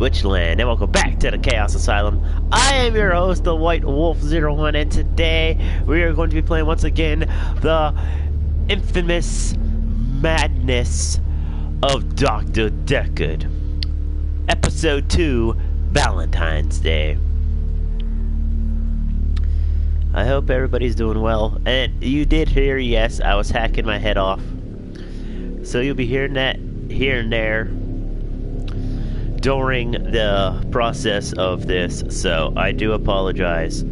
Witchland, and welcome back to the Chaos Asylum. I am your host, the White Wolf 01, and today we are going to be playing once again the infamous Madnrss of Dr. Dekker. Episode 2, Valentine's Day. I hope everybody's doing well, and you did hear, yes, I was hacking my head off. So you'll be hearing that here and there during the process of this, so I do apologize.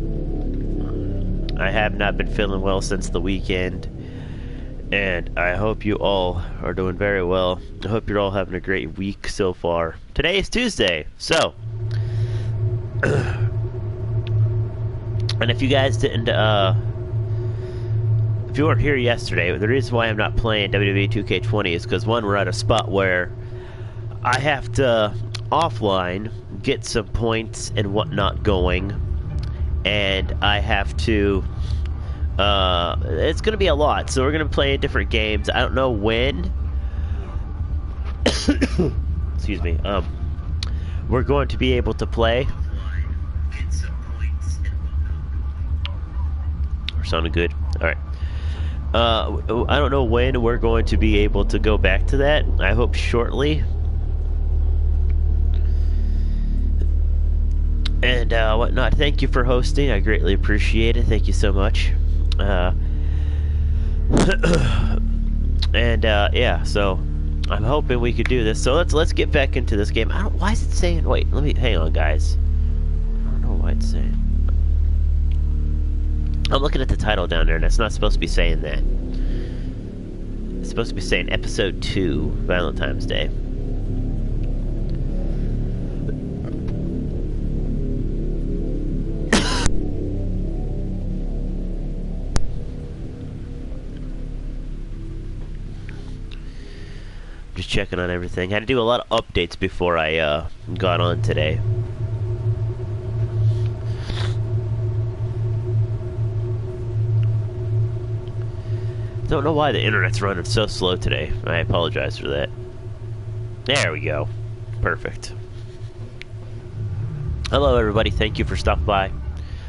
I have not been feeling well since the weekend, and I hope you all are doing very well. I hope you're all having a great week so far. Today is Tuesday, so and if you guys didn't, if you weren't here yesterday, the reason why I'm not playing WWE 2K20 is because, one, we're at a spot where I have to offline get some points and whatnot going, and I have to it's gonna be a lot, so we're gonna play different games. I don't know when excuse me, we're going to be able to play. We're sounding good. Alright. I don't know when we're going to be able to go back to that. I hope shortly. And whatnot. Thank you for hosting. I greatly appreciate it. Thank you so much. And yeah, so I'm hoping we could do this. So let's get back into this game. I don't. Why is it saying? Wait, let me hang on, guys. I don't know why it's saying. I'm looking at the title down there, and it's not supposed to be saying that. It's supposed to be saying Episode 2, Valentine's Day. Just checking on everything. Had to do a lot of updates before I got on today. Don't know why the internet's running so slow today. I apologize for that. There we go. Perfect. Hello everybody, thank you for stopping by.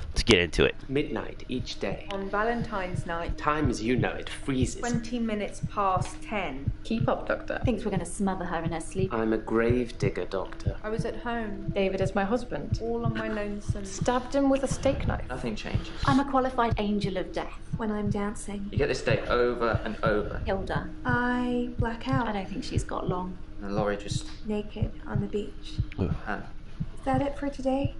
Let's get into it. Midnight each day. On Valentine's night. Time as you know it freezes. 20 minutes past 10. Keep up, Doctor. Thinks we're going to smother her in her sleep. I'm a grave digger, Doctor. I was at home, David is my husband. all on my lonesome. Stabbed him with a steak knife. Nothing changes. I'm a qualified angel of death. When I'm dancing, You get this day over and over. Hilda, I black out. I don't think she's got long. And the lorry just... Naked on the beach. And Is that it for today?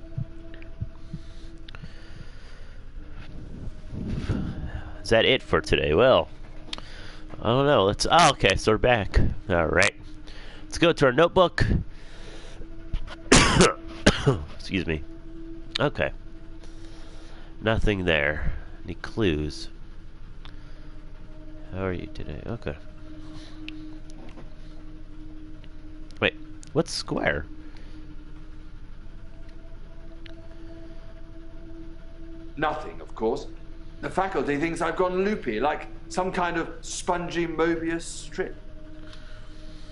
Is that it for today? Well, I don't know. Let's. Oh, okay, so we're back. All right, let's go to our notebook. Excuse me. Okay. Nothing there. Any clues? How are you today? Okay. Wait, what's square? Nothing, of course. The faculty thinks I've gone loopy, like some kind of spongy Mobius strip.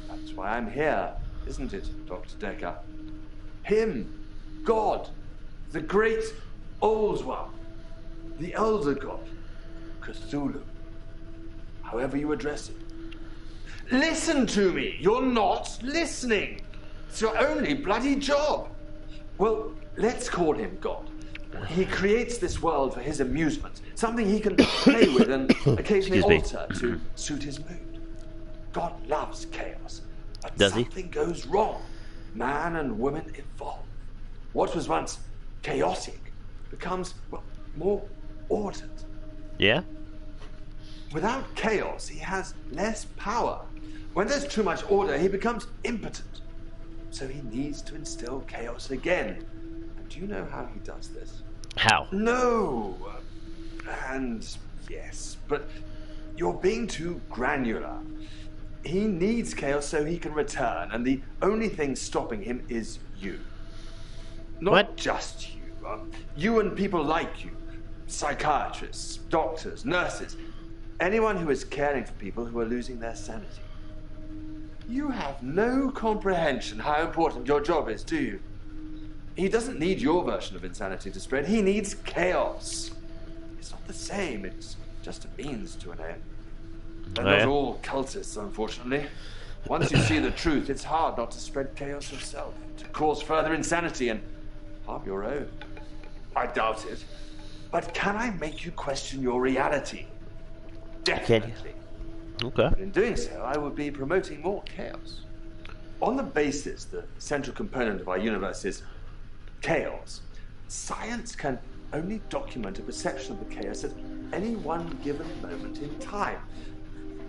That's why I'm here, isn't it, Dr. Dekker? Him, God, the great old one, the elder god, Cthulhu, however you address it. Listen to me! You're not listening! It's your only bloody job! Well, let's call him God. He creates this world for his amusement, something he can play with and occasionally alter to suit his mood. God loves chaos, but Does he? something goes wrong. Man and woman evolve. What was once chaotic becomes, well, more ordered. Yeah? Without chaos, he has less power. When there's too much order, he becomes impotent. So he needs to instill chaos again. And do you know how he does this? How? No. And yes, but you're being too granular. He needs chaos so he can return, and the only thing stopping him is you. Not What? just you. You and people like you. Psychiatrists, doctors, nurses. Anyone who is caring for people who are losing their sanity. You have no comprehension how important your job is, do you? He doesn't need your version of insanity to spread. He needs chaos. It's not the same. It's just a means to an end. They're not all cultists, unfortunately. Once you see the truth, it's hard not to spread chaos yourself, to cause further insanity and harm your own. I doubt it. But can I make you question your reality? Definitely. Okay. But in doing so, I would be promoting more chaos. On the basis the central component of our universe is chaos, science can only document a perception of the chaos at any one given moment in time.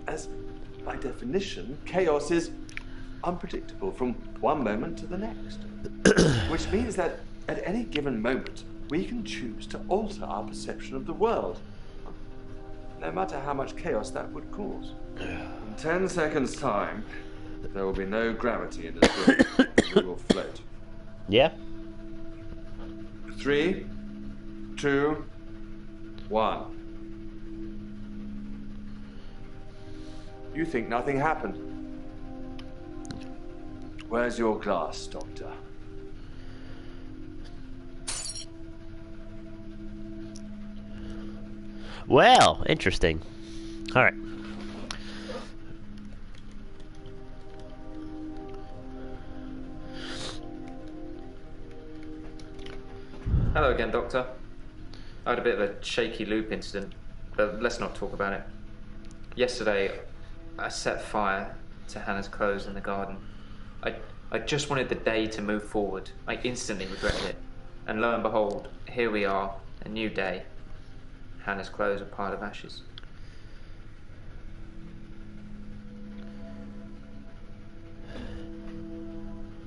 As, by definition, chaos is unpredictable from one moment to the next. Which means that at any given moment, we can choose to alter our perception of the world, no matter how much chaos that would cause. In 10 seconds' time, there will be no gravity in this room. We will float. Yeah? 3, 2, 1. You think nothing happened. Where's your glass, Doctor? Well, interesting. All right. Hello again, Doctor. I had a bit of a shaky loop incident, but let's not talk about it. Yesterday, I set fire to Hannah's clothes in the garden. I just wanted the day to move forward. I instantly regretted it. And lo and behold, here we are, a new day. Hannah's clothes are a pile of ashes.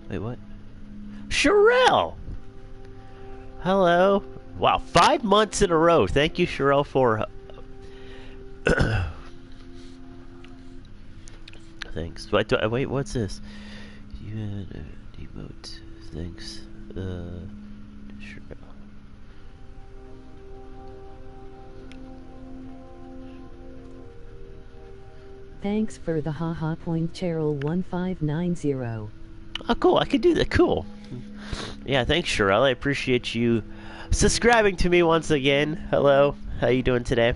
Wait, what? Sherelle! Hello. Wow, 5 months in a row. Thank you, Sherelle, for... Thanks. Wait, what's this? You had a emote. Thanks. Sherelle. Thanks for the haha point, Cheryl 1590. Oh, cool. I could do that. Cool. Yeah, thanks, Sherelle. I appreciate you subscribing to me once again. Hello. How you doing today?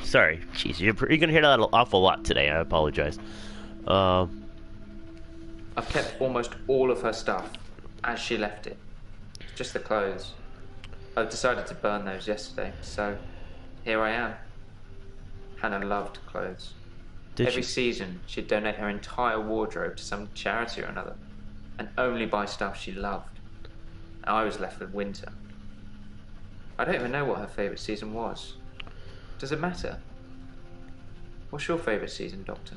Sorry. Jeez, you're going to hear that an awful lot today. I apologize. I've kept almost all of her stuff as she left it. Just the clothes. I've decided to burn those yesterday, so here I am. Hannah loved clothes. Every season, she'd donate her entire wardrobe to some charity or another, and only buy stuff she loved. I was left with winter. I don't even know what her favourite season was. Does it matter? What's your favourite season, Doctor?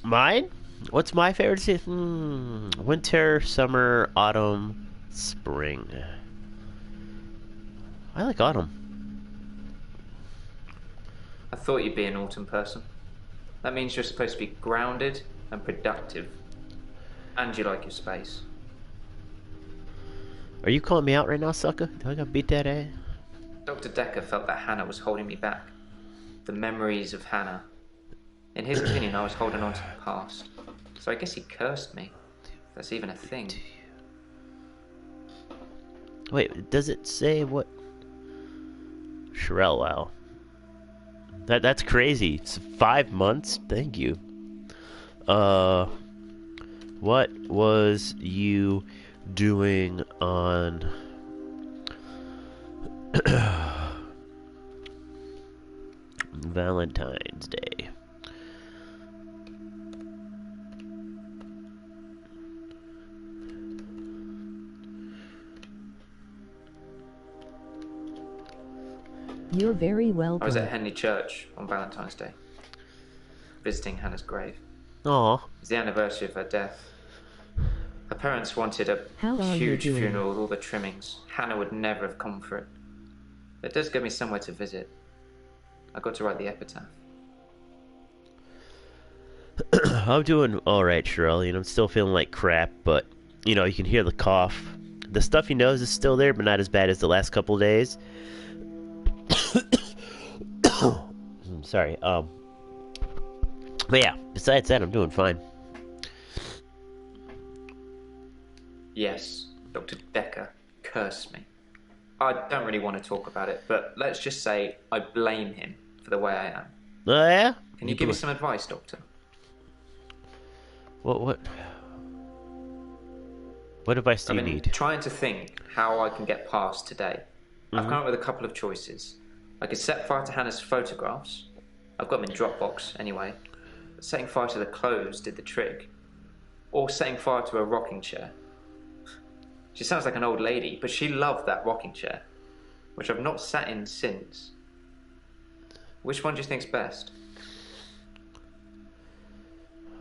Mine? What's my favorite season? Winter, summer, autumn, spring. I like autumn. I thought you'd be an autumn person. That means you're supposed to be grounded and productive. And you like your space. Are you calling me out right now, sucker? Do I gotta beat that ass? Dr. Dekker felt that Hannah was holding me back. The memories of Hannah. In his opinion, I was holding on to the past. So I guess he cursed me. If that's even a thing. Wait, does it say what? Sherelle, wow. That's crazy. It's 5 months? Thank you. What was you doing on Valentine's Day? You're very welcome. I was at Henley Church on Valentine's Day, visiting Hannah's grave. Aw. It's the anniversary of her death. Her parents wanted a huge funeral with all the trimmings. Hannah would never have come for it. It does give me somewhere to visit. I got to write the epitaph. I'm doing alright, Sherelle. You know, I'm still feeling like crap, but, you know, you can hear the cough. The stuffy nose is still there, but not as bad as the last couple of days. Sorry. But yeah, besides that, I'm doing fine. Yes, Dr. Dekker cursed me. I don't really want to talk about it, but let's just say I blame him for the way I am. Oh yeah? Can you give me some advice, Doctor? What advice do you I've been need? trying to think how I can get past today. I've come up with a couple of choices. I could set fire to Hannah's photographs. I've got them in Dropbox anyway. But setting fire to the clothes did the trick. Or setting fire to a rocking chair. She sounds like an old lady, but she loved that rocking chair, which I've not sat in since. Which one do you think's best?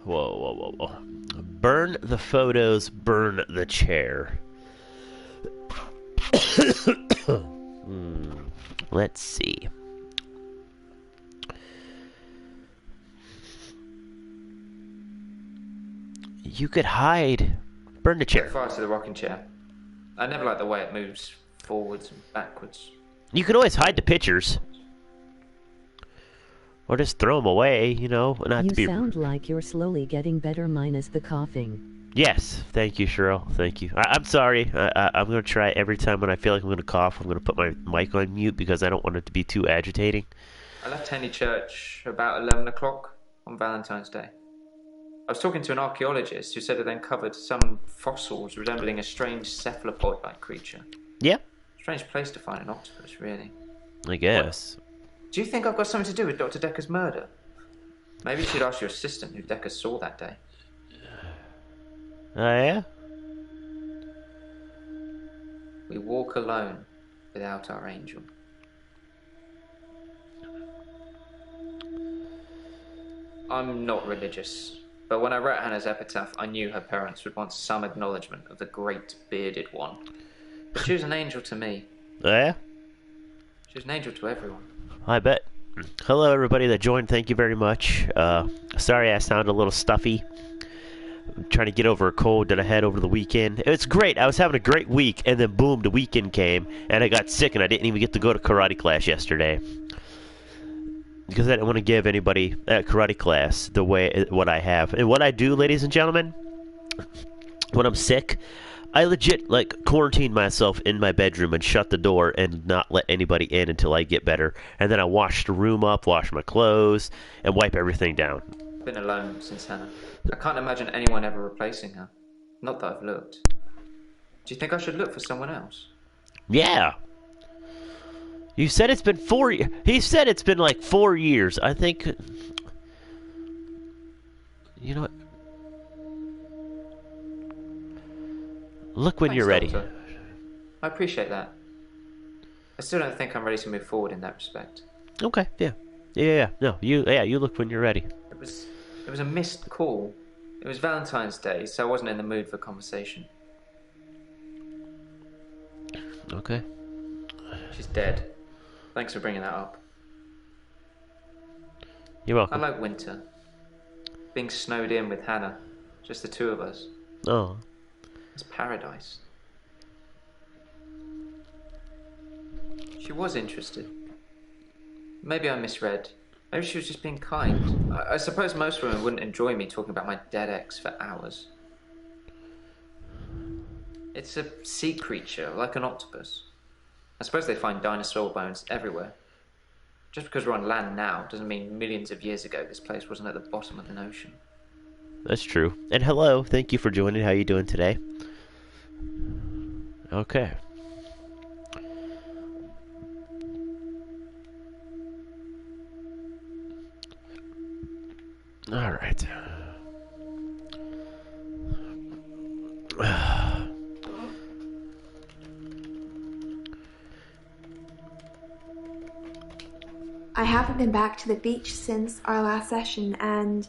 Whoa. Burn the photos, burn the chair. Let's see. You could hide. Burn the chair. Set fire to the rocking chair. I never like the way it moves forwards and backwards. You can always hide the pictures. Or just throw them away, you know. Not You to be... sound like you're slowly getting better minus the coughing. Yes, thank you, Cheryl. Thank you. I'm sorry. I'm going to try every time when I feel like I'm going to cough, I'm going to put my mic on mute because I don't want it to be too agitating. I left Henley Church about 11 o'clock on Valentine's Day. I was talking to an archaeologist who said it uncovered some fossils resembling a strange cephalopod-like creature. Yeah, Strange place to find an octopus, really. I guess. Do you think I've got something to do with Dr. Dekker's murder? Maybe you should ask your assistant who Dekker saw that day. Oh, yeah? We walk alone without our angel. I'm not religious, but when I wrote Hannah's epitaph, I knew her parents would want some acknowledgement of the great bearded one. But she was an angel to me. Oh, yeah? She was an angel to everyone. I bet. Hello, everybody that joined. Thank you very much. Sorry I sound a little stuffy. I'm trying to get over a cold that I had over the weekend. It's great. I was having a great week, and then boom, the weekend came, and I got sick, and I didn't even get to go to karate class yesterday. Because I didn't want to give anybody at karate class the way what I have. And what I do, ladies and gentlemen, when I'm sick, I legit, like, quarantine myself in my bedroom and shut the door and not let anybody in until I get better. And then I wash the room up, wash my clothes, and wipe everything down. I've been alone since Hannah. I can't imagine anyone ever replacing her. Not that I've looked. Do you think I should look for someone else? Yeah. You said it's been 4 years. He said it's been like 4 years. I think... You know what? Look when Thanks, you're ready. Doctor. I appreciate that. I still don't think I'm ready to move forward in that respect. Okay, yeah. Yeah. No, you look when you're ready. It was a missed call. It was Valentine's Day, so I wasn't in the mood for conversation. Okay. She's dead. Thanks for bringing that up. You're I welcome. like winter. Being snowed in with Hannah. Just the two of us. Oh. It's paradise. She was interested. Maybe I misread. Maybe she was just being kind. I suppose most women wouldn't enjoy me talking about my dead ex for hours. It's a sea creature, like an octopus. I suppose they find dinosaur bones everywhere. Just because we're on land now doesn't mean millions of years ago this place wasn't at the bottom of an ocean. That's true. And hello, thank you for joining. How you doing today? Okay. All right. I haven't been back to the beach since our last session, and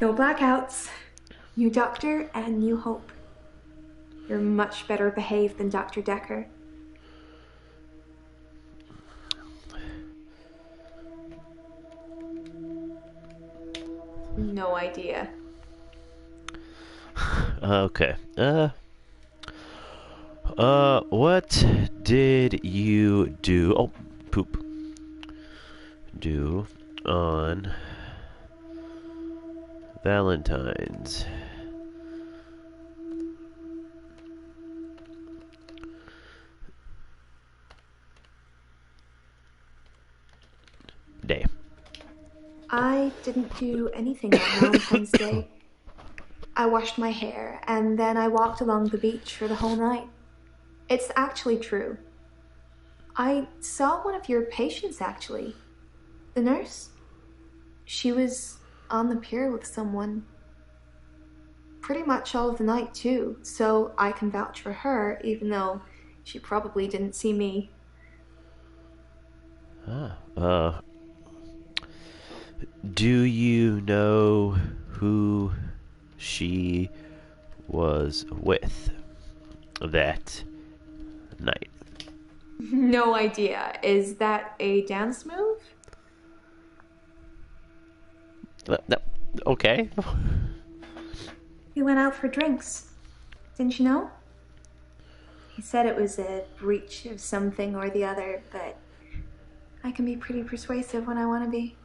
no blackouts, new doctor, and new hope. You're much better behaved than Dr. Dekker. No idea. Okay. What did you do? Oh, poop. do on Valentine's? Day. I didn't do anything on Valentine's Day. I washed my hair and then I walked along the beach for the whole night. It's actually true. I saw one of your patients, actually. The nurse. She was on the pier with someone. Pretty much all of the night, too, so I can vouch for her, even though she probably didn't see me. Do you know who she was with that night? No idea. Is that a dance move? No. Okay. We went out for drinks. Didn't you know? He said it was a breach of something or the other, but I can be pretty persuasive when I want to be.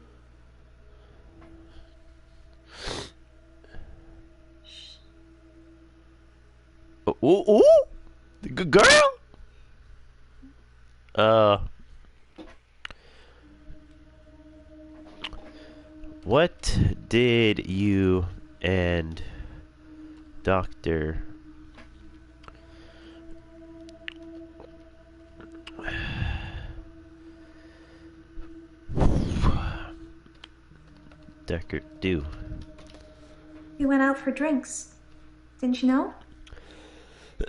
Ooh, good girl. What did you and Dr. Dekker do? We went out for drinks. Didn't you know?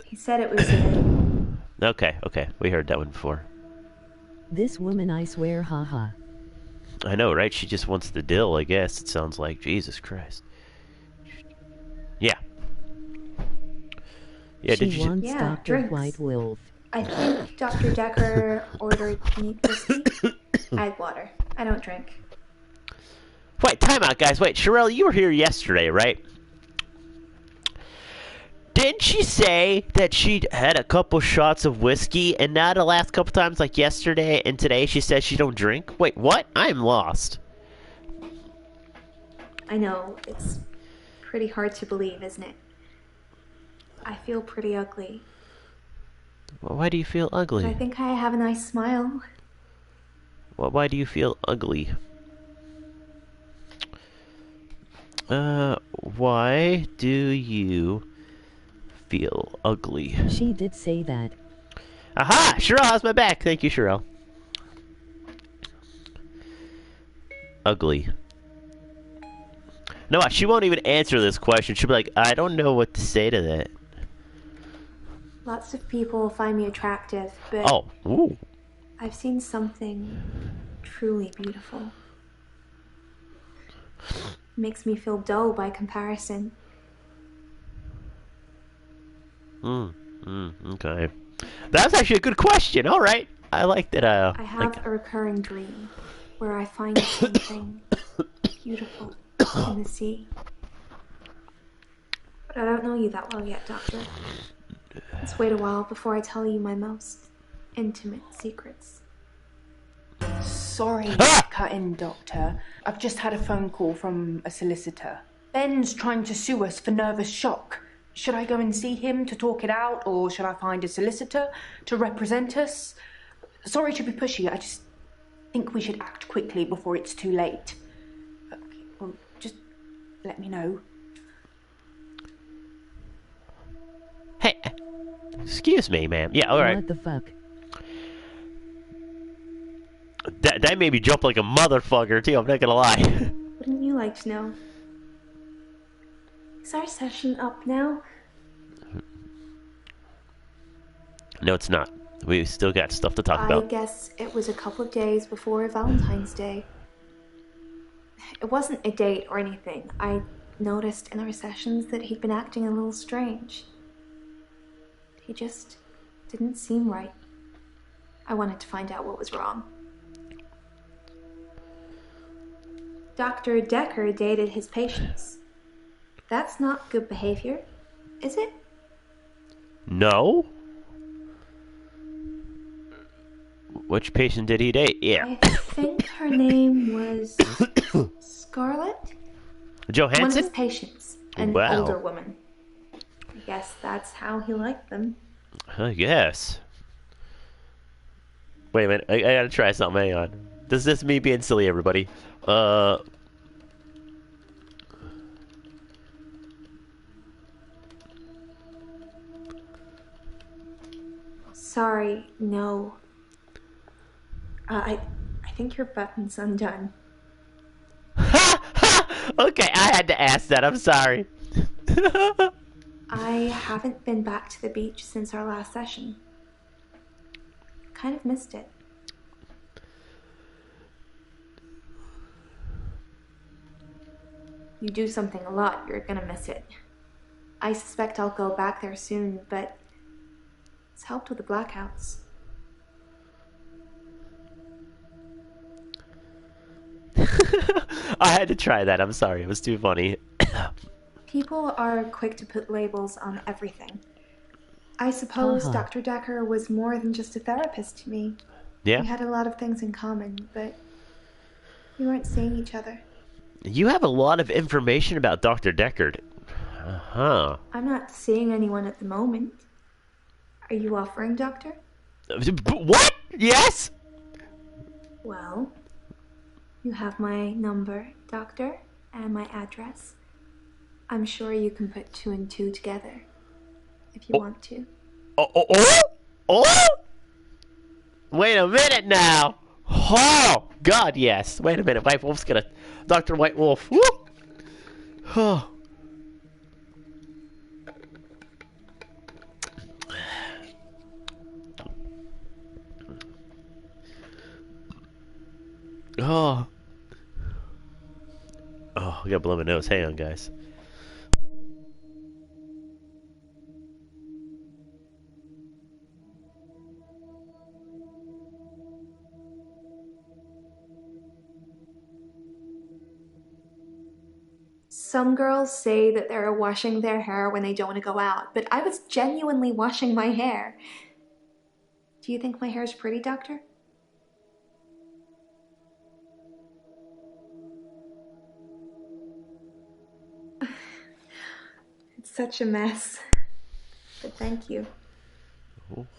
He said it was a... Okay, we heard that one before. This woman, I swear, haha. I know, right? She just wants the dill, I guess. It sounds like. Jesus Christ. Yeah. Yeah, She did you... wants Yeah, Dr. drinks. White Wolf. I think Dr. Dekker ordered neat whiskey. I had water. I don't drink. Wait, time out, guys. Wait, Sherelle, you were here yesterday, right? Didn't she say that she'd had a couple shots of whiskey, and now the last couple times, like yesterday and today, she says she don't drink? Wait, what? I'm lost. I know, it's pretty hard to believe, isn't it? I feel pretty ugly. Well, why do you feel But I ugly? think I have a nice smile. Well, why do you feel ugly? Why do you feel ugly? She did say that. Aha! Sherelle has my back. Thank you, Sherelle. Ugly. No, she won't even answer this question. She'll be like, I don't know what to say to that. Lots of people find me attractive, but Oh, ooh. I've seen something truly beautiful. Makes me feel dull by comparison. Okay. That's actually a good question. All right. I like that. I have a recurring dream where I find something beautiful in the sea. But I don't know you that well yet, Doctor. Let's wait a while before I tell you my most intimate secrets. Sorry, Ah! cut in, Doctor. I've just had a phone call from a solicitor. Ben's trying to sue us for nervous shock. Should I go and see him to talk it out, or should I find a solicitor to represent us? Sorry to be pushy, I just think we should act quickly before it's too late. Okay, well, just let me know. Hey. Excuse me, ma'am. Yeah, all right. What the fuck? That made me jump like a motherfucker, too. I'm not gonna lie. Wouldn't you like to know? Is our session up now? No, it's not. We still got stuff to talk I about. guess it was a couple of days before Valentine's Day. It wasn't a date or anything. I noticed in our sessions that he'd been acting a little strange. He just didn't seem right. I wanted to find out what was wrong. Dr. Dekker dated his patients. That's not good behavior, is it? No? Which patient did he date? Yeah. I think her name was Scarlett. One of Johansson? his patients, an Wow. older woman. I guess that's how he liked them. I guess. Wait a minute. I gotta try something. Hang on. This is me being silly, everybody. Sorry, no. I think your button's undone. Okay, I had to ask that. I'm sorry. I haven't been back to the beach since our last session. Kind of missed it. You do something a lot, you're gonna miss it. I suspect I'll go back there soon, but it's helped with the blackouts. I had to try that. I'm sorry. It was too funny. People are quick to put labels on everything. I suppose Dr. Dekker was more than just a therapist to me. Yeah? We had a lot of things in common, but we weren't seeing each other. You have a lot of information about Dr. Dekker. Uh-huh. I'm not seeing anyone at the moment. Are you offering, Doctor? What? Yes? Well, you have my number, Doctor, and my address. I'm sure you can put 2 and 2 together, if you want to. Oh! Wait a minute now. Oh, God, yes. Wait a minute. White Wolf's gonna... Dr. White Wolf. Woo! Oh. Oh. Oh, I gotta blow my nose. Hang on, guys. Some girls say that they're washing their hair when they don't want to go out, but I was genuinely washing my hair. Do you think my hair's pretty, Doctor? It's such a mess. But thank you.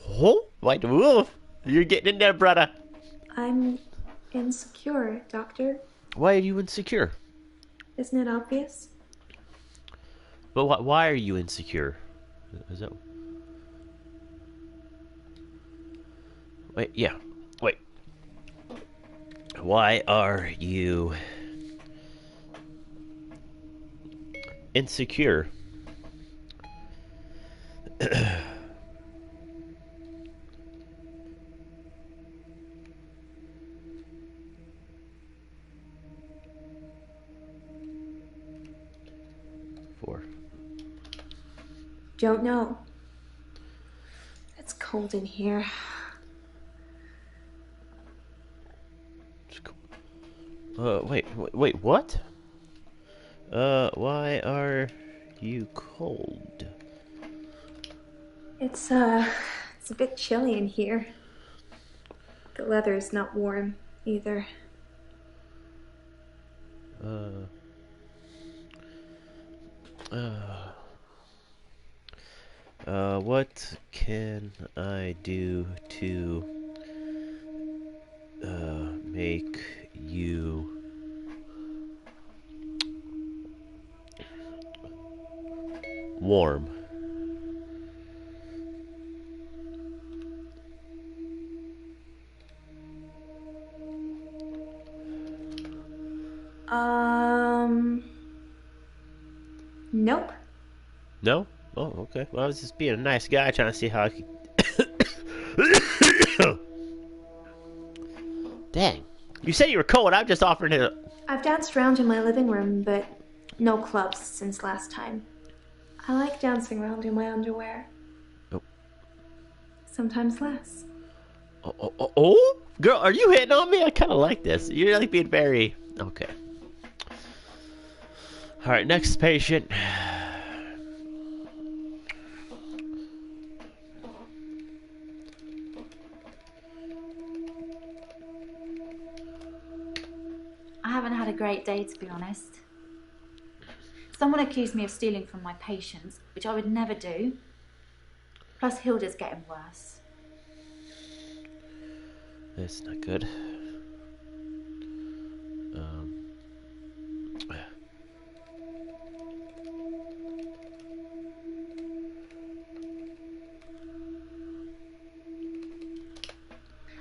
Oh, White Wolf. You're getting in there, brother. I'm insecure, Doctor. Why are you insecure? Isn't it obvious? But why are you insecure? Is that... Wait, yeah. Wait. Why are you insecure? Don't know. It's cold in here. Wait, what? Why are you cold? It's a bit chilly in here. The leather's not warm either. What can I do to make you warm? Nope. No? Oh, okay. Well, I was just being a nice guy trying to see how I could... Dang. You said you were cold. I'm just offering it. I've danced around in my living room, but no clubs since last time. I like dancing around in my underwear. Oh. Sometimes less. Oh? Girl, are you hitting on me? I kind of like this. You're like being very... Okay. Alright, next patient. great day, to be honest. Someone accused me of stealing from my patients, which I would never do. Plus, Hilda's getting worse. That's not good.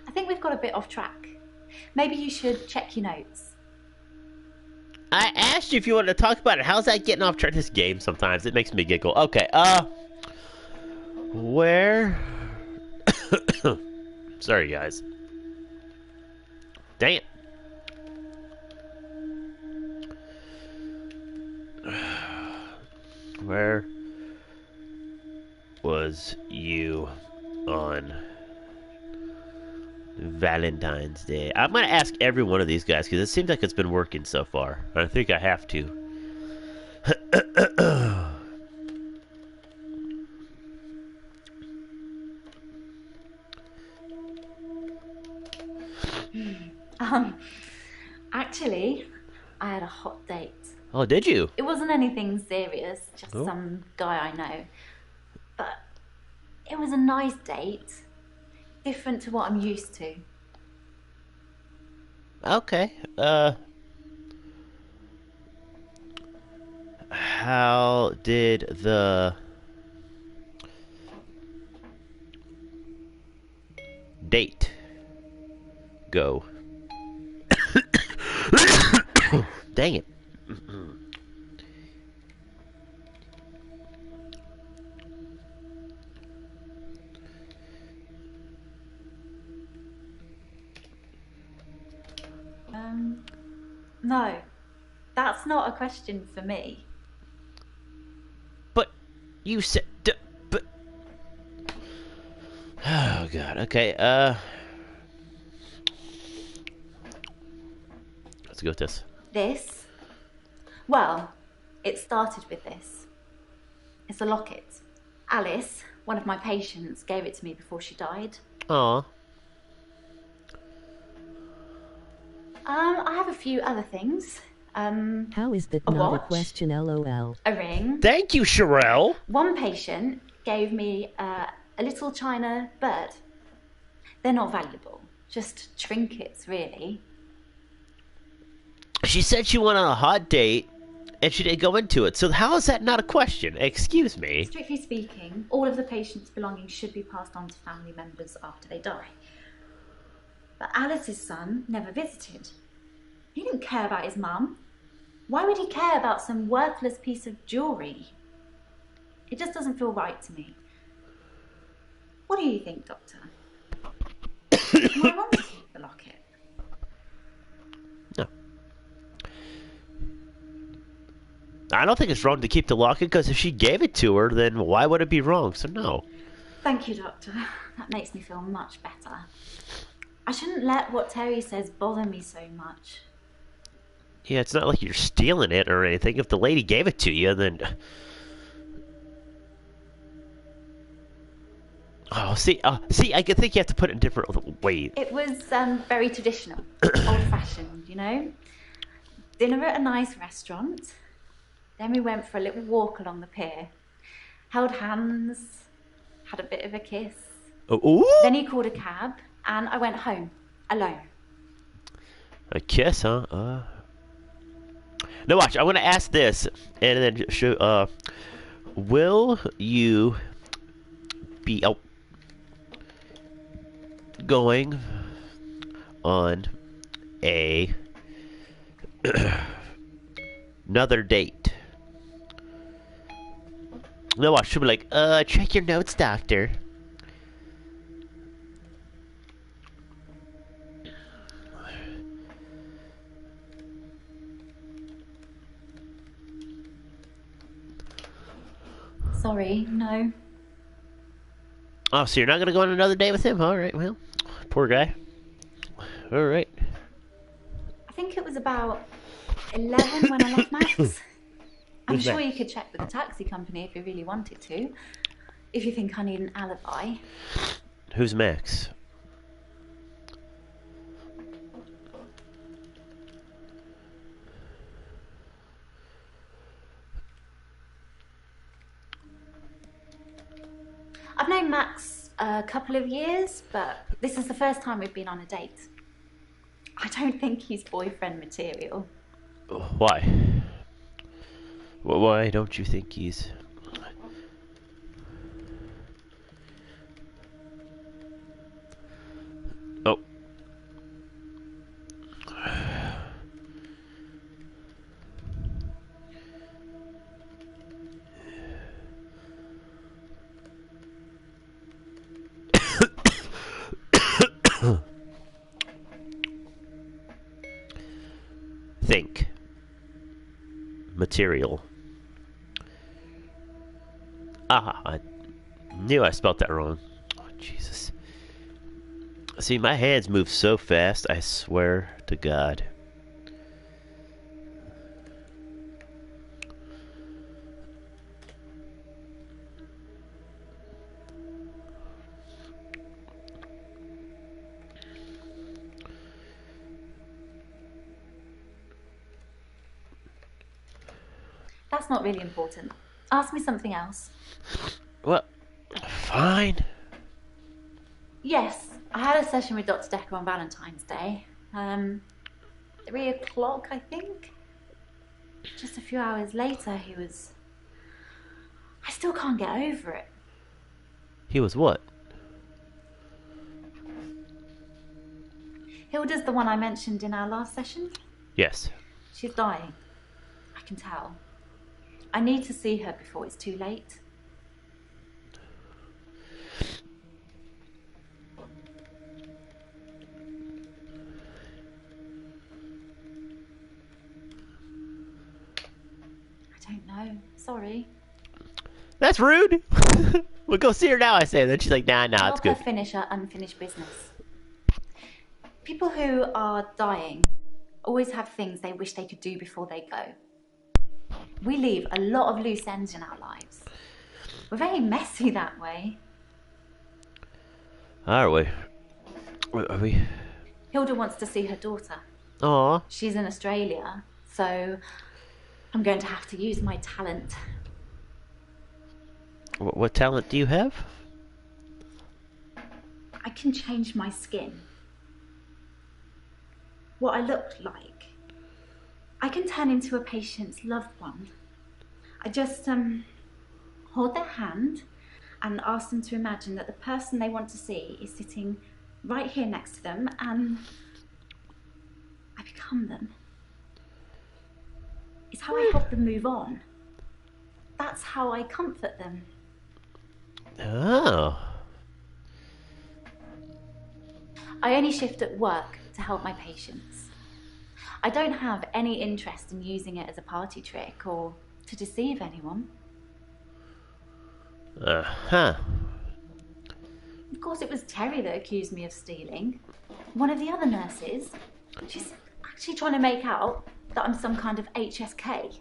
I think we've got a bit off track. Maybe you should check your notes. I asked you if you wanted to talk about it. How's that getting off track? This game sometimes it makes me giggle. Okay, where? Sorry, guys. Dang it. Where was you on Valentine's Day? I'm gonna ask every one of these guys because it seems like it's been working so far. I think I have to. Actually, I had a hot date. Oh, did you? It wasn't anything serious, just Oh. some guy I know. But it was a nice date. Different to what I'm used to. Okay. How did the date go? Dang it. No. That's not a question for me. But you said but oh god. Okay. Let's go with this. This? Well, it started with this. It's a locket. Alice, one of my patients, gave it to me before she died. Aw. I have a few other things. How is that A not a watch? question, lol? A ring. Thank you, Sherelle. One patient gave me a little china bird. They're not valuable, just trinkets, really. She said she went on a hot date and she didn't go into it. So how is that not a question? Excuse me. Strictly speaking, all of the patient's belongings should be passed on to family members after they die. But Alice's son never visited. He didn't care about his mum. Why would he care about some worthless piece of jewellery? It just doesn't feel right to me. What do you think, Doctor? Am I wrong to keep the locket? No. I don't think it's wrong to keep the locket because if she gave it to her, then why would it be wrong? So no. Thank you, Doctor. That makes me feel much better. I shouldn't let what Terry says bother me so much. Yeah, it's not like you're stealing it or anything. If the lady gave it to you, then... Oh, see, I could think you have to put it in different ways. It was very traditional, old-fashioned, you know? Dinner at a nice restaurant. Then we went for a little walk along the pier. Held hands, had a bit of a kiss. Ooh! Then he called a cab, and I went home, alone. A kiss, huh? No, watch, I'm going to ask this, and then show, will you be going on a another date? No, watch, she'll be like, check your notes, doctor. Sorry, no. Oh, so you're not going to go on another date with him? All right, well, poor guy. All right. I think it was about 11 when I left Max. I'm Who's sure Max? you could check with the taxi company if you really wanted to. If you think I need an alibi. Who's Max? Max a couple of years, but this is the first time we've been on a date. I don't think he's boyfriend material. Why? Why don't you think he's... Oh. Think. Material. Ah, I knew I spelt that wrong. Oh, Jesus. See, my hands move so fast, I swear to God. That's not really important. Ask me something else. Well, fine. Yes, I had a session with Dr. Dekker on Valentine's Day. 3 o'clock, I think. Just a few hours later, he was... I still can't get over it. He was what? Hilda's the one I mentioned in our last session. Yes. She's dying. I can tell. I need to see her before it's too late. I don't know. Sorry. That's rude. We'll go see her now, I say. And then she's like, nah, it's Help good. her finish her unfinished business. People who are dying always have things they wish they could do before they go. We leave a lot of loose ends in our lives. We're very messy that way. Are we? Are we? Hilda wants to see her daughter. Aw. She's in Australia, so I'm going to have to use my talent. What talent do you have? I can change my skin. What I look like. I can turn into a patient's loved one. I just hold their hand and ask them to imagine that the person they want to see is sitting right here next to them, and I become them. It's how I help them move on. That's how I comfort them. Oh. I only shift at work to help my patients. I don't have any interest in using it as a party trick or to deceive anyone. Uh-huh. Of course, it was Terry that accused me of stealing. One of the other nurses. She's actually trying to make out that I'm some kind of HSK.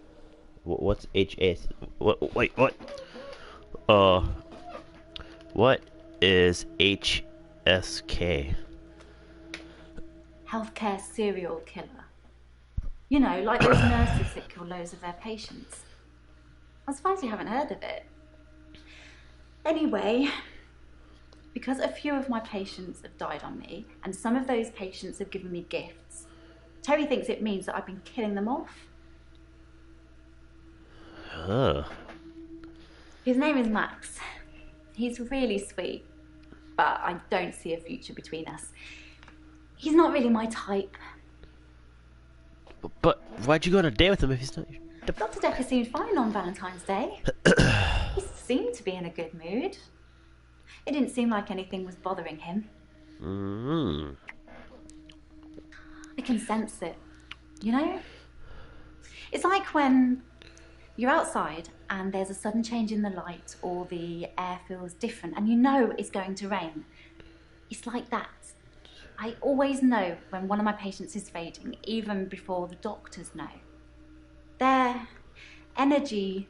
What's HS? Wait, what? What is HSK? Healthcare serial killer. You know, like those nurses that kill loads of their patients. I'm surprised you haven't heard of it. Anyway, because a few of my patients have died on me, and some of those patients have given me gifts, Terry thinks it means that I've been killing them off. Oh. His name is Max. He's really sweet, but I don't see a future between us. He's not really my type. But why'd you go on a date with him if he's not... Dr. Dekker seemed fine on Valentine's Day. He seemed to be in a good mood. It didn't seem like anything was bothering him. Mm-hmm. I can sense it, you know? It's like when you're outside and there's a sudden change in the light or the air feels different and you know it's going to rain. It's like that. I always know when one of my patients is fading, even before the doctors know. Their energy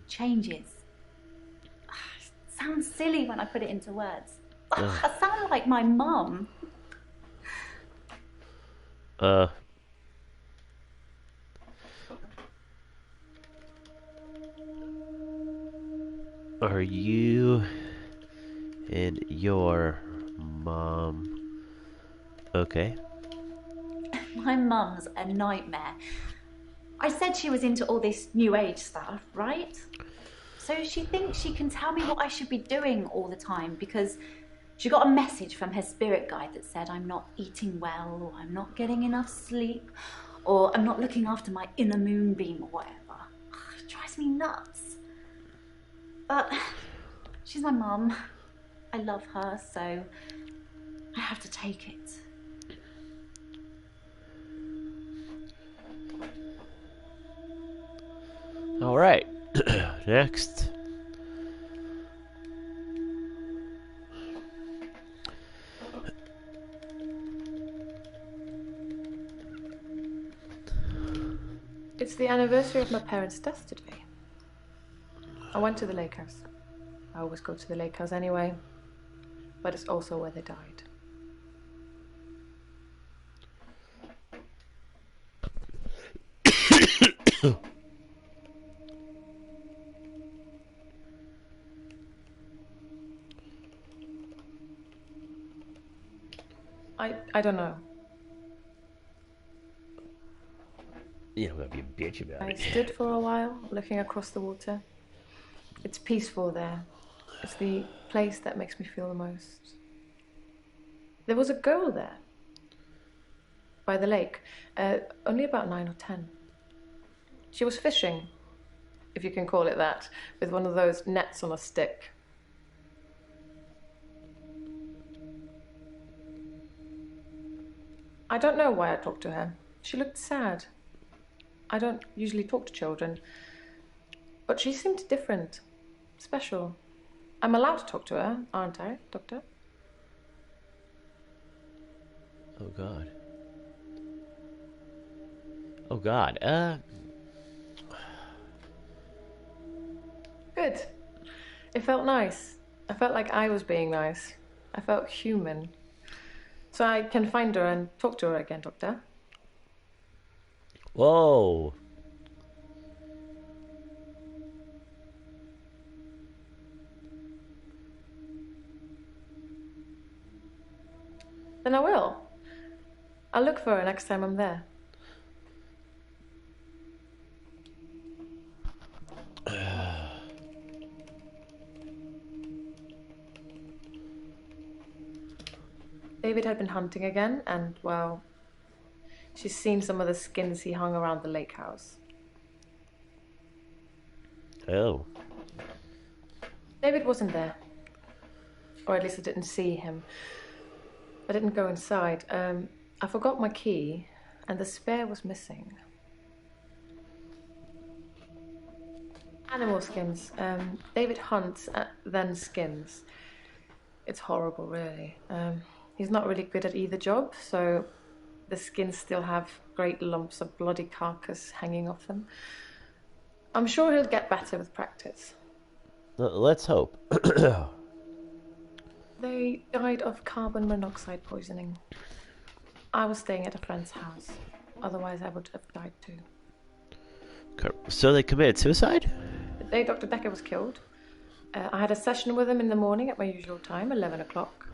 changes. It sounds silly when I put it into words. I sound like my mum. Are you And your mom. Okay. My mum's a nightmare. I said she was into all this new age stuff, right? So she thinks she can tell me what I should be doing all the time because she got a message from her spirit guide that said I'm not eating well, or I'm not getting enough sleep, or I'm not looking after my inner moonbeam or whatever. It drives me nuts. But she's my mum. I love her, so I have to take it. All right. Next. It's the anniversary of my parents' death today. I went to the lake house. I always go to the lake house anyway, but it's also where they died. I don't know. You don't gotta be a bitch about I it. stood for a while, looking across the water. It's peaceful there. It's the place that makes me feel the most. There was a girl there, by the lake, only about 9 or 10. She was fishing, if you can call it that, with one of those nets on a stick. I don't know why I talked to her. She looked sad. I don't usually talk to children, but she seemed different, special. I'm allowed to talk to her, aren't I, Doctor? Oh God. Oh God. Good. It felt nice. I felt like I was being nice. I felt human. So I can find her and talk to her again, Doctor. Whoa. Then I will. I'll look for her next time I'm there. David had been hunting again, and, well, she's seen some of the skins he hung around the lake house. Oh. David wasn't there. Or at least I didn't see him. I didn't go inside. I forgot my key, and the spare was missing. Animal skins. David hunts, then skins. It's horrible, really. He's not really good at either job, so the skins still have great lumps of bloody carcass hanging off them. I'm sure he'll get better with practice. Let's hope. They died of carbon monoxide poisoning. I was staying at a friend's house. Otherwise, I would have died too. So they committed suicide? The day Dr. Dekker was killed, I had a session with him in the morning at my usual time, 11 o'clock.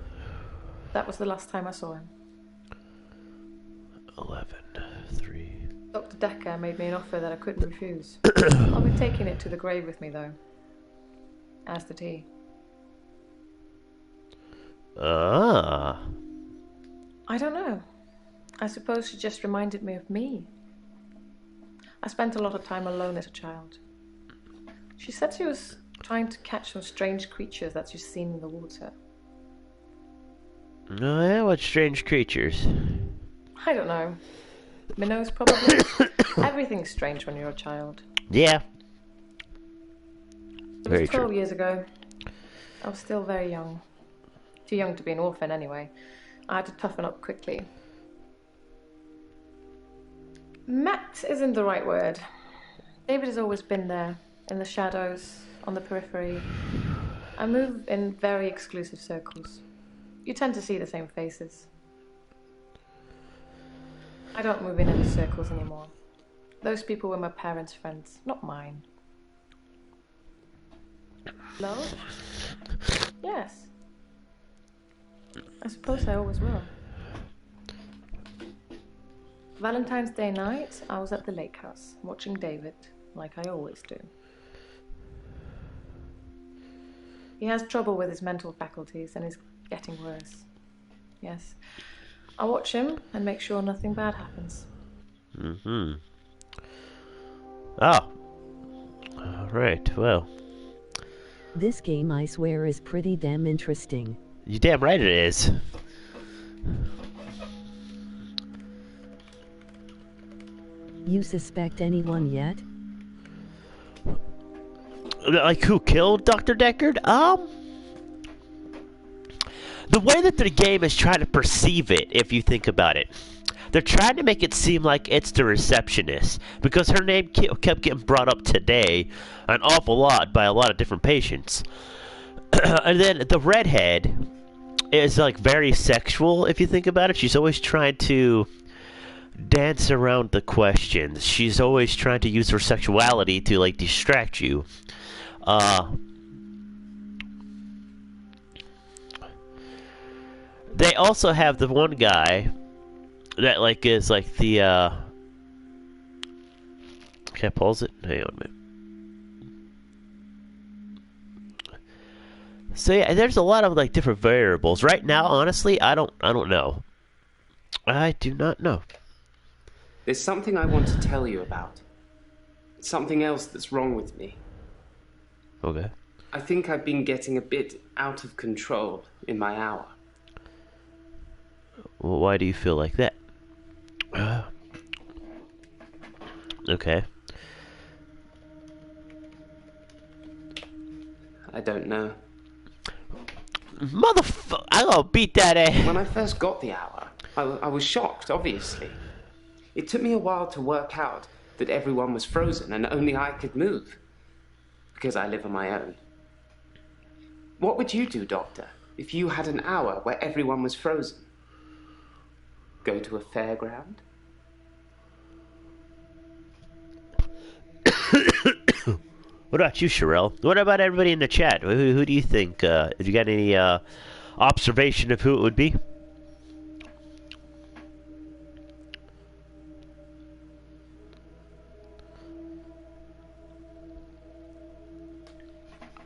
That was the last time I saw him. 11:03. Dr. Dekker made me an offer that I couldn't refuse. I'll be taking it to the grave with me, though. As did he. Ah. I don't know. I suppose she just reminded me of me. I spent a lot of time alone as a child. She said she was trying to catch some strange creatures that she's seen in the water. Oh yeah, what strange creatures? I don't know. Minnows, probably. Everything's strange when you're a child. Yeah. It Very was 12 true. years ago. I was still very young. Too young to be an orphan, anyway. I had to toughen up quickly. Met isn't the right word. David has always been there, in the shadows, on the periphery. I move in very exclusive circles. You tend to see the same faces. I don't move in any circles anymore. Those people were my parents' friends, not mine. Love? Yes. I suppose I always will. Valentine's Day night, I was at the lake house, watching David, like I always do. He has trouble with his mental faculties and is getting worse. Yes. I watch him and make sure nothing bad happens. Mm-hmm. Oh. Alright, well. This game, I swear, is pretty damn interesting. You damn right it is. You suspect anyone yet? Like who killed Dr. Deckard? The way that the game is trying to perceive it, if you think about it, they're trying to make it seem like it's the receptionist, because her name kept getting brought up today an awful lot by a lot of different patients. And then the redhead is like very sexual, if you think about it. She's always trying to dance around the questions. She's always trying to use her sexuality to like distract you. They also have the one guy that like is like the can I pause it? Hang on a minute. So yeah, there's a lot of like different variables. Right now, honestly, I don't know. I do not know. There's something I want to tell you about. Something else that's wrong with me. Okay. I think I've been getting a bit out of control in my hour. Well, why do you feel like that? Okay. I don't know. Motherfucker! I'm gonna beat that ass. When I first got the hour, I was shocked, obviously. It took me a while to work out that everyone was frozen and only I could move. Because I live on my own. What would you do, Doctor, if you had an hour where everyone was frozen? Go to a fairground? What about you, Sherelle? What about everybody in the chat? Who do you think? Have you got any observation of who it would be?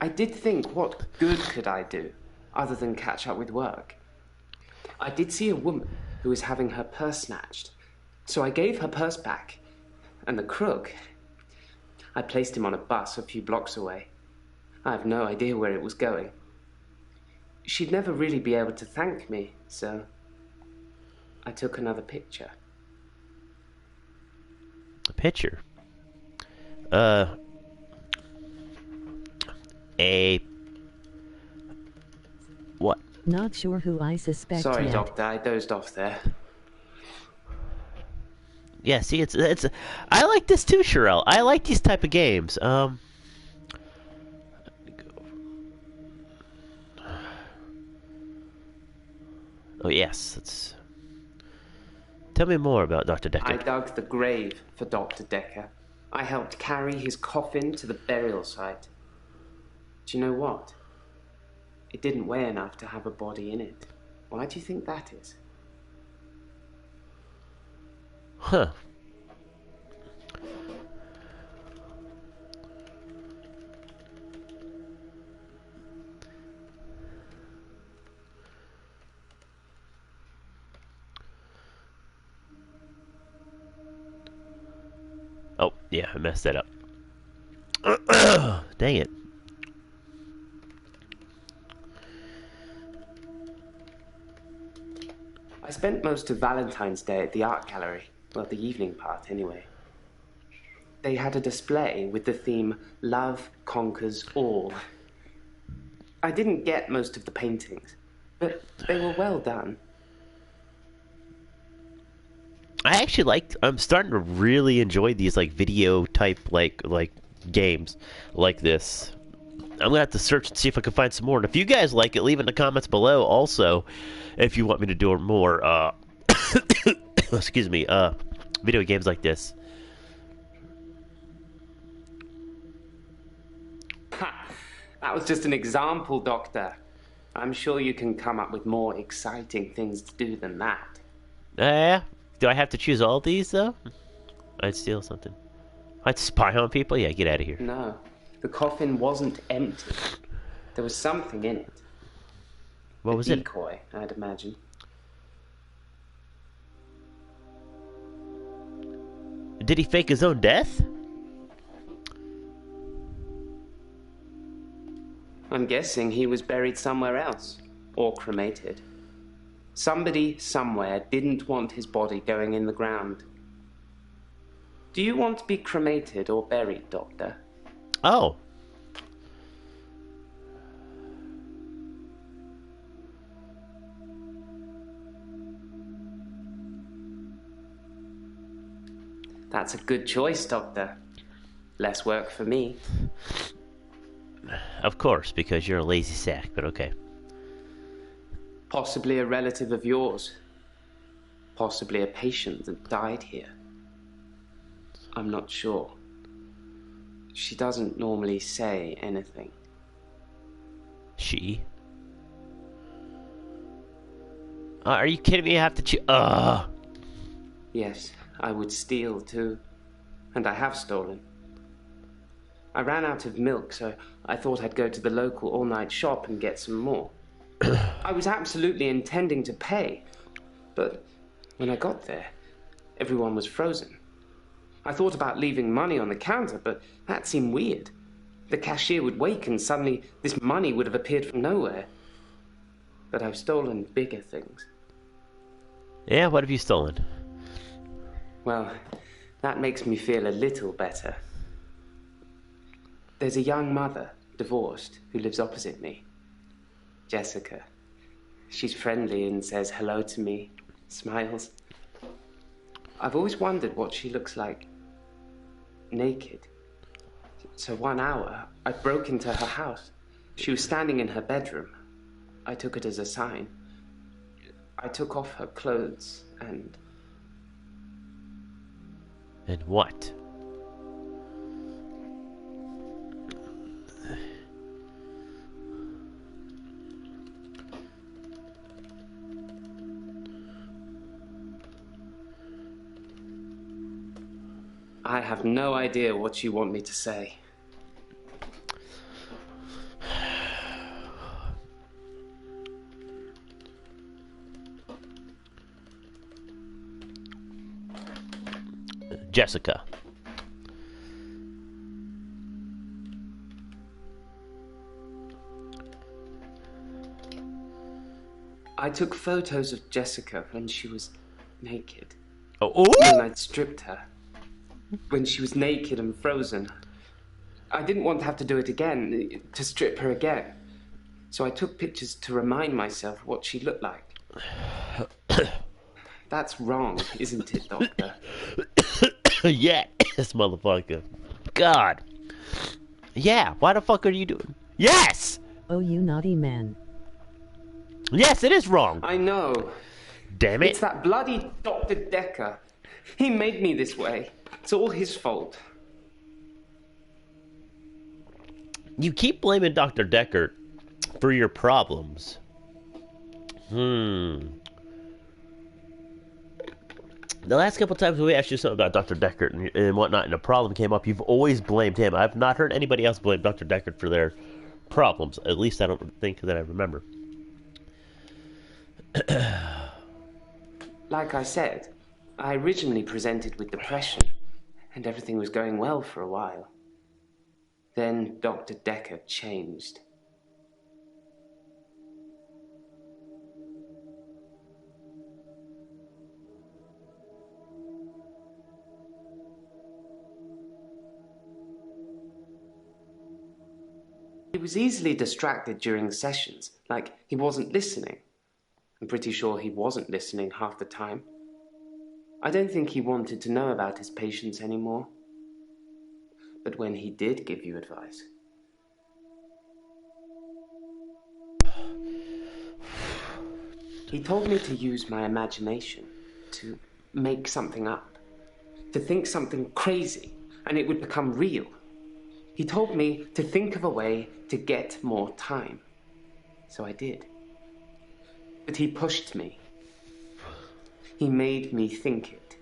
I did think, what good could I do, other than catch up with work? I did see a woman who was having her purse snatched, so I gave her purse back, and the crook, I placed him on a bus a few blocks away. I have no idea where it was going. She'd never really be able to thank me, so I took another picture. A picture? What? Not sure who I suspect Sorry, yet. Doctor, I dozed off there. Yeah, see, it's. I like this too, Sherelle. I like these type of games. Oh yes, it's. Tell me more about Dr. Decker. I dug the grave for Dr. Dekker. I helped carry his coffin to the burial site. Do you know what? It didn't weigh enough to have a body in it. Why do you think that is? Huh. Oh, yeah, I messed that up. Dang it. I spent most of Valentine's Day at the art gallery. Well, the evening part, anyway. They had a display with the theme, Love Conquers All. I didn't get most of the paintings, but they were well done. I'm starting to really enjoy these, like, video type, like games like this. I'm gonna have to search and see if I can find some more. And if you guys like it, leave it in the comments below. Also, if you want me to do more, excuse me, video games like this. Ha! That was just an example, Doctor. I'm sure you can come up with more exciting things to do than that. Yeah. Do I have to choose all these, though? I'd steal something. I'd spy on people? Yeah, get out of here. No, the coffin wasn't empty. There was something in it. What was it? A decoy, I'd imagine. Did he fake his own death? I'm guessing he was buried somewhere else, or cremated. Somebody somewhere didn't want his body going in the ground. Do you want to be cremated or buried, Doctor? Oh. That's a good choice, Doctor. Less work for me. Of course, because you're a lazy sack, but okay. Possibly a relative of yours. Possibly a patient that died here. I'm not sure. She doesn't normally say anything. She? Are you kidding me? I have to Yes, I would steal too. And I have stolen. I ran out of milk, so I thought I'd go to the local all-night shop and get some more. I was absolutely intending to pay, but when I got there, everyone was frozen. I thought about leaving money on the counter, but that seemed weird. The cashier would wake and suddenly this money would have appeared from nowhere. But I've stolen bigger things. Yeah, what have you stolen? Well, that makes me feel a little better. There's a young mother, divorced, who lives opposite me. Jessica. She's friendly and says hello to me, smiles. I've always wondered what she looks like naked. So 1 hour, I broke into her house. She was standing in her bedroom. I took it as a sign. I took off her clothes and... And what? I have no idea what you want me to say. Jessica. I took photos of Jessica when she was naked. Oh! When I'd stripped her. When she was naked and frozen. I didn't want to have to do it again, to strip her again. So I took pictures to remind myself what she looked like. That's wrong, isn't it, Doctor? Yeah, this motherfucker. God. Yeah, why the fuck are you doing? Yes! Oh, you naughty man. Yes, it is wrong. I know. Damn it. It's that bloody Dr. Dekker. He made me this way. It's all his fault. You keep blaming Dr. Dekker for your problems. The last couple times we asked you something about Dr. Dekker and whatnot, and a problem came up, you've always blamed him. I've not heard anybody else blame Dr. Dekker for their problems. At least I don't think that I remember. Like I said, I originally presented with depression, and everything was going well for a while. Then Dr. Dekker changed. He was easily distracted during sessions, like he wasn't listening. I'm pretty sure he wasn't listening half the time. I don't think he wanted to know about his patients anymore. But when he did give you advice... He told me to use my imagination, to make something up, to think something crazy, and it would become real. He told me to think of a way to get more time. so I did. But he pushed me. He made me think it.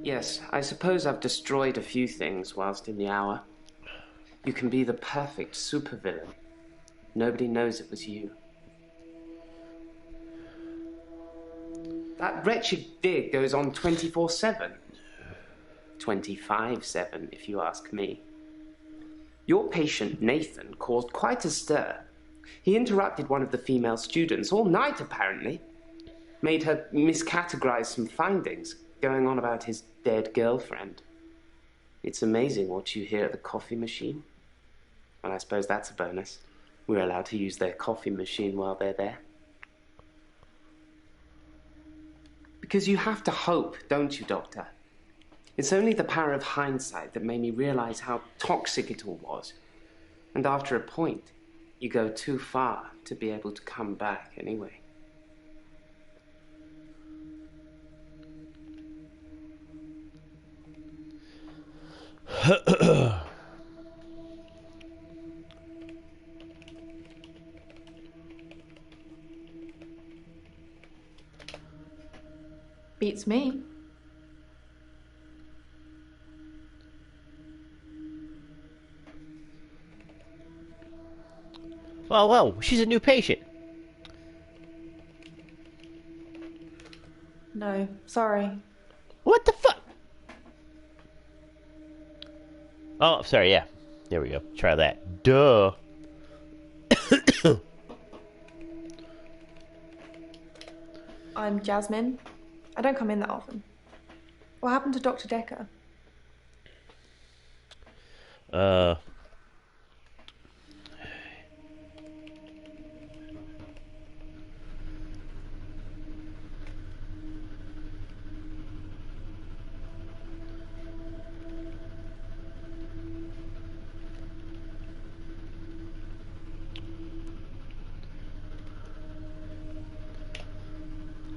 Yes, I suppose I've destroyed a few things whilst in the hour. You can be the perfect supervillain. Nobody knows it was you. That wretched dig goes on 24/7. 25/7, if you ask me. Your patient, Nathan, caused quite a stir. He interrupted one of the female students all night, apparently. Made her miscategorize some findings, going on about his dead girlfriend. It's amazing what you hear at the coffee machine. Well, I suppose that's a bonus. We're allowed to use their coffee machine while they're there. Because you have to hope, don't you, Doctor? It's only the power of hindsight that made me realize how toxic it all was. And after a point, you go too far to be able to come back anyway. Beats me. Whoa, she's a new patient. No, sorry. What the fuck? Oh, sorry, yeah. There we go. Try that. Duh. I'm Jasmine. I don't come in that often. What happened to Dr. Dekker?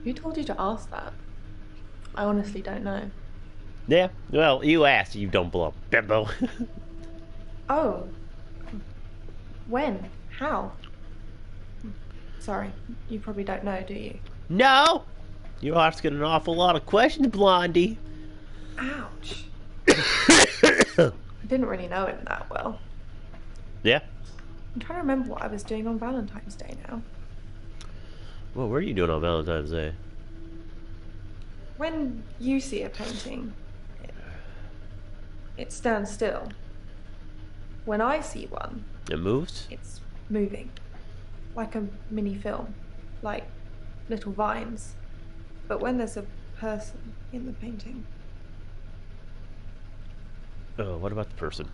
Who told you to ask that? I honestly don't know. Yeah, well, you asked, you don't belong, bimbo. Oh. When? How? Sorry, you probably don't know, do you? No! You're asking an awful lot of questions, Blondie. Ouch. I didn't really know him that well. Yeah? I'm trying to remember what I was doing on Valentine's Day now. What were you doing on Valentine's Day? When you see a painting, it stands still. When I see one, It moves? it's moving. Like a mini film. Like little vines. But when there's a person in the painting. Oh, what about the person?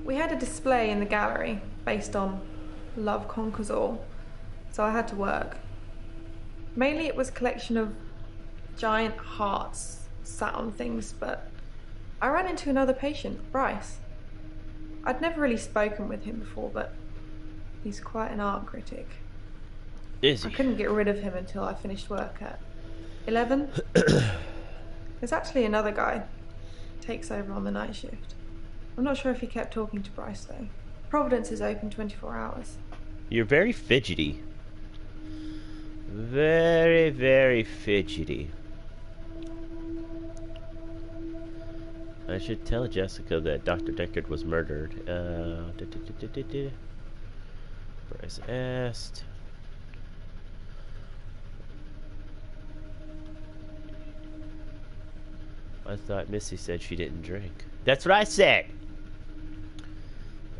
We had a display in the gallery based on Love Conquers All, so I had to work. Mainly it was a collection of giant hearts sat on things, but I ran into another patient, Bryce. I'd never really spoken with him before, but he's quite an art critic. Is I he? couldn't get rid of him until I finished work at 11. There's actually another guy, takes over on the night shift. I'm not sure if he kept talking to Bryce though. Providence is open 24 hours. You're very fidgety. Very, very fidgety. I should tell Jessica that Dr. Deckard was murdered. Bryce asked. I thought Missy said she didn't drink. That's what I said!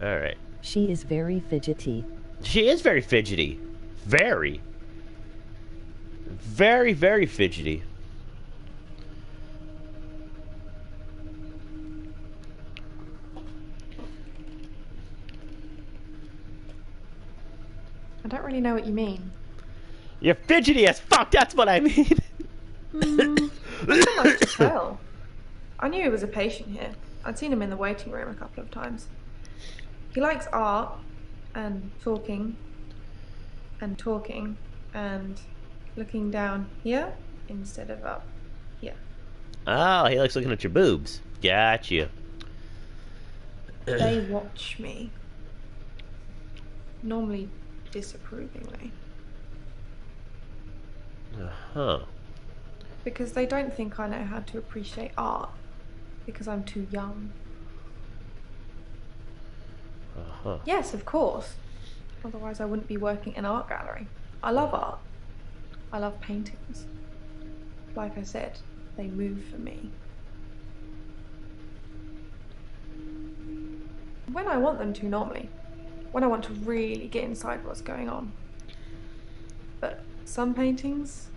Alright. She is very fidgety. She is very fidgety. Very. Very, very fidgety. I don't really know what you mean. You're fidgety as fuck, that's what I mean. Not much to tell. I knew he was a patient here. I'd seen him in the waiting room a couple of times. He likes art and talking and looking down here instead of up here. Oh, he likes looking at your boobs. Got you. They watch me. Normally disapprovingly. Uh-huh. Because they don't think I know how to appreciate art. Because I'm too young. Uh-huh. Yes, of course. Otherwise I wouldn't be working in an art gallery. I love art. I love paintings. Like I said, they move for me. When I want them to, normally. When I want to really get inside what's going on. But some paintings,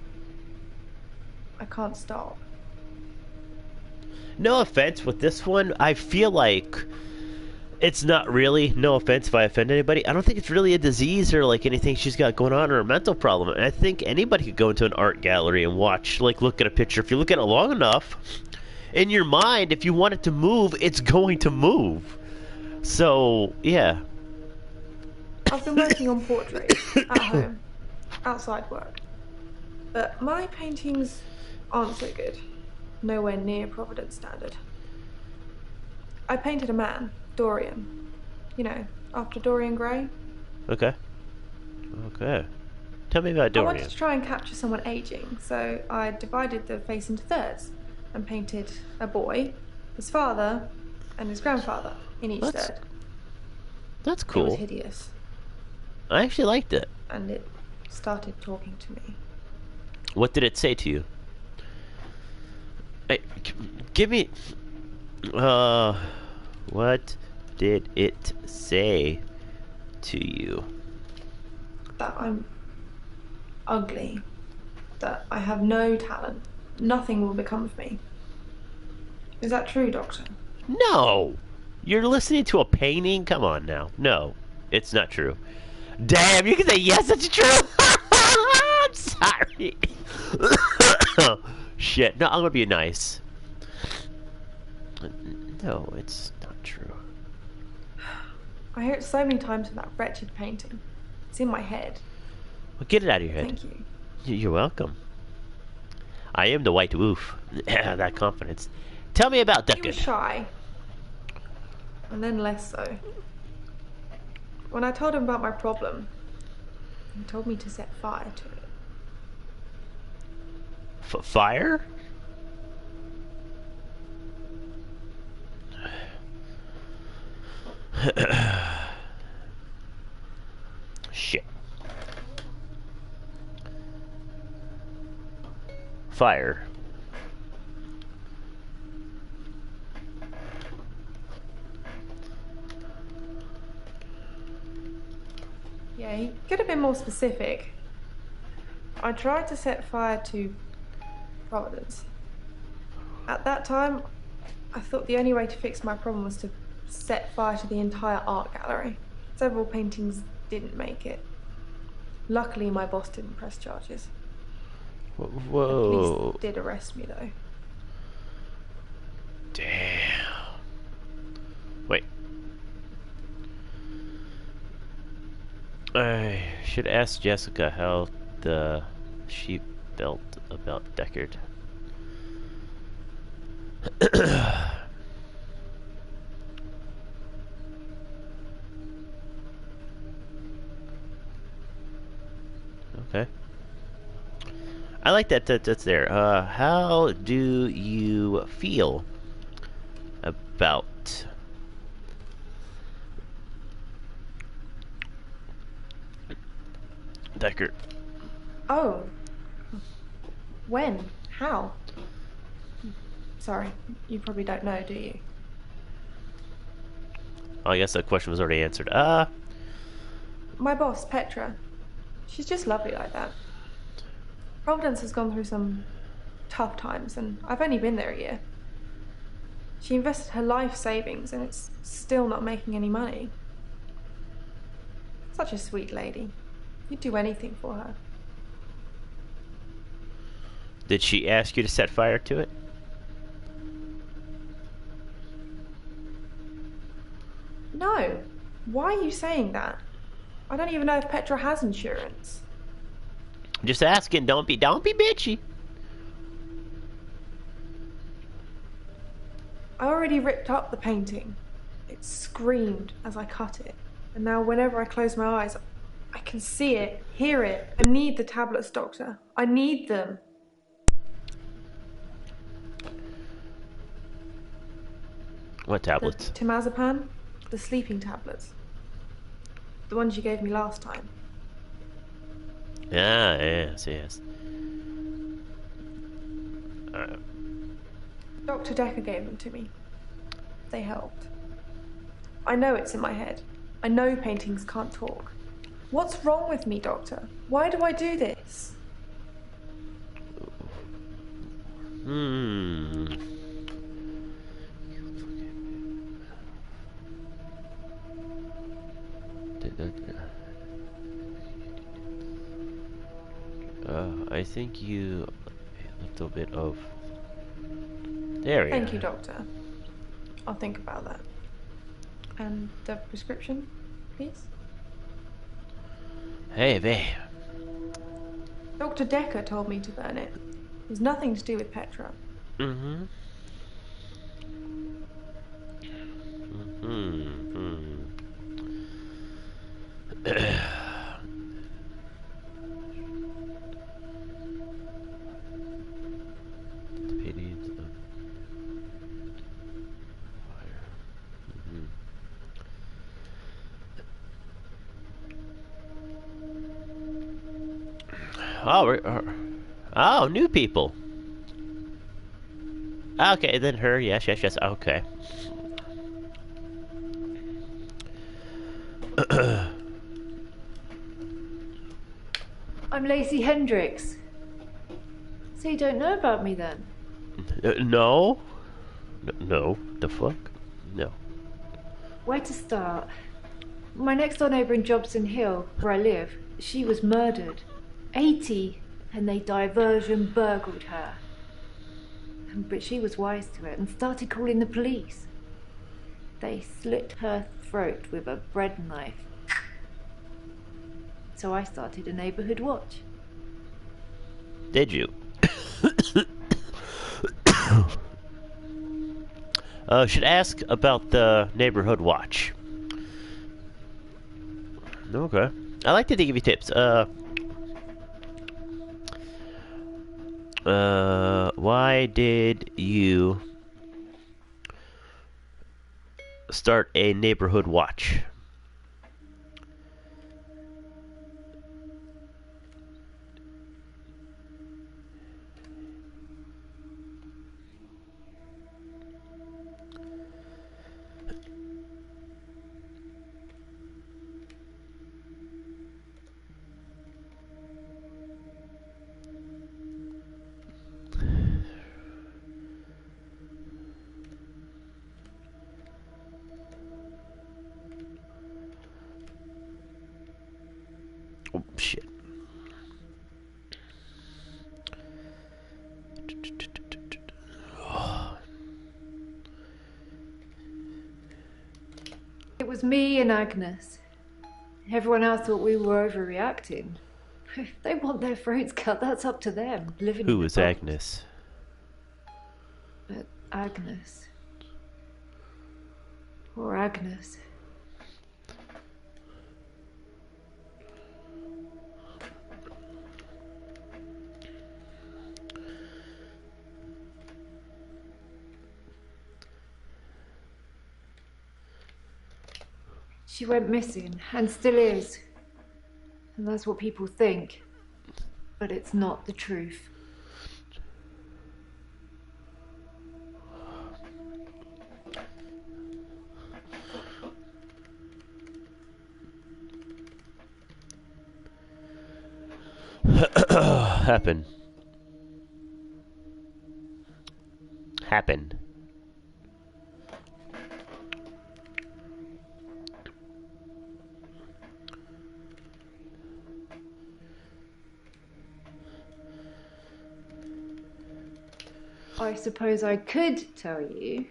I can't stop. No offense with this one, I feel like it's not really, no offense if I offend anybody, I don't think it's really a disease or like anything she's got going on or a mental problem. And I think anybody could go into an art gallery and watch, like look at a picture. If you look at it long enough, in your mind, if you want it to move, it's going to move. So, yeah. I've been working on portraits at home, outside work. But my paintings aren't so good. Nowhere near Providence standard. I painted a man, Dorian. You know, after Dorian Gray. Okay. Okay. Tell me about Dorian. I wanted to try and capture someone aging, so I divided the face into thirds and painted a boy, his father, and his grandfather in each third. That's cool. It was hideous. I actually liked it. And it started talking to me. What did it say to you? Hey, give me... what did it say to you? That I'm ugly. That I have no talent. Nothing will become of me. Is that true, Doctor? No! You're listening to a painting? Come on now. No, it's not true. Damn, you can say yes, it's true! I'm sorry. Shit, no, I'm gonna be nice. No, it's not true. I hear it so many times in that wretched painting. It's in my head. Well, get it out of your head. Thank you. You're welcome. I am the white wolf. That confidence. Tell me about Dekker. He was shy. And then less so. When I told him about my problem, he told me to set fire to it. Fire? Shit. Fire. Yeah, he could have been more specific. I tried to set fire to Providence. At that time, I thought the only way to fix my problem was to set fire to the entire art gallery. Several paintings didn't make it. Luckily, my boss didn't press charges. Whoa. The police did arrest me, though. Damn. Wait. I should ask Jessica how she felt about Deckard. Okay. I like that that's there. How do you feel about Deckard? Oh. When? How? Sorry, you probably don't know, do you? Oh, I guess that question was already answered. My boss, Petra. She's just lovely like that. Providence has gone through some tough times, and I've only been there a year. She invested her life savings, and it's still not making any money. Such a sweet lady. You'd do anything for her. Did she ask you to set fire to it? No. Why are you saying that? I don't even know if Petra has insurance. Just asking. Don't be bitchy. I already ripped up the painting. It screamed as I cut it. And now whenever I close my eyes, I can see it, hear it. I need the tablets, Doctor. I need them. What tablets? The temazepam, the sleeping tablets. The ones you gave me last time. Ah, yes. Dr. Dekker gave them to me. They helped. I know it's in my head. I know paintings can't talk. What's wrong with me, Doctor? Why do I do this? I think you a little bit of. There we go. Thank you, Doctor. I'll think about that. And the prescription, please? Hey, babe. Dr. Dekker told me to burn it. There's nothing to do with Petra. Oh, new people. Okay, then her. Yes. Okay. I'm Lacey Hendricks. So you don't know about me then? No. No. The fuck? No. Where to start? My next door neighbour in Jobson Hill, where I live, she was murdered. 80, and they diversion burgled her. But she was wise to it and started calling the police. They slit her throat with a bread knife. So I started a neighbourhood watch. Did you? Should ask about the neighborhood watch. Okay. I like to give you tips. Why did you start a neighborhood watch? Oh, shit. It was me and Agnes. Everyone else thought we were overreacting. If they want their throats cut, that's up to them. Living Who in the was box. Agnes? But Agnes. Poor Agnes. She went missing, and still is. And that's what people think. But it's not the truth. Happen. I suppose I could tell you,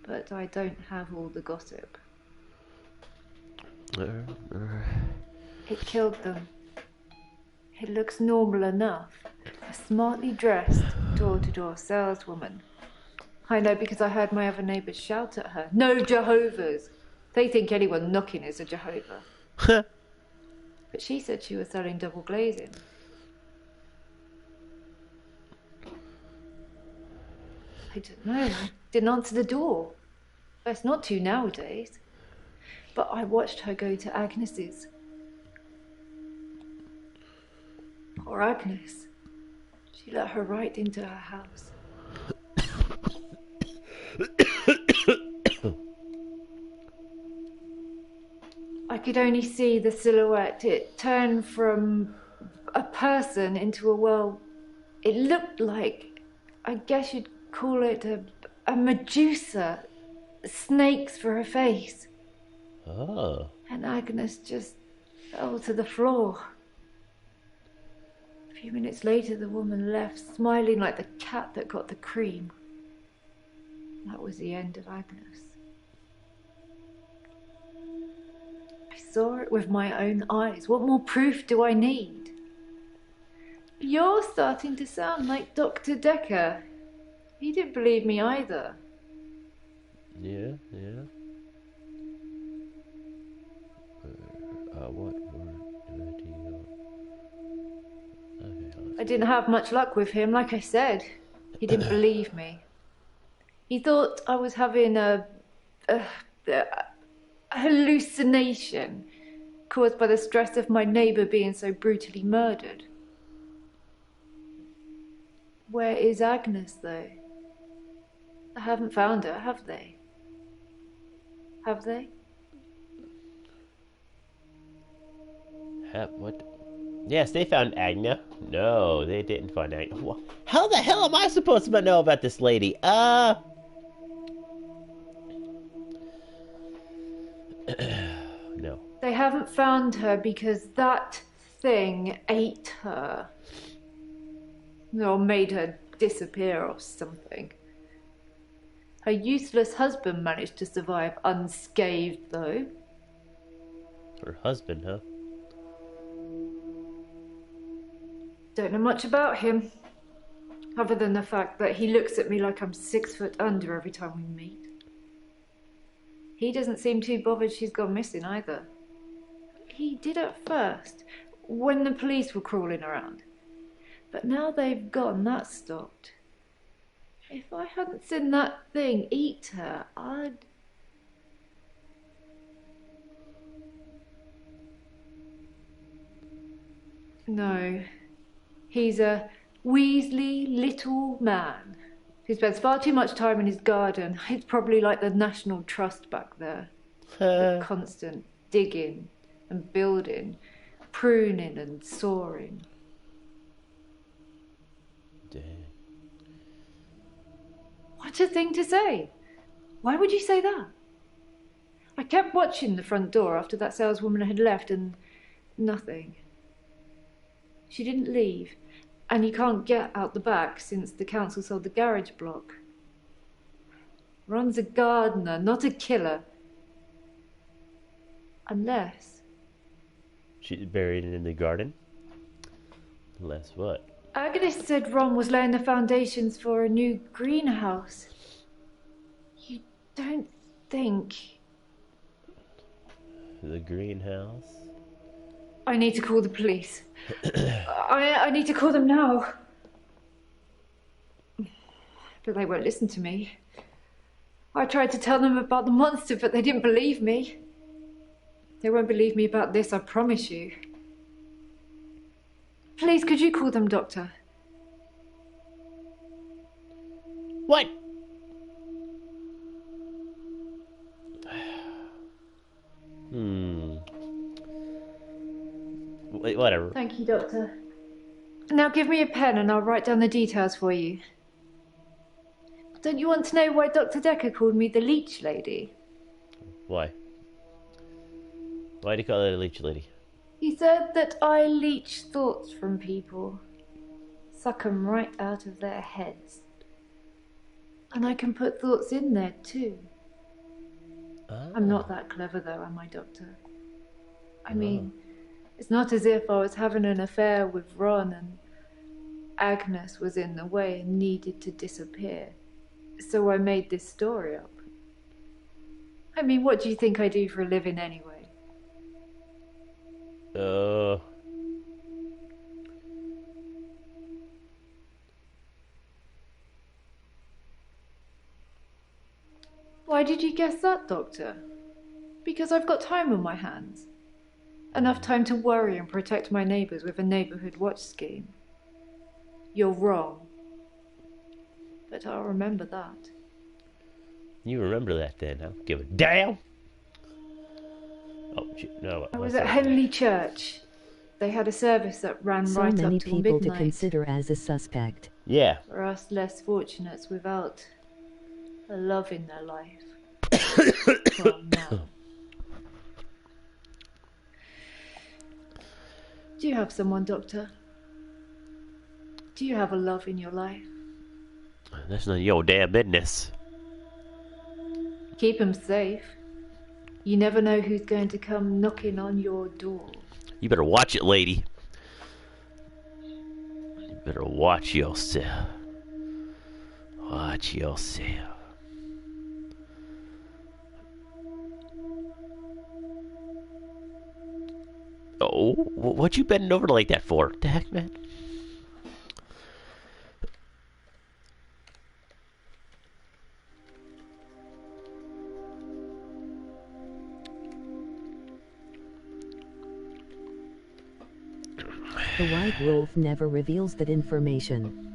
but I don't have all the gossip. It killed them. It looks normal enough. A smartly dressed, door-to-door saleswoman. I know because I heard my other neighbours shout at her. No Jehovah's! They think anyone knocking is a Jehovah. But she said she was selling double glazing. I don't know. Didn't answer the door. Best not to nowadays. But I watched her go to Agnes's. Poor Agnes. She let her right into her house. I could only see the silhouette. It turned from a person into a, well, it looked like, I guess you'd call it a Medusa. Snakes for her face. Oh. And Agnes just fell to the floor. A few minutes later, the woman left, smiling like the cat that got the cream. That was the end of Agnes. I saw it with my own eyes. What more proof do I need? You're starting to sound like Dr. Dekker. He didn't believe me either. Yeah. What word do I do? Okay, I didn't have much luck with him, like I said. He didn't believe me. He thought I was having a hallucination caused by the stress of my neighbour being so brutally murdered. Where is Agnes, though? I haven't found her, have they? Have they? What? Yes, they found Agnes. No, they didn't find Agnes. How the hell am I supposed to know about this lady? No. They haven't found her because that thing ate her. Or made her disappear or something. Her useless husband managed to survive unscathed, though. Her husband, huh? Don't know much about him, other than the fact that he looks at me like I'm 6 foot under every time we meet. He doesn't seem too bothered she's gone missing either. He did at first, when the police were crawling around. But now they've gone, that stopped. If I hadn't seen that thing eat her, I'd... No. He's a weaselly little man who spends far too much time in his garden. It's probably like the National Trust back there. The constant digging and building, pruning and sawing. Damn. What a thing to say! Why would you say that? I kept watching the front door after that saleswoman had left and nothing. She didn't leave, and you can't get out the back since the council sold the garage block. Ron's a gardener, not a killer. Unless... She's buried in the garden? Unless what? Agnes said Ron was laying the foundations for a new greenhouse. You don't think... The greenhouse? I need to call the police. I need to call them now. But they won't listen to me. I tried to tell them about the monster, but they didn't believe me. They won't believe me about this, I promise you. Please, could you call them, Doctor? What? Whatever. Thank you, Doctor. Now give me a pen and I'll write down the details for you. Don't you want to know why Dr. Dekker called me the leech lady? Why? Why do you call it a leech lady? He said that I leech thoughts from people. Suck 'em right out of their heads. And I can put thoughts in there too. I'm not that clever though, am I, Doctor? I mean, it's not as if I was having an affair with Ron and Agnes was in the way and needed to disappear. So I made this story up. I mean, what do you think I do for a living anyway? Why did you guess that, Doctor? Because I've got time on my hands. Enough time to worry and protect my neighbours with a neighbourhood watch scheme. You're wrong. But I'll remember that. You remember that then, huh? Give a damn! Oh, shit, no. I was at Henley Church. They had a service that ran So right many up till people midnight. to consider as a suspect. Yeah. For us less fortunates without a love in their life. Well, now. Do you have someone, Doctor? Do you have a love in your life? That's none of your damn business. Keep 'em safe. You never know who's going to come knocking on your door. You better watch it, lady. You better watch yourself. Watch yourself. Oh, what you bending over like that for? The heck, man? The White Wolf never reveals that information.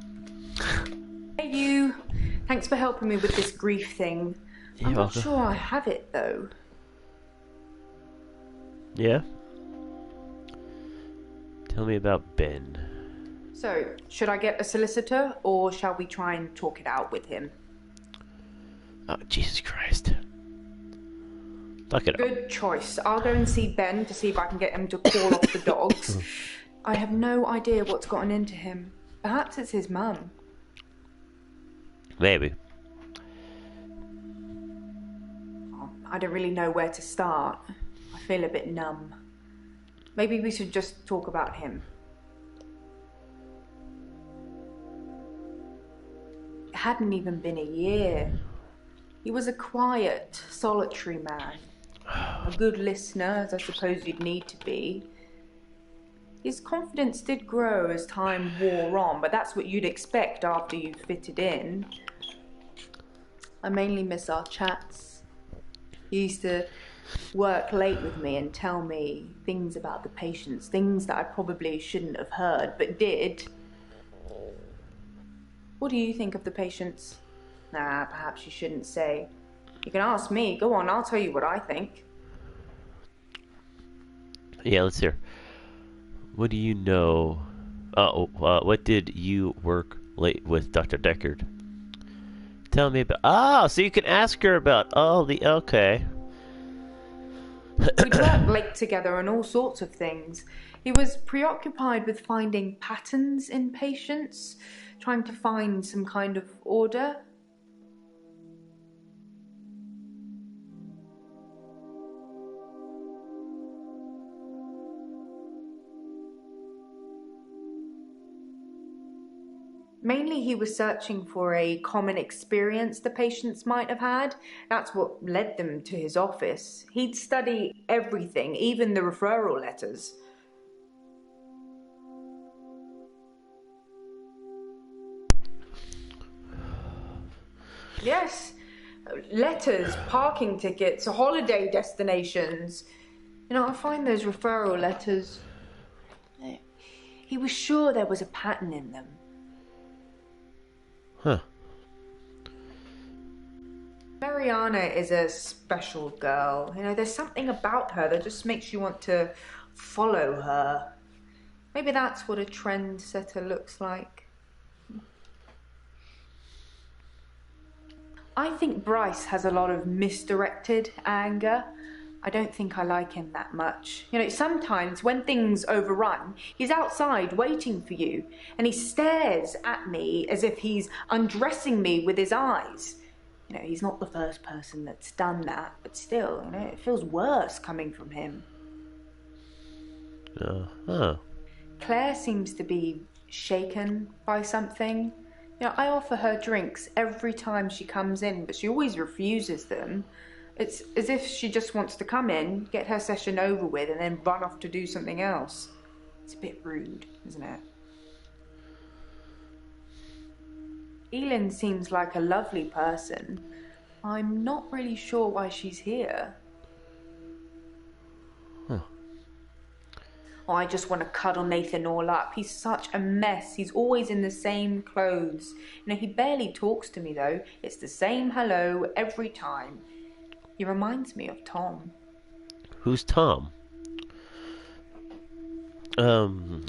Hey, you. Thanks for helping me with this grief thing. I'm not welcome. sure I have it, though. Yeah? Tell me about Ben. So, should I get a solicitor, or shall we try and talk it out with him? Oh, Jesus Christ. Fuck it up. Good choice. I'll go and see Ben to see if I can get him to call off the dogs. I have no idea what's gotten into him. Perhaps it's his mum. Maybe. Oh, I don't really know where to start. I feel a bit numb. Maybe we should just talk about him. It hadn't even been a year. He was a quiet, solitary man. A good listener, as I suppose you'd need to be. His confidence did grow as time wore on, but that's what you'd expect after you fitted in. I mainly miss our chats. He used to work late with me and tell me things about the patients, things that I probably shouldn't have heard, but did. What do you think of the patients? Nah, perhaps you shouldn't say. You can ask me. Go on, I'll tell you what I think. Yeah, let's hear. What do you know? What did you work late with Dr. Deckard? Tell me about... Oh, so you can ask her about... Oh, okay. We'd worked late together on all sorts of things. He was preoccupied with finding patterns in patients, trying to find some kind of order. Mainly he was searching for a common experience the patients might have had. That's what led them to his office. He'd study everything, even the referral letters. Yes, letters, parking tickets, holiday destinations. You know, I find those referral letters... He was sure there was a pattern in them. Huh. Mariana is a special girl. You know, there's something about her that just makes you want to follow her. Maybe that's what a trendsetter looks like. I think Bryce has a lot of misdirected anger. I don't think I like him that much. You know, sometimes when things overrun, he's outside waiting for you, and he stares at me as if he's undressing me with his eyes. You know, he's not the first person that's done that, but still, you know, it feels worse coming from him. Claire seems to be shaken by something. You know, I offer her drinks every time she comes in, but she always refuses them. It's as if she just wants to come in, get her session over with, and then run off to do something else. It's a bit rude, isn't it? Elin seems like a lovely person. I'm not really sure why she's here. Oh, I just want to cuddle Nathan all up. He's such a mess. He's always in the same clothes. You know, he barely talks to me, though. It's the same hello every time. He reminds me of Tom. Who's Tom? Tom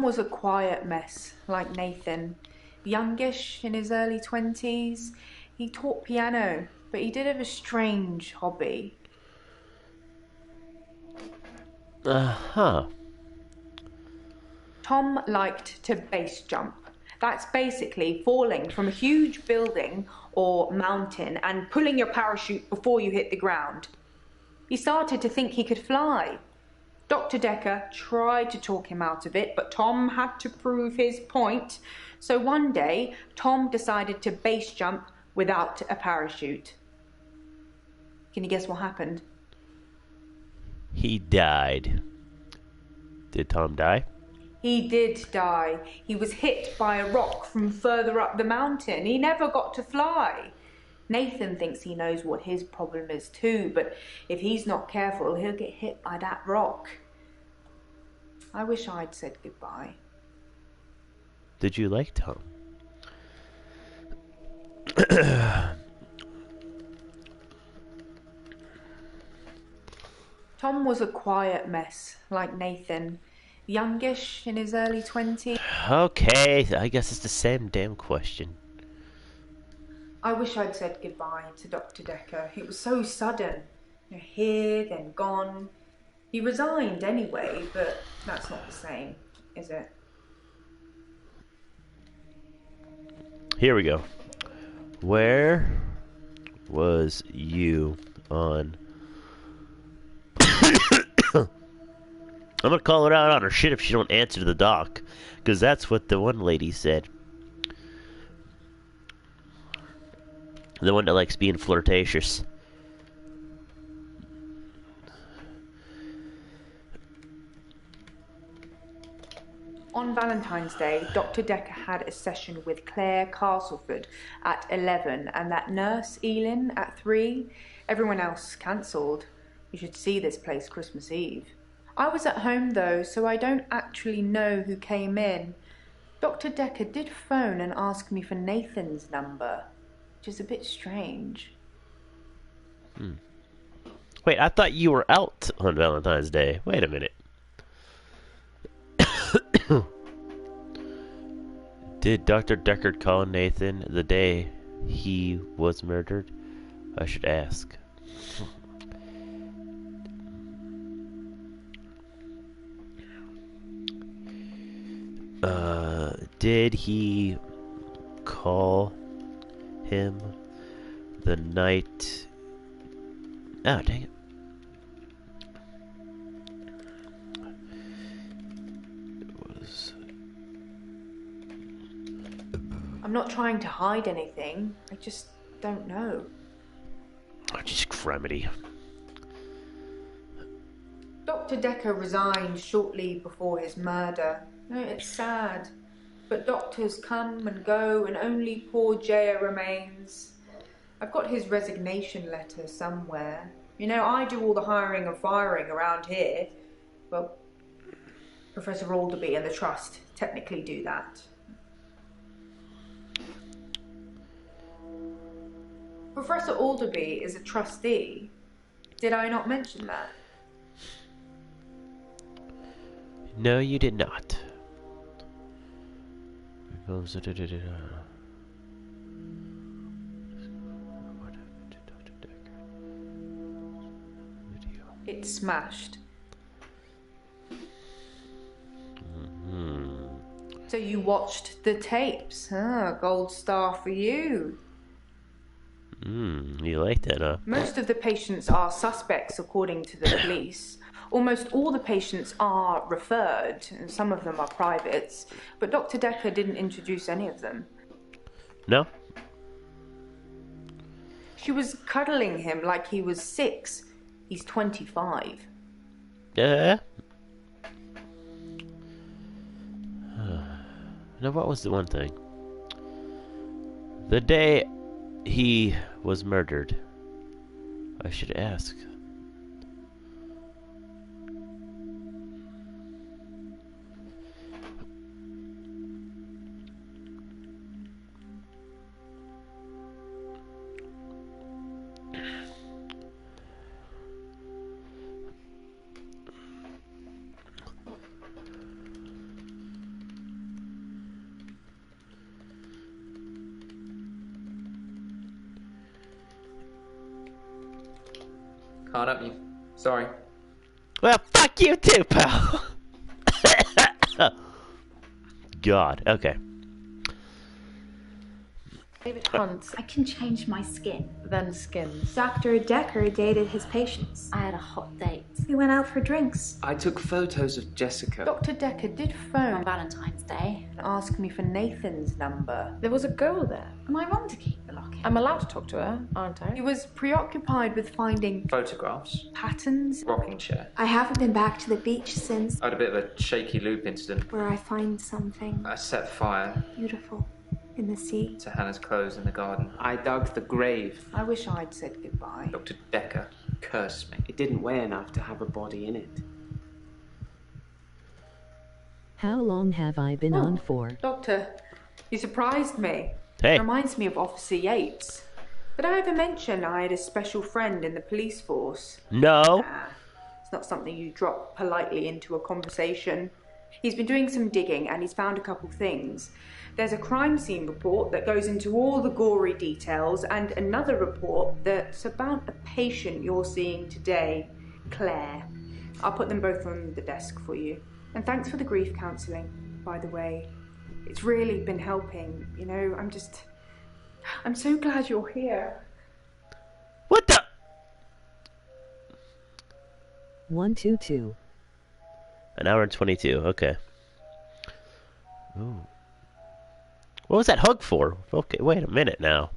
was a quiet mess, like Nathan. Youngish, in his early 20s. He taught piano, but he did have a strange hobby. Tom liked to base jump. That's basically falling from a huge building or mountain and pulling your parachute before you hit the ground. He started to think he could fly. Dr. Dekker tried to talk him out of it, but Tom had to prove his point. So one day, Tom decided to base jump without a parachute. Can you guess what happened? He died. Did Tom die? He did die. He was hit by a rock from further up the mountain. He never got to fly. Nathan thinks he knows what his problem is too, but if he's not careful, he'll get hit by that rock. I wish I'd said goodbye. Did you like Tom? Tom was a quiet mess, like Nathan. Youngish, in his early 20s. Okay, I guess it's the same damn question. I wish I'd said goodbye to Dr. Dekker. It was so sudden. You know, here, then gone. He resigned anyway, but that's not the same, is it? Here we go. Where was you on... I'm gonna call her out on her shit if she don't answer the doc, because that's what the one lady said. The one that likes being flirtatious. On Valentine's Day, Dr. Dekker had a session with Claire Castleford at 11 and that nurse, Elin, at 3. Everyone else cancelled. You should see this place Christmas Eve. I was at home though, so I don't actually know who came in. Dr. Dekker did phone and ask me for Nathan's number, which is a bit strange. Wait, I thought you were out on Valentine's Day. Wait a minute. Did Dr. Dekker call Nathan the day he was murdered? I should ask. Did he call him the night... Oh, dang it. I'm not trying to hide anything. I just don't know. Oh, just criminy. Dr. Dekker resigned shortly before his murder. No, it's sad. But doctors come and go and only poor Jaya remains. I've got his resignation letter somewhere. You know, I do all the hiring and firing around here. Well, Professor Alderby and the Trust technically do that. Professor Alderby is a trustee. Did I not mention that? No, you did not. It's smashed. So you watched the tapes, huh? Gold star for you. You like that, huh? Most of the patients are suspects, according to the police. Almost all the patients are referred, and some of them are privates, but Dr. Dekker didn't introduce any of them. No? She was cuddling him like he was 6. He's 25. Yeah. Now, what was the one thing? The day he was murdered, I should ask. Can't help you. Sorry. Well, fuck you too, pal. God. Okay. David Hunt, I can change my skin. then skins. Dr. Dekker dated his patients. I had a hot date We went out for drinks. I took photos of Jessica. Dr. Dekker did on phone Valentine's Day. and ask me for Nathan's number. There was a girl there. Am I wrong to keep the locket? I'm allowed to talk to her, aren't He I? was preoccupied with finding Photographs. patterns. Rocking chair. I haven't been back to the beach since I had a bit of a shaky loop incident. where I find something I set fire beautiful in the sea. to Hannah's clothes in the garden. I dug the grave. I wish I'd said goodbye. Dr. Dekker cursed me. It didn't weigh enough to have a body in it. How long have I been on for? Doctor, you surprised me. Hey. Reminds me of Officer Yates. Did I ever mention I had a special friend in the police force? No. It's not something you drop politely into a conversation. He's been doing some digging and he's found a couple things. There's a crime scene report that goes into all the gory details and another report that's about a patient you're seeing today, Claire. I'll put them both on the desk for you. And thanks for the grief counselling, by the way. It's really been helping, you know. I'm so glad you're here. What the? 122. An hour and 22. Okay. Ooh. What was that hug for? Okay, wait a minute now.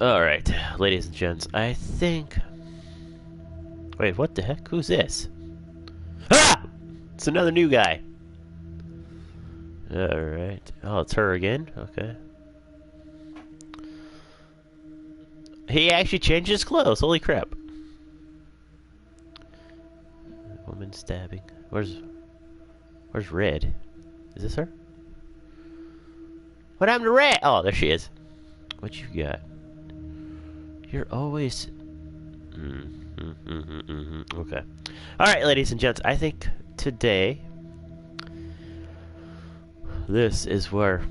Alright, ladies and gents, I think... Wait, what the heck? Who's this? Ah! It's another new guy. Alright. Oh, it's her again? Okay. He actually changed his clothes. Holy crap. Woman stabbing. Where's Red? Is this her? What happened to Red? Oh, there she is. What you got? You're always... Okay. Alright, ladies and gents. I think today... this is where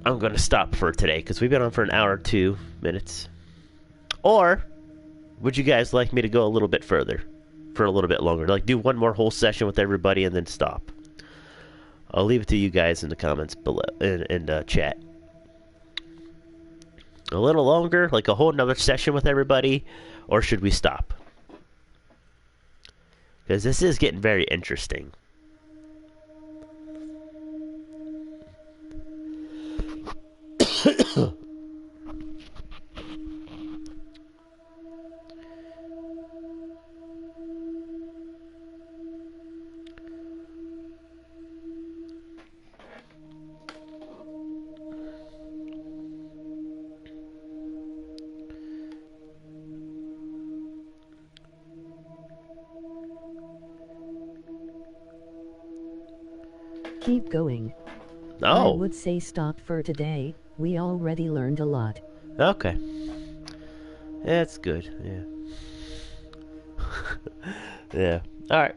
I'm going to stop for today. Because we've been on for an hour, 2 minutes. Or would you guys like me to go a little bit further? For a little bit longer? Like do one more whole session with everybody and then stop? I'll leave it to you guys in the comments below, in chat. A little longer? Like a whole nother session with everybody? Or should we stop? Because this is getting very interesting. Keep going. Oh. I would say stop for today. We already learned a lot. Okay. That's good, yeah. Yeah. Alright.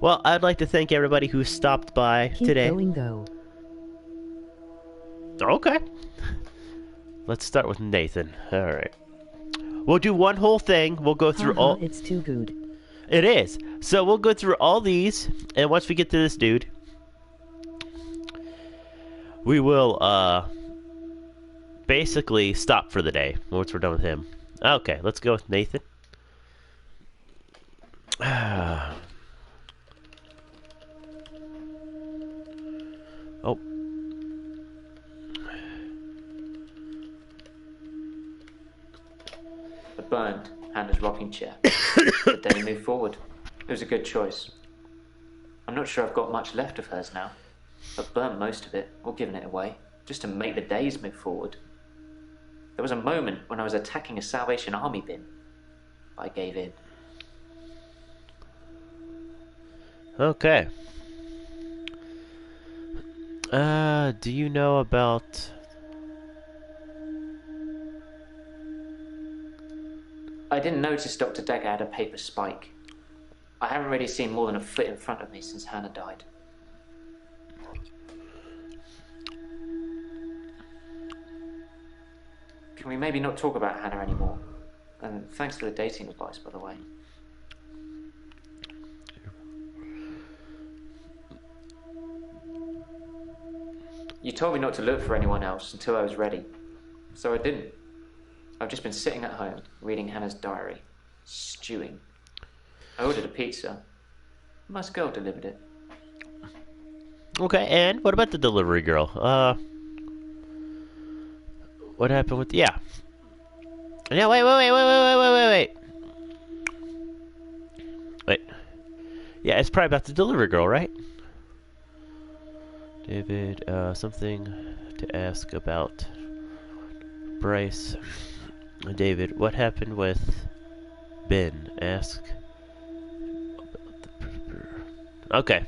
Well, I'd like to thank everybody who stopped by Keep today. going though. Okay. Let's start with Nathan. Alright. We'll do one whole thing. We'll go through all... It's too good. It is. So we'll go through all these, and once we get to this dude, we will, basically stop for the day once we're done with him. Okay, let's go with Nathan. Oh. I burned Hannah's rocking chair. The day moved forward. It was a good choice. I'm not sure I've got much left of hers now. I've burnt most of it, or given it away, just to make the days move forward. There was a moment when I was attacking a Salvation Army bin. I gave in. Okay. Do you know about... I didn't notice Dr. Dekker had a paper spike. I haven't really seen more than a foot in front of me since Hannah died. Can we maybe not talk about Hannah anymore? And thanks for the dating advice, by the way. You told me not to look for anyone else until I was ready. So I didn't. I've just been sitting at home, reading Hannah's diary, stewing. I ordered a pizza. A nice girl delivered it. Okay, and what about the delivery girl? What happened with... Yeah. Yeah, wait. Wait. Yeah, it's probably about the delivery girl, right? David, something to ask about Bryce. David, what happened with Ben? Ask about the... Okay.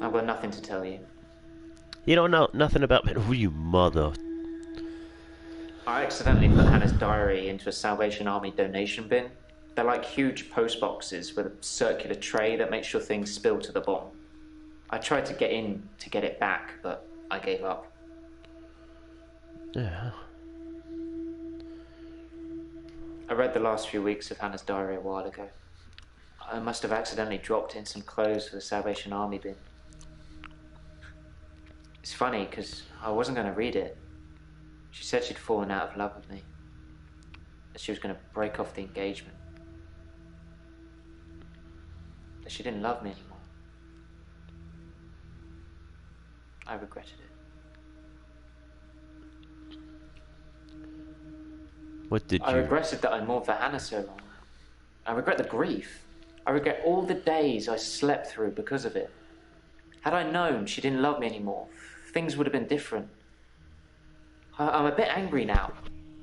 I've got nothing to tell you. You don't know nothing about Ben. Oh, you mother. I accidentally put Hannah's diary into a Salvation Army donation bin. They're like huge post boxes with a circular tray that makes sure things spill to the bottom. I tried to get in to get it back, but I gave up. Yeah. I read the last few weeks of Hannah's diary a while ago. I must have accidentally dropped in some clothes for the Salvation Army bin. It's funny, because I wasn't going to read it. She said she'd fallen out of love with me. That she was going to break off the engagement. That she didn't love me anymore. I regretted it. What did you... I regretted that I mourned for Hannah so long. I regret the grief. I regret all the days I slept through because of it. Had I known she didn't love me anymore, things would have been different. I'm a bit angry now.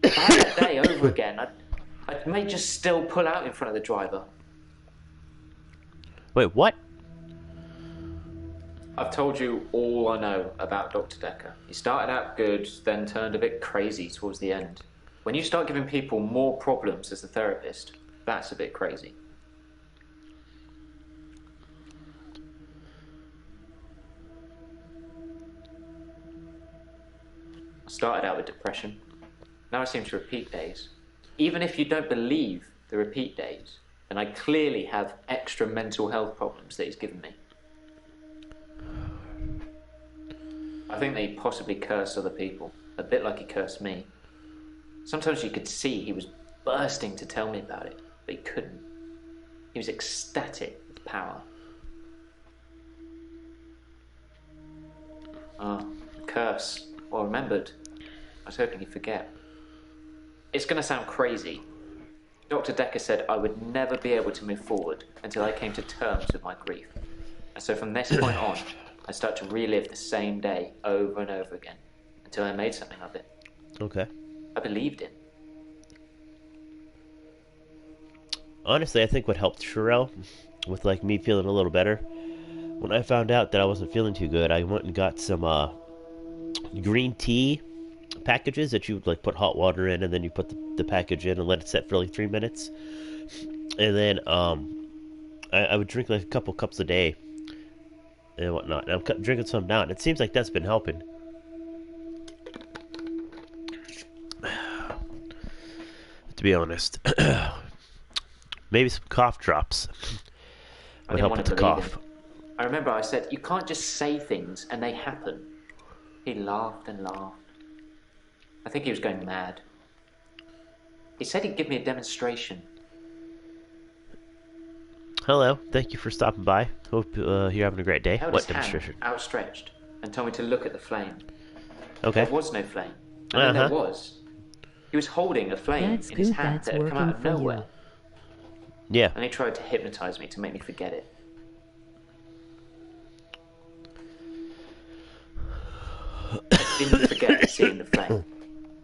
If I had that day over again, I may just still pull out in front of the driver. Wait, what? I've told you all I know about Dr. Dekker. He started out good, then turned a bit crazy towards the end. When you start giving people more problems as a therapist, that's a bit crazy. I started out with depression. Now I seem to repeat days. Even if you don't believe the repeat days, then I clearly have extra mental health problems that he's given me. I think that he possibly cursed other people, a bit like he cursed me. Sometimes you could see he was bursting to tell me about it, but he couldn't. He was ecstatic with power. Curse. Well remembered. I was hoping he'd forget. It's going to sound crazy. Dr. Dekker said I would never be able to move forward until I came to terms with my grief. And so from this point on, I start to relive the same day over and over again until I made something of it. Okay. I believed in. Honestly, I think what helped Sherelle with like me feeling a little better, when I found out that I wasn't feeling too good, I went and got some green tea, packages that you would like put hot water in, and then you put the package in and let it set for like 3 minutes, and then I would drink like a couple cups a day and whatnot. And I'm drinking some now, and it seems like that's been helping. To be honest, maybe some cough drops would help with the cough. I remember I said, you can't just say things and they happen. He laughed and laughed. I think he was going mad. He said he'd give me a demonstration. Hello, thank you for stopping by. Hope you're having a great day. Held What his demonstration? Hand outstretched and told me to look at the flame. Okay. There was no flame. And then there was. He was holding a flame in his hand that had come out of nowhere. Yeah. And he tried to hypnotize me to make me forget it. I didn't forget seeing the flame.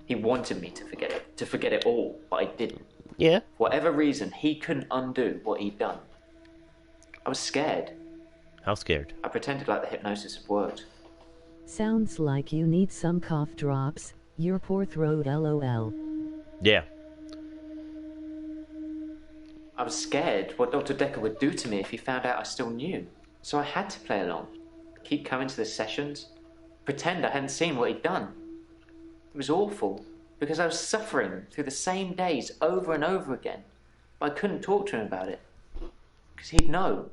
He wanted me to forget it all, but I didn't. Yeah. For whatever reason, he couldn't undo what he'd done. I was scared. How scared? I pretended like the hypnosis had worked. Sounds like you need some cough drops. Your poor throat, lol. Yeah. I was scared what Dr. Dekker would do to me if he found out I still knew. So I had to play along. Keep coming to the sessions. Pretend I hadn't seen what he'd done. It was awful, because I was suffering through the same days over and over again. But I couldn't talk to him about it, because he'd know.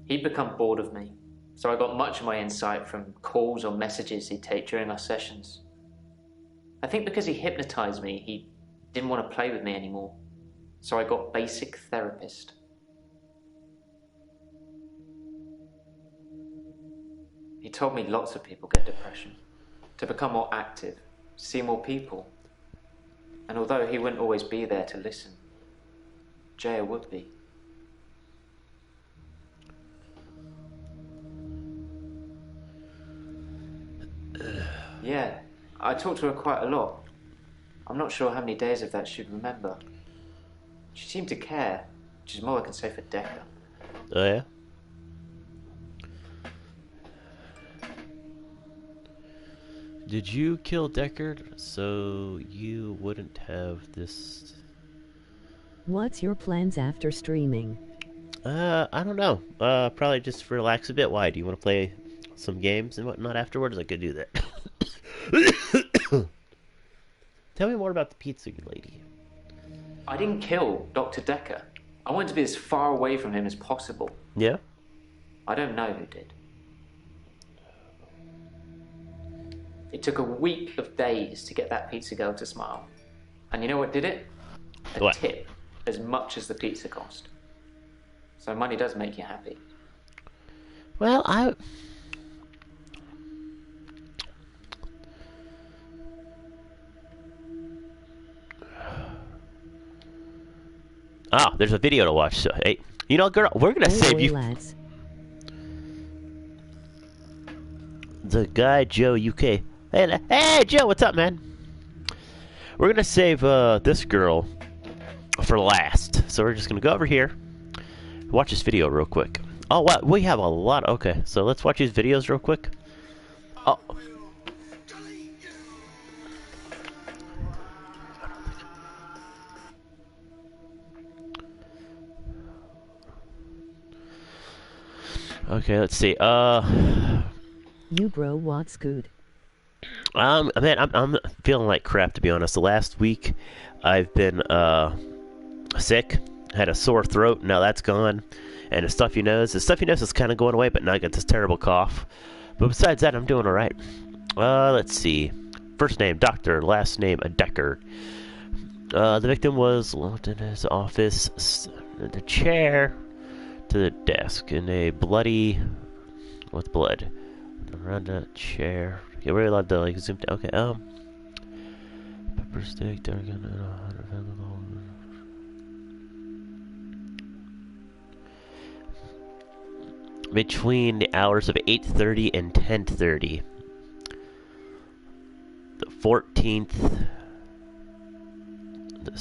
He'd become bored of me, so I got much of my insight from calls or messages he'd take during our sessions. I think because he hypnotized me, he didn't want to play with me anymore, so I got basic therapist. He told me lots of people get depression, to become more active, see more people. And although he wouldn't always be there to listen, Jaya would be. Yeah, I talked to her quite a lot. I'm not sure how many days of that she'd remember. She seemed to care, which is more I can say for Dekker. Oh, yeah? Did you kill Dekker so you wouldn't have this? What's your plans after streaming? I don't know. Probably just relax a bit. Why? Do you want to play some games and whatnot afterwards? I could do that. Tell me more about the pizza lady. I didn't kill Dr. Dekker. I wanted to be as far away from him as possible. Yeah? I don't know who did. It took a week of days to get that pizza girl to smile. And you know what did it? A tip, as much as the pizza cost. So money does make you happy. Well, Oh, there's a video to watch. So, hey, you know, girl, we're gonna save you. Lads. The guy Joe UK. Hey, Joe, what's up, man? We're gonna save this girl for last. So we're just gonna go over here, watch this video real quick. Oh, wow, we have a lot. Okay, so let's watch these videos real quick. Oh. Okay, let's see. You bro, what's good? Man, I'm feeling like crap, to be honest. The last week, I've been sick. Had a sore throat. Now that's gone, and a stuffy nose. The stuffy nose is kind of going away, but now I got this terrible cough. But besides that, I'm doing all right. Let's see. First name Doctor, last name Dekker. The victim was locked in his office, the chair to the desk in a bloody, with blood around the chair. Yeah, we're allowed to like zoom down. Okay, pepper steak, between the hours of 8:30 and 10:30. The 14th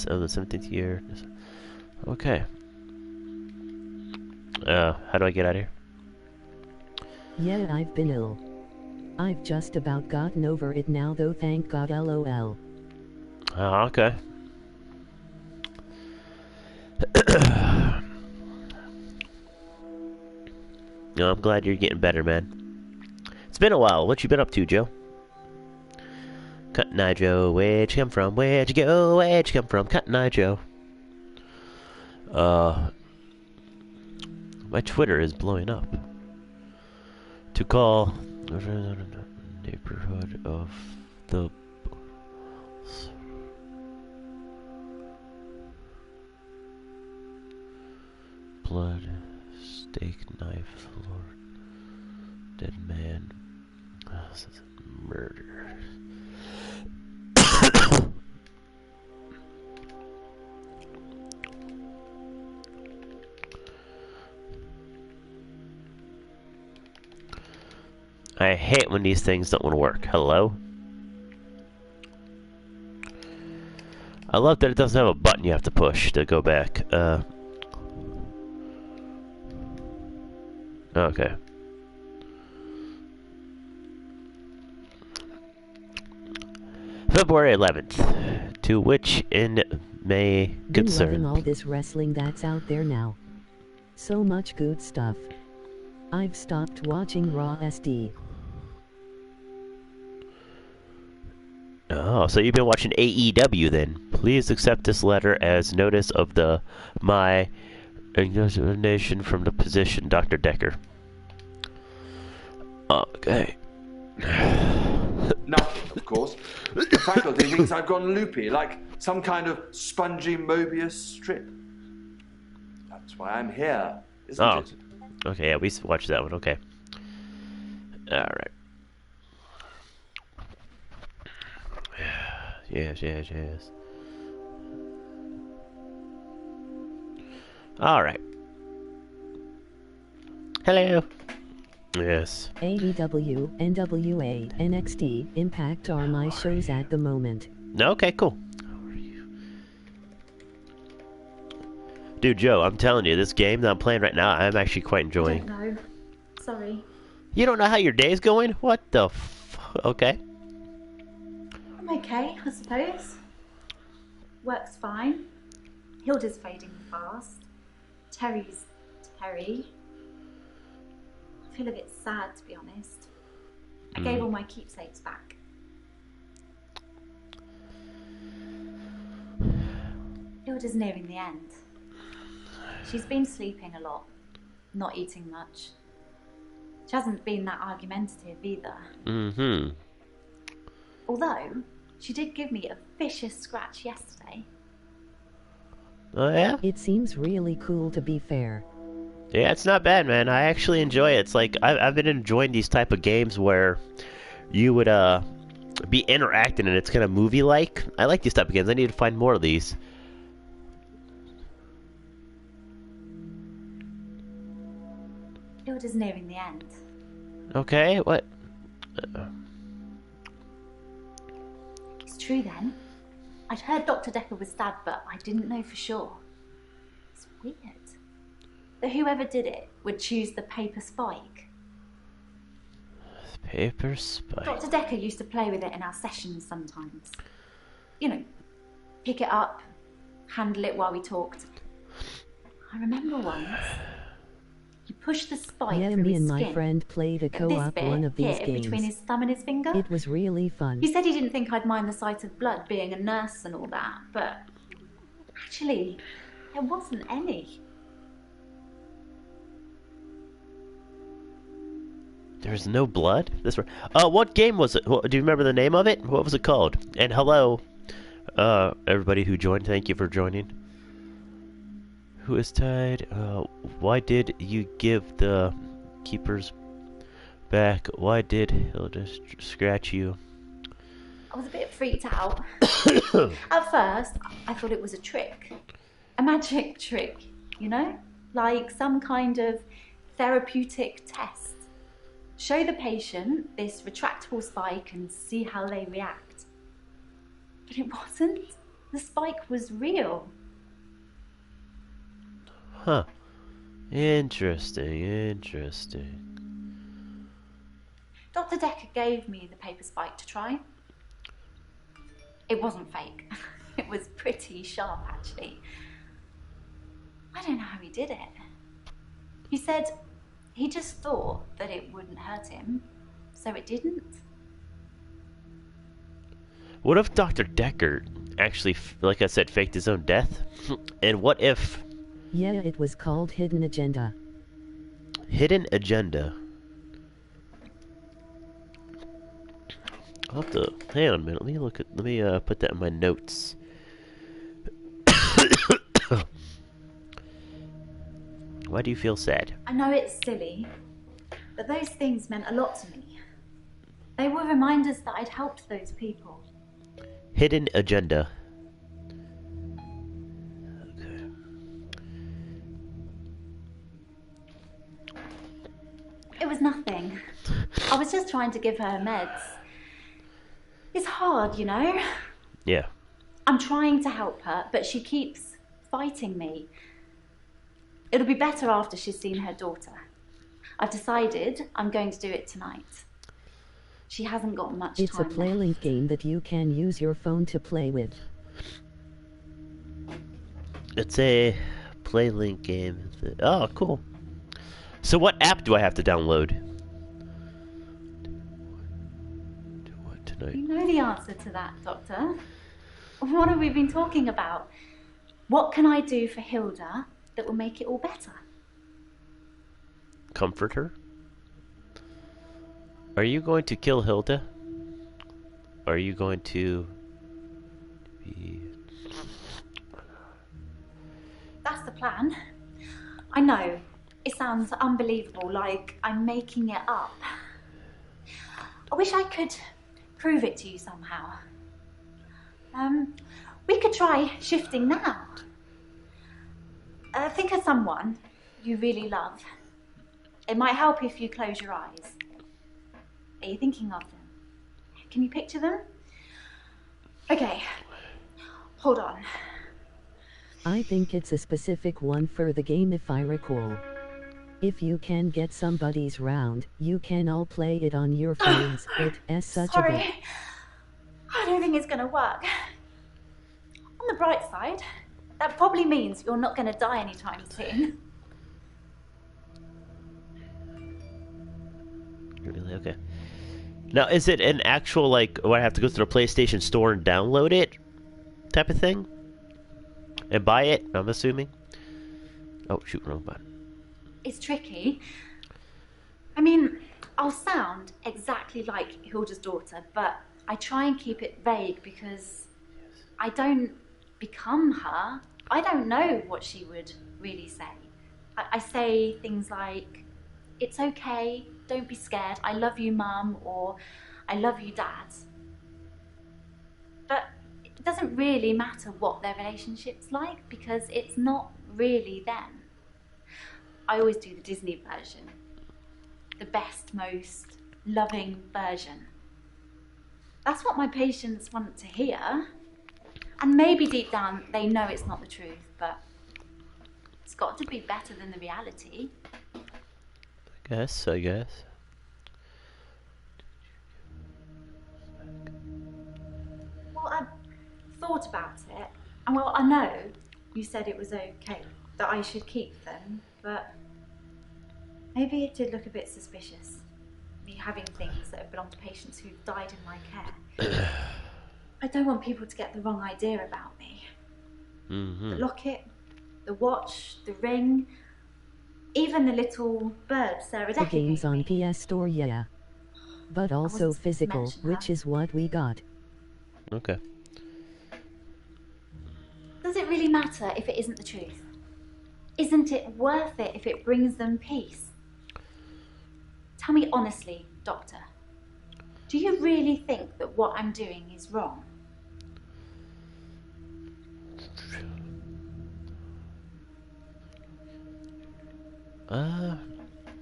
of the 17th year. Okay. How do I get out of here? Yeah, I've been ill. I've just about gotten over it now though, thank God, lol. Oh, okay. No, I'm glad you're getting better, man. It's been a while. What you been up to, Joe? Cotton Eye Joe, where'd you come from? Where'd you go? Where'd you come from? Cotton Eye Joe. My Twitter is blowing up. To call neighborhood of the blood, steak, knife, Lord, dead man. Oh, this is murder. I hate when these things don't want to work. Hello? I love that it doesn't have a button you have to push to go back. Okay. February 11th. To which end may Been concern. loving all this wrestling that's out there now. So much good stuff. I've stopped watching Raw SD. Oh, so you've been watching AEW then. Please accept this letter as notice of my resignation from the position, Dr. Dekker. Okay. Nothing, of course. The faculty thinks I've gone loopy, like some kind of spongy Mobius strip. That's why I'm here, isn't it? Okay, yeah, we watched that one, okay. Alright. Yes. Alright. Hello. Yes. AEW, NWA, NXT, Impact are my shows at the moment. Okay, cool. How are you? Dude, Joe, I'm telling you, this game that I'm playing right now, I'm actually quite enjoying. I don't know. Sorry. You don't know how your day's going? What the Okay. I'm okay, I suppose. Work's fine. Hilda's fading fast. Terry's Terry. I feel a bit sad, to be honest. I gave all my keepsakes back. Hilda's nearing the end. She's been sleeping a lot, not eating much. She hasn't been that argumentative either. Mm-hmm. Although, she did give me a vicious scratch yesterday. Oh, yeah? It seems really cool, to be fair. Yeah, it's not bad, man. I actually enjoy it. It's like, I've been enjoying these type of games where you would, be interacting and it's kind of movie-like. I like these type of games. I need to find more of these. Hilda's nearing the end. Okay, what? It's true then. I'd heard Dr. Dekker was stabbed, but I didn't know for sure. It's weird that whoever did it would choose the paper spike. Paper spike. Dr. Dekker used to play with it in our sessions sometimes. You know, pick it up, handle it while we talked. I remember once, he pushed the spike Yeah, through me his and my skin. friend played a At this co-op bit one of these here, games. between his thumb and his finger. It was really fun. He said he didn't think I'd mind the sight of blood being a nurse and all that, but actually, there wasn't any. There's no blood? What game was it? Do you remember the name of it? What was it called? And hello, everybody who joined. Thank you for joining. Who is tied? Why did you give the keepers back? Why did Hilda scratch you? I was a bit freaked out. At first, I thought it was a trick. A magic trick, you know? Like some kind of therapeutic test. Show the patient this retractable spike and see how they react. But it wasn't. The spike was real. Huh. Interesting. Dr. Dekker gave me the paper spike to try. It wasn't fake. It was pretty sharp, actually. I don't know how he did it. He said he just thought that it wouldn't hurt him, so it didn't. What if Dr. Dekker actually, like I said, faked his own death? And what if... Yeah, it was called Hidden Agenda. Hidden Agenda. I'll have to... Hang on a minute. Let me put that in my notes. Why do you feel sad? I know it's silly, but those things meant a lot to me. They were reminders that I'd helped those people. Hidden Agenda. Okay. It was nothing. I was just trying to give her meds. It's hard, you know? Yeah. I'm trying to help her, but she keeps fighting me. It'll be better after she's seen her daughter. I've decided I'm going to do it tonight. She hasn't got much time. It's a PlayLink game that you can use your phone to play with. It's a PlayLink game. Oh, cool. So what app do I have to download? Do what tonight? You know the answer to that, Doctor. What have we been talking about? What can I do for Hilda that will make it all better? Comfort her? Are you going to kill Hilda? Are you going to be... That's the plan. I know. It sounds unbelievable, like I'm making it up. I wish I could prove it to you somehow. We could try shifting now. Think of someone you really love. It might help if you close your eyes. Are you thinking of them? Can you picture them? Okay, hold on. I think it's a specific one for the game if I recall. If you can get somebody's round, you can all play it on your phones. It's such a bit. I don't think it's gonna work. On the bright side, that probably means you're not gonna die anytime soon. Really? Okay. Now, is it an actual, like, oh, I have to go to the PlayStation Store and download it type of thing? And buy it, I'm assuming? Oh, shoot, wrong button. It's tricky. I mean, I'll sound exactly like Hilda's daughter, but I try and keep it vague because I don't become her. I don't know what she would really say. I say things like, it's okay, don't be scared, I love you, Mum, or I love you, Dad. But it doesn't really matter what their relationship's like because it's not really them. I always do the Disney version. The best, most loving version. That's what my patients want to hear. And maybe deep down they know it's not the truth, but it's got to be better than the reality. I guess. Well, I've thought about it, and well, I know you said it was okay, that I should keep them, but maybe it did look a bit suspicious, me having things that have belonged to patients who've died in my care. I don't want people to get the wrong idea about me. Mm-hmm. The locket, the watch, the ring, even the little bird Sarah The Dekker game's gave on me. PS Store, yeah. But also wasn't supposed to physical, mention which that. is what we got. Okay. Does it really matter if it isn't the truth? Isn't it worth it if it brings them peace? Tell me honestly, Doctor, do you really think that what I'm doing is wrong?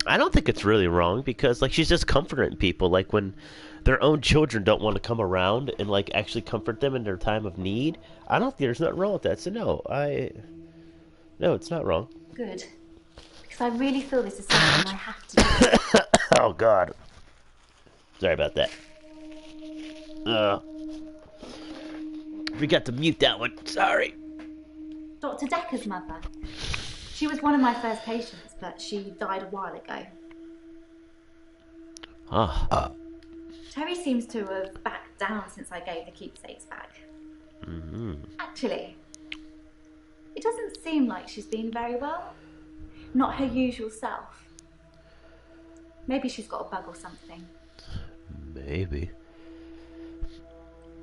I don't think it's really wrong because, like, she's just comforting people. Like, when their own children don't want to come around and, like, actually comfort them in their time of need, I don't think there's nothing wrong with that. So, no, it's not wrong. Good. Because I really feel this is something I have to do. Oh, God. Sorry about that. Forgot to mute that one. Sorry. Dr. Dekker's mother. She was one of my first patients, but she died a while ago. Terry seems to have backed down since I gave the keepsakes back. Actually, it doesn't seem like she's been very well. Not her usual self. Maybe she's got a bug or something. Maybe.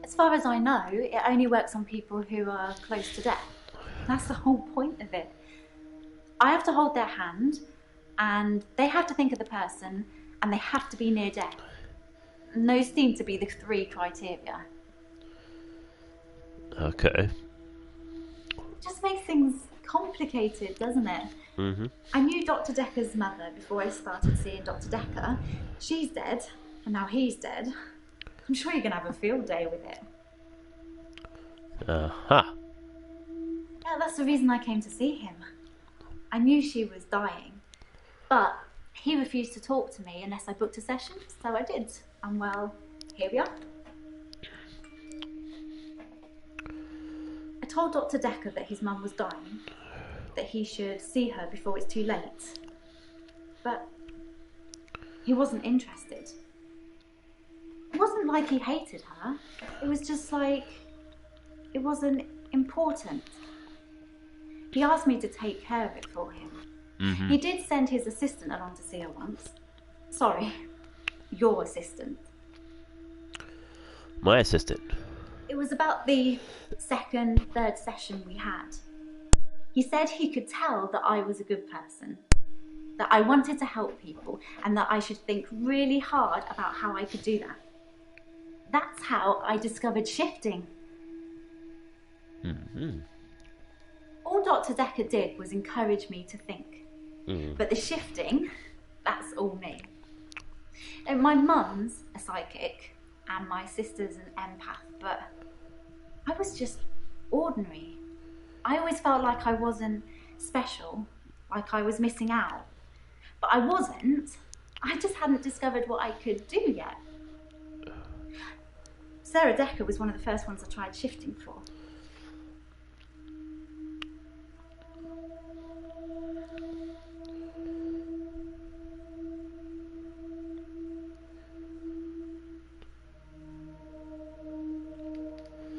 As far as I know, it only works on people who are close to death. That's the whole point of it. I have to hold their hand, and they have to think of the person, and they have to be near death. And those seem to be the 3 criteria. Okay. It just makes things complicated, doesn't it? I knew Dr. Dekker's mother before I started seeing Dr. Dekker. She's dead, and now he's dead. I'm sure you're going to have a field day with it. Yeah, that's the reason I came to see him. I knew she was dying, but he refused to talk to me unless I booked a session, so I did. And well, here we are. I told Dr. Dekker that his mum was dying, that he should see her before it's too late. But he wasn't interested. It wasn't like he hated her. It was just like it wasn't important. He asked me to take care of it for him. He did send his assistant along to see her once. Sorry, your assistant. My assistant. It was about the 2nd, 3rd session we had. He said he could tell that I was a good person, that I wanted to help people, and that I should think really hard about how I could do that. That's how I discovered shifting. All Dr. Dekker did was encourage me to think. But the shifting, that's all me. And my mum's a psychic, and my sister's an empath, but I was just ordinary. I always felt like I wasn't special, like I was missing out. But I wasn't. I just hadn't discovered what I could do yet. Sarah Dekker was one of the first ones I tried shifting for.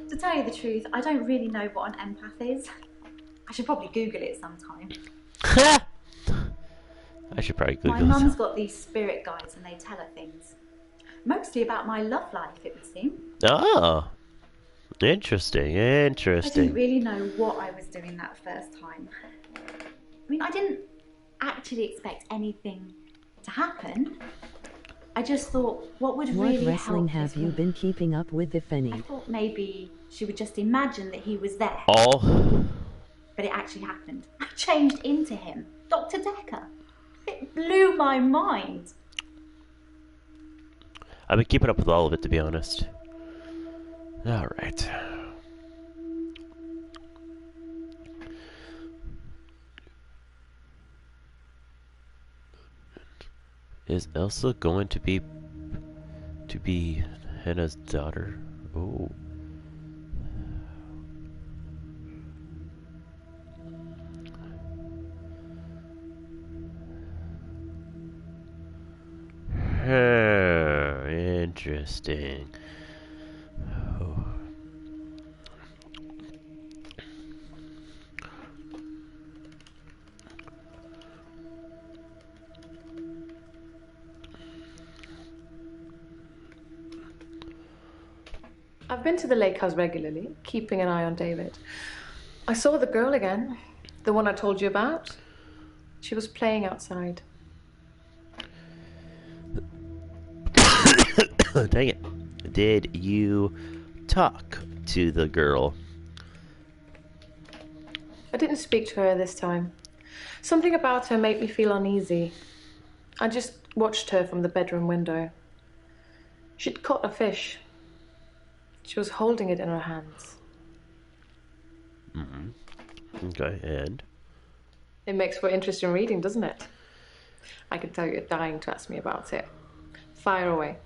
To tell you the truth, I don't really know what an empath is. I should probably Google it sometime. I should probably Google My it. mum's got these spirit guides and they tell her things. Mostly about my love life, it would seem. Oh, interesting, I didn't interesting. really know what I was doing that first time. I mean, I didn't actually expect anything to happen. I just thought, what would What really wrestling help have this you woman? been keeping up with, if any? I thought maybe she would just imagine that he was there. All? But it actually happened. I changed into him. Dr. Dekker. It blew my mind. I've been keeping up with all of it, to be honest. Alright. Is Elsa going to be Hannah's daughter? Oh. Interesting. Oh. I've been to the lake house regularly, keeping an eye on David. I saw the girl again, the one I told you about. She was playing outside. Dang it. Did you talk to the girl? I didn't speak to her this time. Something about her made me feel uneasy. I just watched her from the bedroom window. She'd caught a fish. She was holding it in her hands. Okay, and? It makes for interesting reading, doesn't it? I can tell you're dying to ask me about it. Fire away.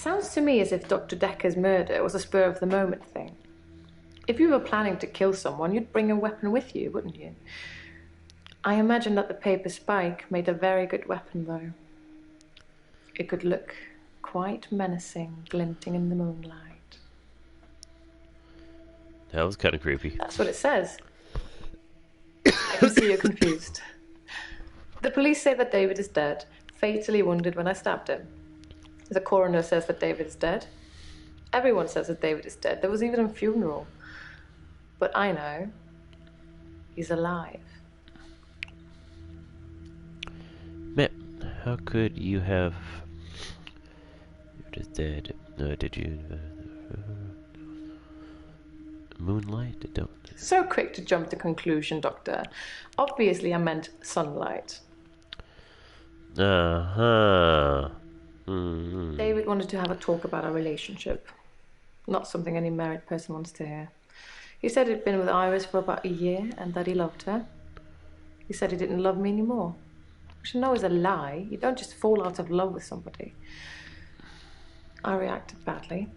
sounds to me as if Dr. Dekker's murder was a spur-of-the-moment thing. If you were planning to kill someone, you'd bring a weapon with you, wouldn't you? I imagine that the paper spike made a very good weapon, though. It could look quite menacing, glinting in the moonlight. That was kind of creepy. That's what it says. I can see you're confused. The police say that David is dead, fatally wounded when I stabbed him. The coroner says that David is dead. Everyone says that David is dead. There was even a funeral. But I know he's alive. Man, how could you have... David is dead. Did you... Moonlight? Don't... So quick to jump to conclusion, Doctor. Obviously I meant sunlight. Uh-huh. Mm-hmm. David wanted to have a talk about our relationship. Not something any married person wants to hear. He said he'd been with Iris for about a year and that he loved her. He said he didn't love me anymore. Which I know is a lie. You don't just fall out of love with somebody. I reacted badly.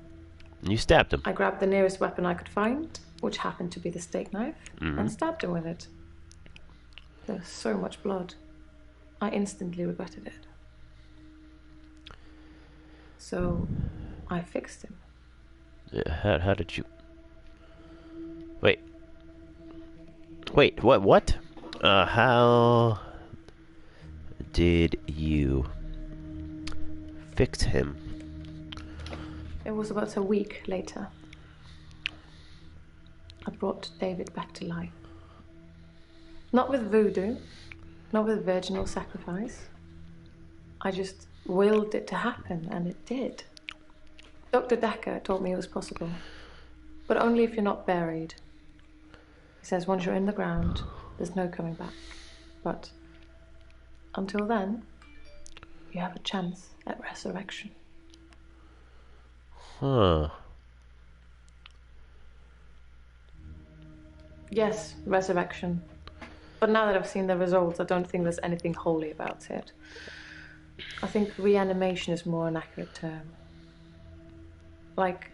You stabbed him. I grabbed the nearest weapon I could find, which happened to be the steak knife, and stabbed him with it. There was so much blood. I instantly regretted it. So, I fixed him. How did you... Wait, what? How did you fix him? It was about a week later. I brought David back to life. Not with voodoo, not with virginal sacrifice. I just willed it to happen, and it did. Dr. Dekker told me it was possible, but only if you're not buried. He says once you're in the ground, there's no coming back. But until then, you have a chance at resurrection. Huh. Yes, resurrection. But now that I've seen the results, I don't think there's anything holy about it. I think reanimation is more an accurate term. Like,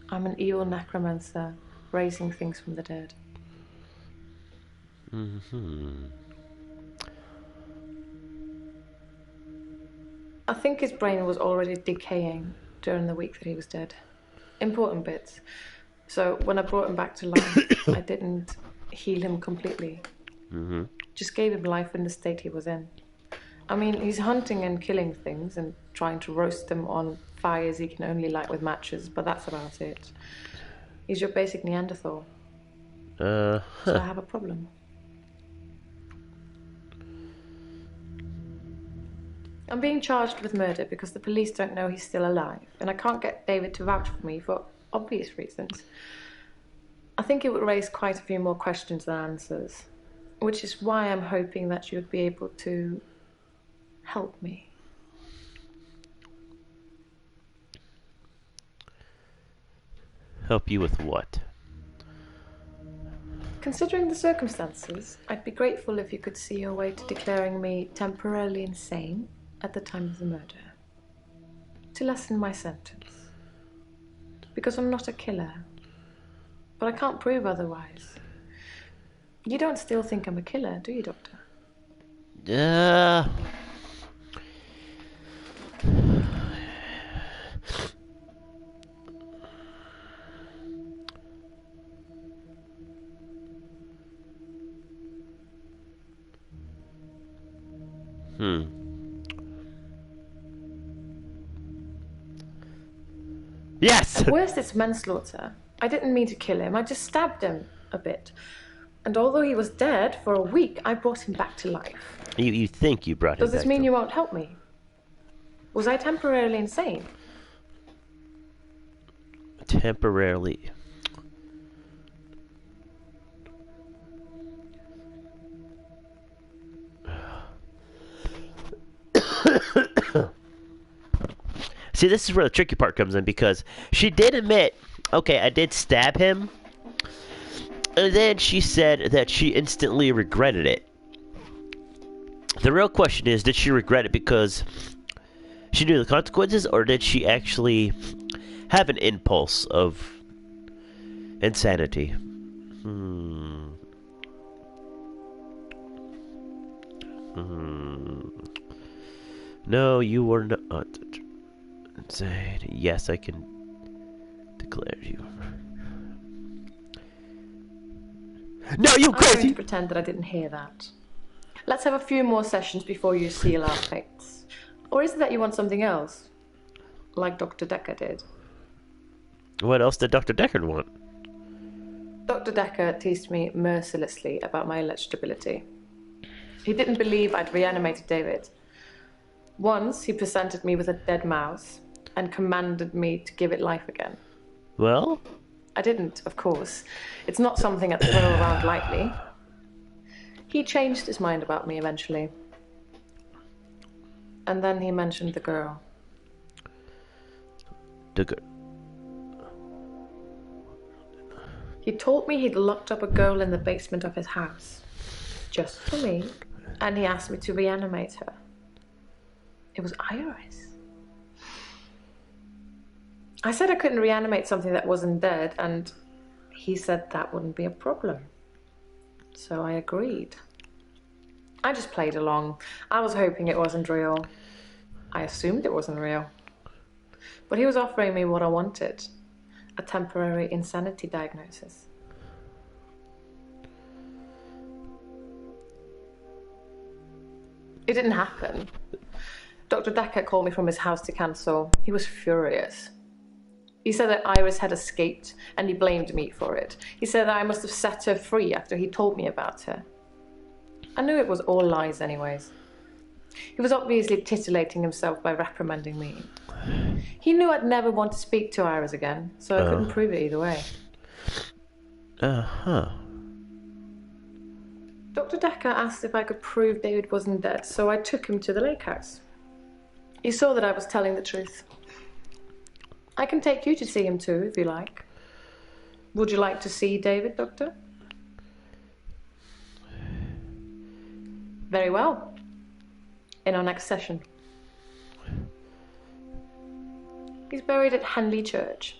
I'm an evil necromancer raising things from the dead. Mm-hmm. I think his brain was already decaying during the week that he was dead. Important bits. So when I brought him back to life, I didn't heal him completely. Mm-hmm. Just gave him life in the state he was in. I mean, he's hunting and killing things and trying to roast them on fires he can only light with matches, but that's about it. He's your basic Neanderthal. So I have a problem. I'm being charged with murder because the police don't know he's still alive, and I can't get David to vouch for me for obvious reasons. I think it would raise quite a few more questions than answers, which is why I'm hoping that you'd be able to help me. Help you with what? Considering the circumstances, I'd be grateful if you could see your way to declaring me temporarily insane at the time of the murder, to lessen my sentence. Because I'm not a killer, but I can't prove otherwise. You don't still think I'm a killer, do you, Doctor? Yes! At worst, it's manslaughter. I didn't mean to kill him. I just stabbed him a bit. And although he was dead for a week, I brought him back to life. You think you brought him back? Does this mean you won't help me? Was I temporarily insane? Temporarily. See, this is where the tricky part comes in, because she did admit, okay, I did stab him, and then she said that she instantly regretted it. The real question is, did she regret it because She knew the consequences, or did she actually have an impulse of insanity? No, you were not insane. Yes, I can declare you. No, you I'm crazy! going to pretend that I didn't hear that. Let's have a few more sessions before you seal our fates. Or is it that you want something else? Like Dr. Dekker did. What else did Dr. Dekker want? Dr. Dekker teased me mercilessly about my electrocution. He didn't believe I'd reanimated David. Once, he presented me with a dead mouse and commanded me to give it life again. Well? I didn't, of course. It's not something I throw around lightly. He changed his mind about me eventually. And then he mentioned the girl. The girl. He told me he'd locked up a girl in the basement of his house. Just for me. And he asked me to reanimate her. It was Iris. I said I couldn't reanimate something that wasn't dead, and he said that wouldn't be a problem. So I agreed. I just played along. I was hoping it wasn't real. I assumed it wasn't real. But he was offering me what I wanted. A temporary insanity diagnosis. It didn't happen. Dr. Dekker called me from his house to cancel. He was furious. He said that Iris had escaped, and he blamed me for it. He said that I must have set her free after he told me about her. I knew it was all lies anyways. He was obviously titillating himself by reprimanding me. He knew I'd never want to speak to Iris again, so I couldn't prove it either way. Dr. Dekker asked if I could prove David wasn't dead, so I took him to the lake house. He saw that I was telling the truth. I can take you to see him too, if you like. Would you like to see David, Doctor? Very well. In our next session. He's buried at Henley Church.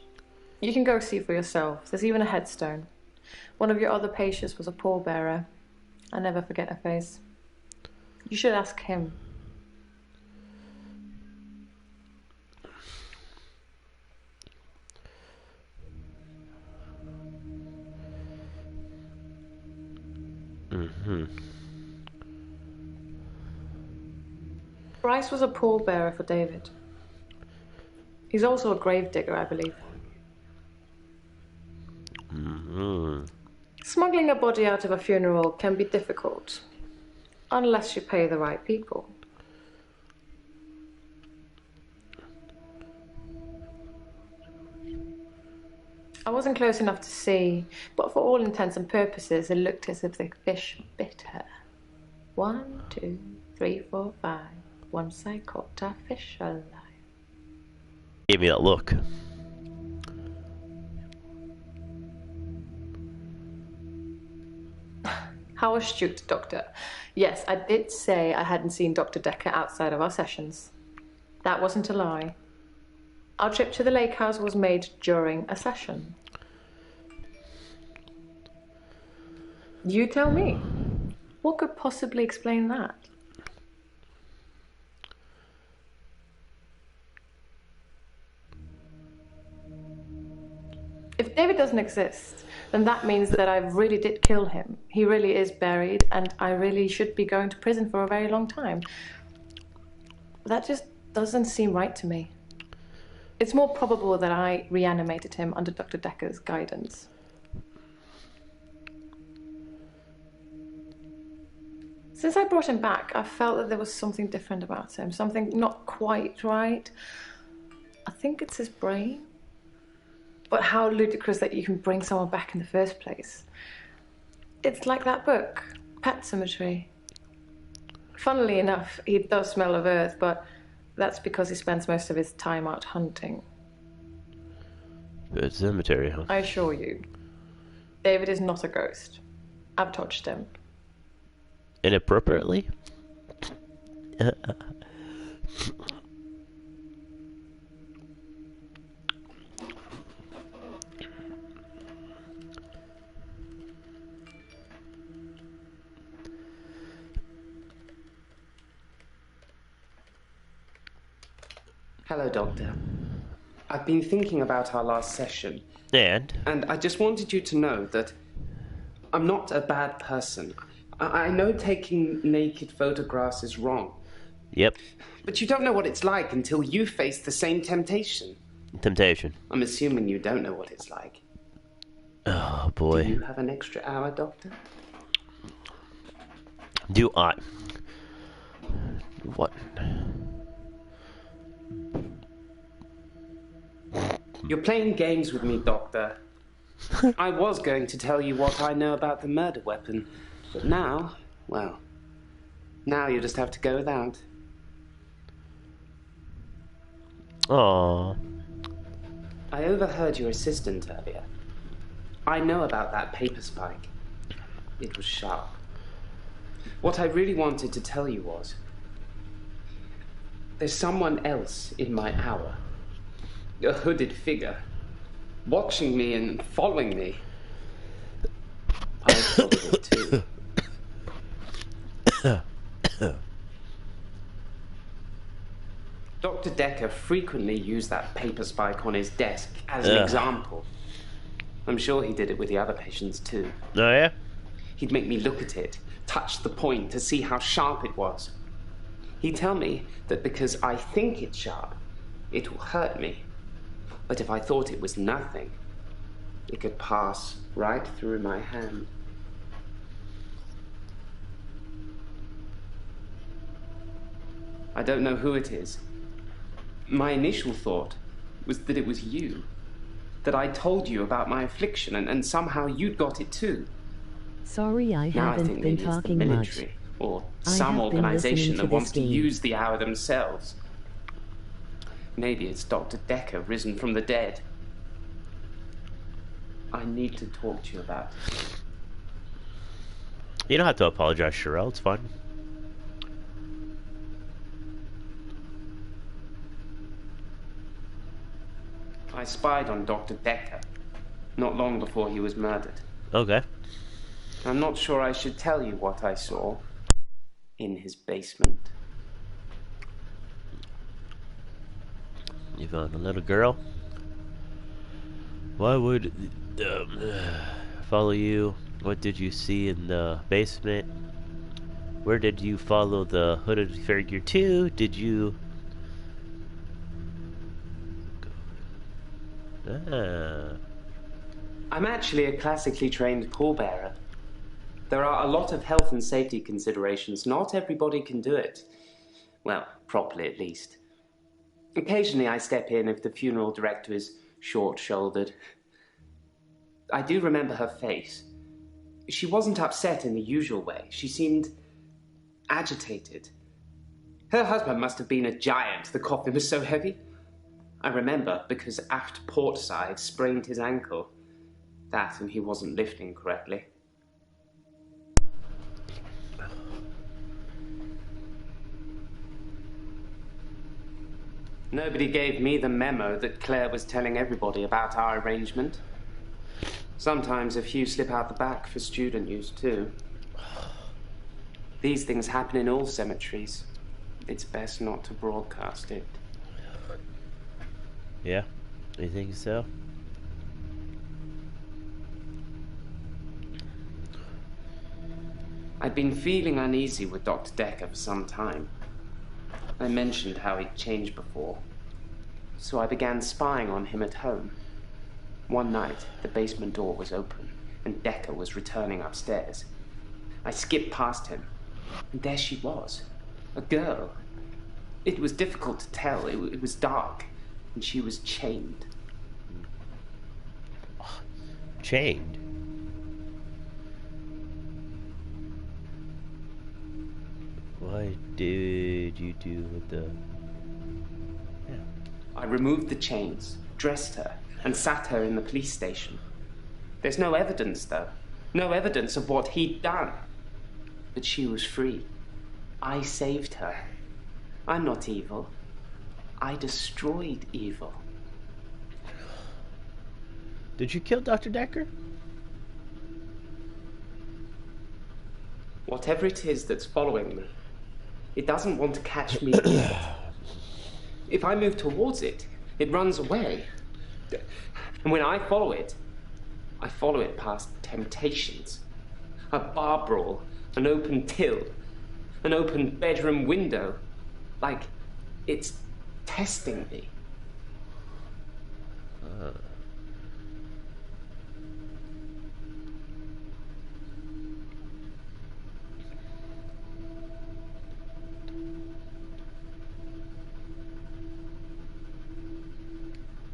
You can go see for yourself. There's even a headstone. One of your other patients was a pallbearer. I never forget her face. You should ask him. Bryce was a pallbearer for David. He's also a gravedigger, I believe. Smuggling a body out of a funeral can be difficult, unless you pay the right people. I wasn't close enough to see, but for all intents and purposes, it looked as if the fish bit her. 1, 2, 3, 4, 5. Once I caught a fish alive. Give me that look. How astute, Doctor. Yes, I did say I hadn't seen Dr. Dekker outside of our sessions. That wasn't a lie. Our trip to the lake house was made during a session. You tell me. What could possibly explain that? If David doesn't exist, then that means that I really did kill him. He really is buried, and I really should be going to prison for a very long time. That just doesn't seem right to me. It's more probable that I reanimated him under Dr. Dekker's guidance. Since I brought him back, I felt that there was something different about him, something not quite right. I think it's his brain. But how ludicrous that you can bring someone back in the first place. It's like that book, Pet Cemetery. Funnily enough, he does smell of earth, but that's because he spends most of his time out hunting. Pet Cemetery, huh? I assure you, David is not a ghost. I've touched him. Inappropriately? Hello, Doctor. I've been thinking about our last session. And I just wanted you to know that I'm not a bad person. I know taking naked photographs is wrong. Yep. But you don't know what it's like until you face the same temptation. Temptation. I'm assuming you don't know what it's like. Oh, boy. Do you have an extra hour, Doctor? Do I? What? You're playing games with me, Doctor. I was going to tell you what I know about the murder weapon, but now, well, now you just have to go without. Aww. I overheard your assistant earlier. I know about that paper spike. It was sharp. What I really wanted to tell you was, there's someone else in my hour. A hooded figure, watching me and following me. I thought of it too. Dr. Dekker frequently used that paper spike on his desk as an example. I'm sure he did it with the other patients too. Oh, yeah? He'd make me look at it, touch the point to see how sharp it was. He'd tell me that because I think it's sharp, it will hurt me. But if I thought it was nothing, it could pass right through my hand. I don't know who it is. My initial thought was that it was you. That I told you about my affliction and somehow you'd got it too. Sorry, I Now I haven't think been maybe it's the talking much. military or I some have been organization listening that to wants this to game. use the hour themselves. Maybe it's Dr. Dekker risen from the dead. I need to talk to you about it. You don't have to apologize, Sherelle. It's fine. I spied on Dr. Dekker not long before he was murdered. Okay. I'm not sure I should tell you what I saw in his basement. You found a little girl? Why would follow you? What did you see in the basement? Where did you follow the hooded figure to? Did you... I'm actually a classically trained pallbearer. There are a lot of health and safety considerations. Not everybody can do it. Well, properly at least. Occasionally I step in if the funeral director is short-shouldered. I do remember her face. She wasn't upset in the usual way. She seemed agitated. Her husband must have been a giant. The coffin was so heavy. I remember because aft port side sprained his ankle. That and he wasn't lifting correctly. Nobody gave me the memo that Claire was telling everybody about our arrangement. Sometimes a few slip out the back for student use too. These things happen in all cemeteries. It's best not to broadcast it. Yeah? You think so? I'd been feeling uneasy with Dr. Dekker for some time. I mentioned how he'd changed before, so I began spying on him at home. One night, the basement door was open, and Dekker was returning upstairs. I skipped past him, and there she was, a girl. It was difficult to tell. It was dark, and she was chained. Chained? What did you do with the... Yeah. I removed the chains, dressed her, and sat her in the police station. There's no evidence, though. No evidence of what he'd done. But she was free. I saved her. I'm not evil. I destroyed evil. Did you kill Dr. Dekker? Whatever it is that's following me, it doesn't want to catch me yet. If I move towards it, it runs away. And when I follow it past temptations. A bar brawl, an open till, an open bedroom window. Like it's testing me.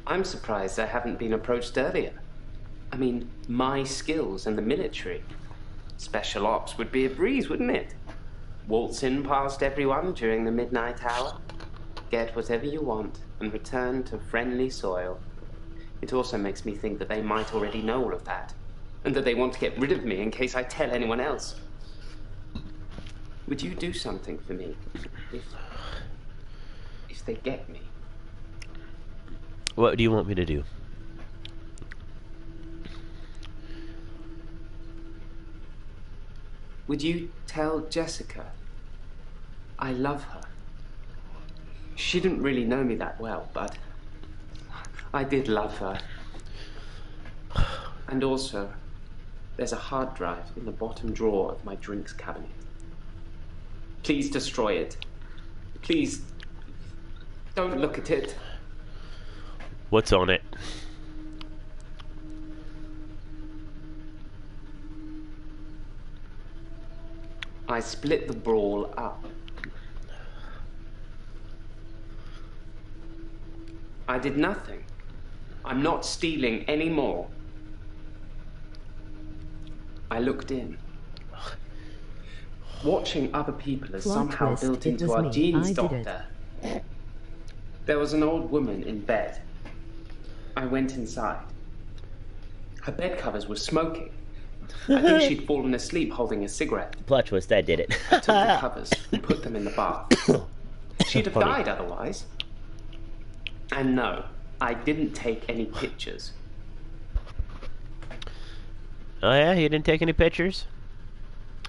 I'm surprised I haven't been approached earlier. I mean, my skills in the military. Special ops would be a breeze, wouldn't it? Waltz in past everyone during the midnight hour, get whatever you want, and return to friendly soil. It also makes me think that they might already know all of that, and that they want to get rid of me in case I tell anyone else. Would you do something for me if they get me? What do you want me to do? Would you tell Jessica I love her? She didn't really know me that well, but I did love her. And also, there's a hard drive in the bottom drawer of my drinks cabinet. Please destroy it. Please, don't look at it. What's on it? I split the brawl up. I did nothing. I'm not stealing any more. I looked in. Watching other people is Plot somehow twist, built it into was our me. genes, I did Doctor. There was an old woman in bed. I went inside. Her bed covers were smoking. I think she'd fallen asleep holding a cigarette. Plot twist, I did it. I took the covers and put them in the bath. She'd have Funny. died otherwise. And no, I didn't take any pictures. Oh yeah, you didn't take any pictures?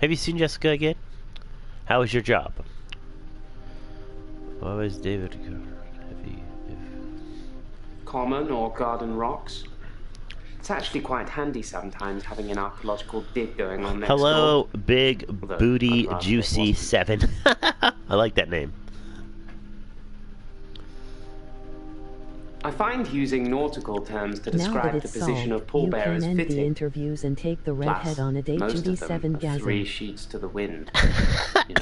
Have you seen Jessica again? How was your job? Why was David heavy? Common or garden rocks. It's actually quite handy sometimes having an archaeological dig going on next Hello, door. Big Although, Booty I'd rather it Juicy wasn't. 7. I like that name. I find using nautical terms to Now that describe the it's position solved, of pallbearers you can end the fitting. interviews and take the Plus, redhead on a date. most Judy of them 7 are 3 gasm. sheets to the wind. You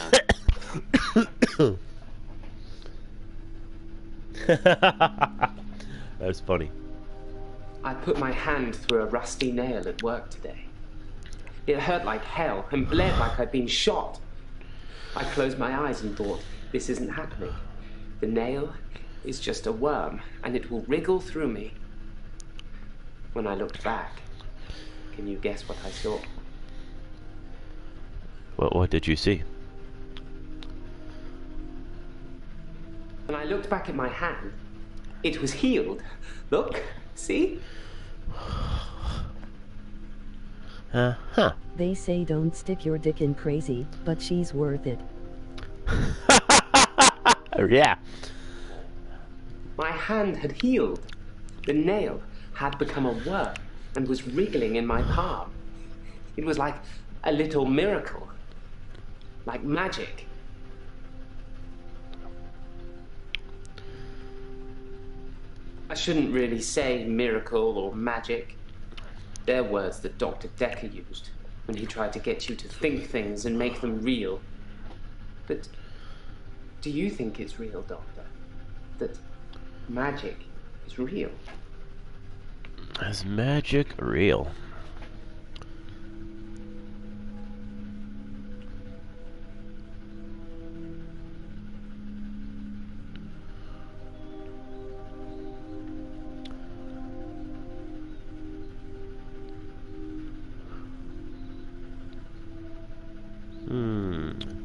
know. That's funny. I put my hand through a rusty nail at work today. It hurt like hell and bled like I'd been shot. I closed my eyes and thought, this isn't happening. The nail is just a worm, and it will wriggle through me. When I looked back, can you guess what I saw? What did you see? When I looked back at my hand, it was healed. Look, see? Huh. They say don't stick your dick in crazy, but she's worth it. Yeah. My hand had healed. The nail had become a worm and was wriggling in my palm. It was like a little miracle. Like magic. I shouldn't really say miracle or magic. They're words that Dr. Dekker used when he tried to get you to think things and make them real. But do you think it's real, Doctor? That magic is real? Is magic real?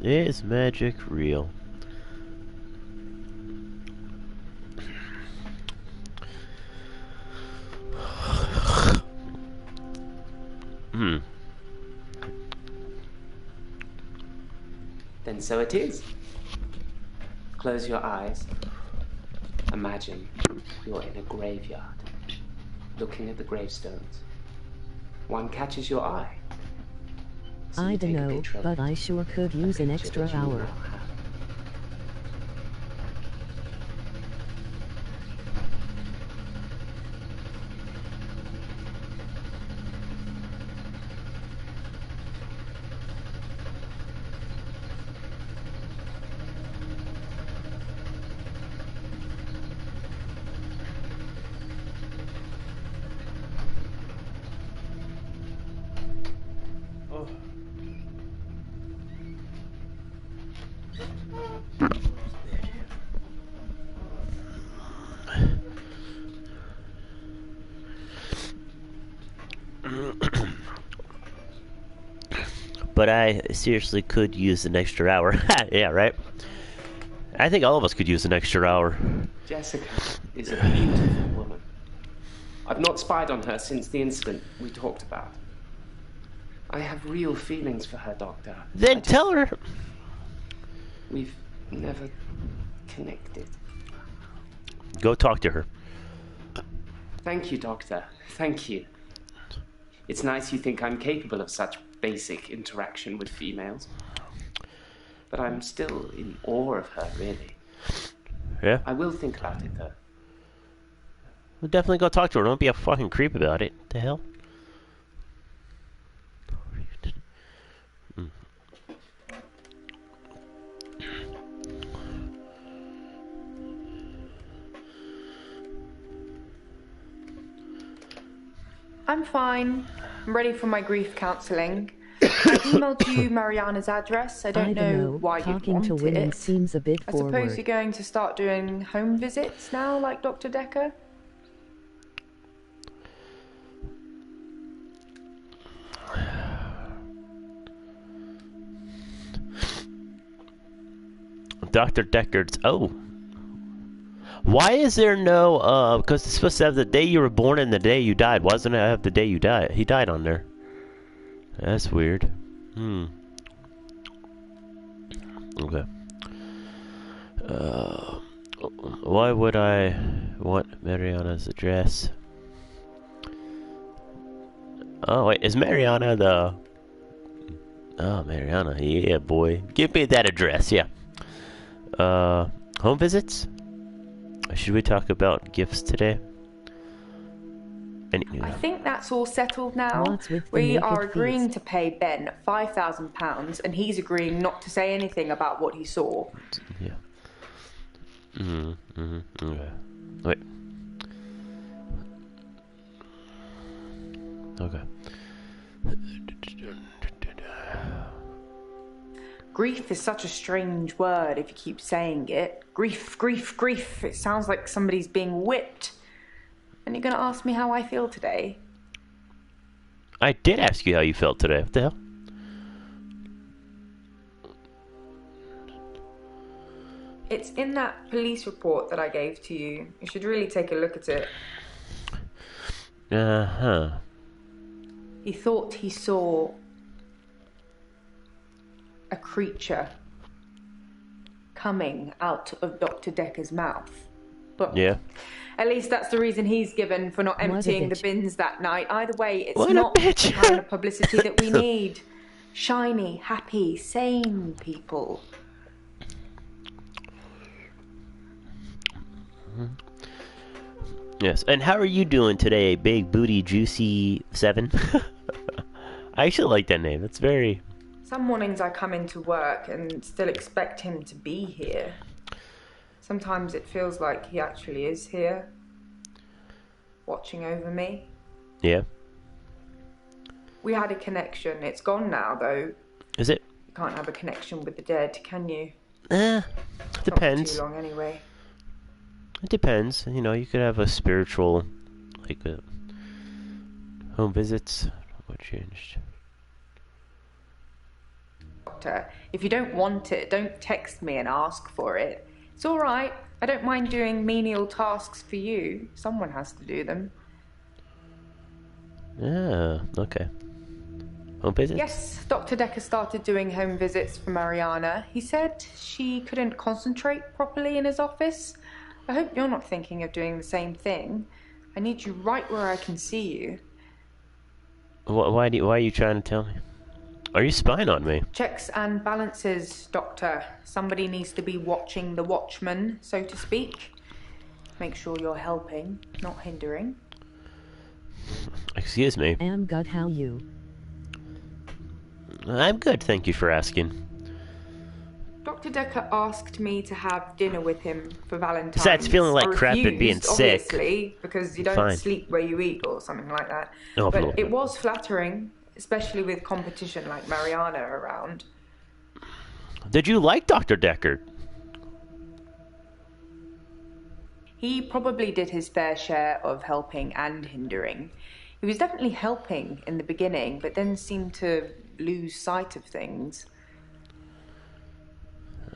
Is magic real? Then so it is. Close your eyes Imagine you're in a graveyard, looking at the gravestones. One catches your eye. So I you don't take a know, picture of but I sure could use an picture extra that you hour. now have. But I seriously could use an extra hour. Yeah, right? I think all of us could use an extra hour. Jessica is a beautiful woman. I've not spied on her since the incident we talked about. I have real feelings for her, Doctor. Then tell her. We've never connected. Go talk to her. Thank you, Doctor. Thank you. It's nice you think I'm capable of such basic interaction with females. But I'm still in awe of her, really. Yeah? I will think about it, though. We'll definitely go talk to her. Don't be a fucking creep about it. What the hell? I'm fine. I'm ready for my grief counselling. I emailed you Mariana's address. I don't know why you Talking want to women it. seems a bit I forward. suppose you're going to start doing home visits now, like Dr. Dekker? Dr. Deckard's. Oh. Why is there no, because it's supposed to have the day you were born and the day you died. Why doesn't it have the day you died? He died on there. That's weird. Okay. Why would I want Mariana's address? Oh, wait. Is Mariana the... Oh, Mariana. Yeah, boy. Give me that address. Yeah. Home visits? Should we talk about gifts today? I think that's all settled now. What's with the We naked are agreeing feast? to pay Ben £5,000 and he's agreeing not to say anything about what he saw. Yeah. Okay. Wait. Okay. Grief is such a strange word if you keep saying it. Grief, grief, grief. It sounds like somebody's being whipped. And you're going to ask me how I feel today? I did ask you how you felt today. What the hell? It's in that police report that I gave to you. You should really take a look at it. Uh-huh. He thought he saw a creature coming out of Dr. Dekker's mouth. But Yeah. at least that's the reason he's given for not What a emptying the bitch. bins that night. Either way, it's What a not the bitch. kind of publicity that we need. Shiny, happy, sane people. Yes. And how are you doing today, Big Booty Juicy 7? I actually like that name. It's very... Some mornings I come into work and still expect him to be here. Sometimes it feels like he actually is here, watching over me. Yeah. We had a connection. It's gone now, though. Is it? You can't have a connection with the dead, can you? Depends. Not for too long, anyway. It depends. You know, you could have a spiritual, like, home visits. What changed? Doctor, if you don't want it, don't text me and ask for it. It's all right. I don't mind doing menial tasks for you. Someone has to do them. Yeah, okay. Home visits? Yes, Dr. Dekker started doing home visits for Mariana. He said she couldn't concentrate properly in his office. I hope you're not thinking of doing the same thing. I need you right where I can see you. Why are you trying to tell me? Are you spying on me? Checks and balances, Doctor. Somebody needs to be watching the watchman, so to speak. Make sure you're helping, not hindering. Excuse me. Am good, how you? I'm good, thank you for asking. Dr. Dekker asked me to have dinner with him for Valentine's. Besides feeling like I crap and refused, being sick. Obviously, because you don't Fine. sleep where you eat or something like that. Oh, but no. it was flattering, especially with competition like Mariana around. Did you like Dr. Dekker? He probably did his fair share of helping and hindering. He was definitely helping in the beginning, but then seemed to lose sight of things.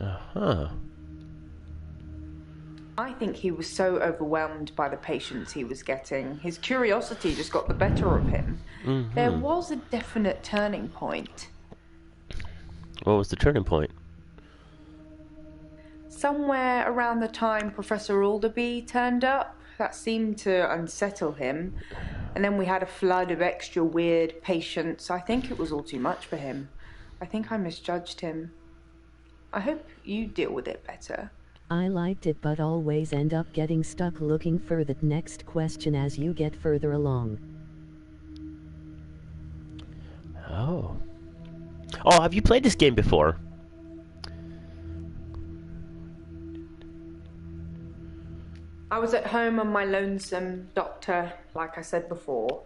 Uh-huh. I think he was so overwhelmed by the patients he was getting. His curiosity just got the better of him. Mm-hmm. There was a definite turning point. What was the turning point? Somewhere around the time Professor Alderby turned up, that seemed to unsettle him. And then we had a flood of extra weird patients. I think it was all too much for him. I think I misjudged him. I hope you deal with it better. I liked it, but always end up getting stuck looking for the next question as you get further along. Oh. Oh, have you played this game before? I was at home on my lonesome, Doctor, like I said before.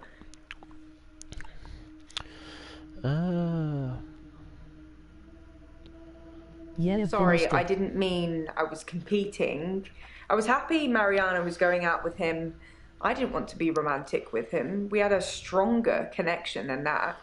Yeah, Sorry, I didn't mean I was competing. I was happy Mariana was going out with him. I didn't want to be romantic with him. We had a stronger connection than that.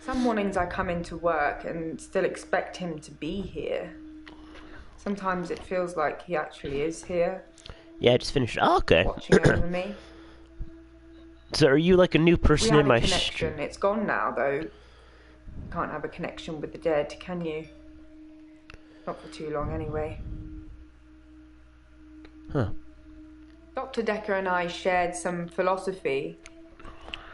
Some mornings I come into work and still expect him to be here. Sometimes it feels like he actually is here, Yeah, I just finished. Oh, okay. watching over me. So are you like a new We person had in a my connection. It's gone now, though. Can't have a connection with the dead, can you? Not for too long, anyway. Huh. Dr. Dekker and I shared some philosophy.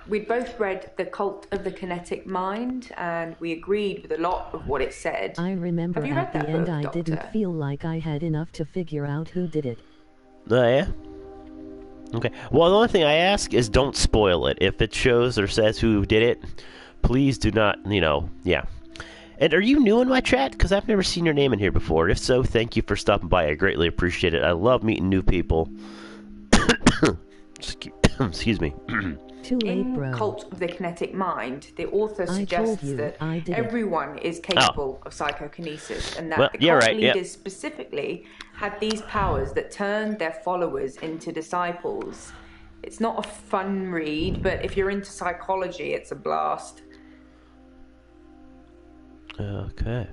We'd both read The Cult of the Kinetic Mind, and we agreed with a lot of what it said. I remember Have you read at the that end book, I Doctor? didn't feel like I had enough to figure out who did it. Oh, yeah? Okay. Well, the only thing I ask is don't spoil it. If it shows or says who did it, please do not, yeah. And are you new in my chat? Because I've never seen your name in here before. If so, thank you for stopping by. I greatly appreciate it. I love meeting new people. Excuse me. Too late, In bro. Cult of the Kinetic Mind, the author I suggests told you, that I did it. everyone is capable of psychokinesis, and that Well, the yeah, cult right, yeah. leaders specifically had these powers that turned their followers into disciples. It's not a fun read, but if you're into psychology, it's a blast. Okay.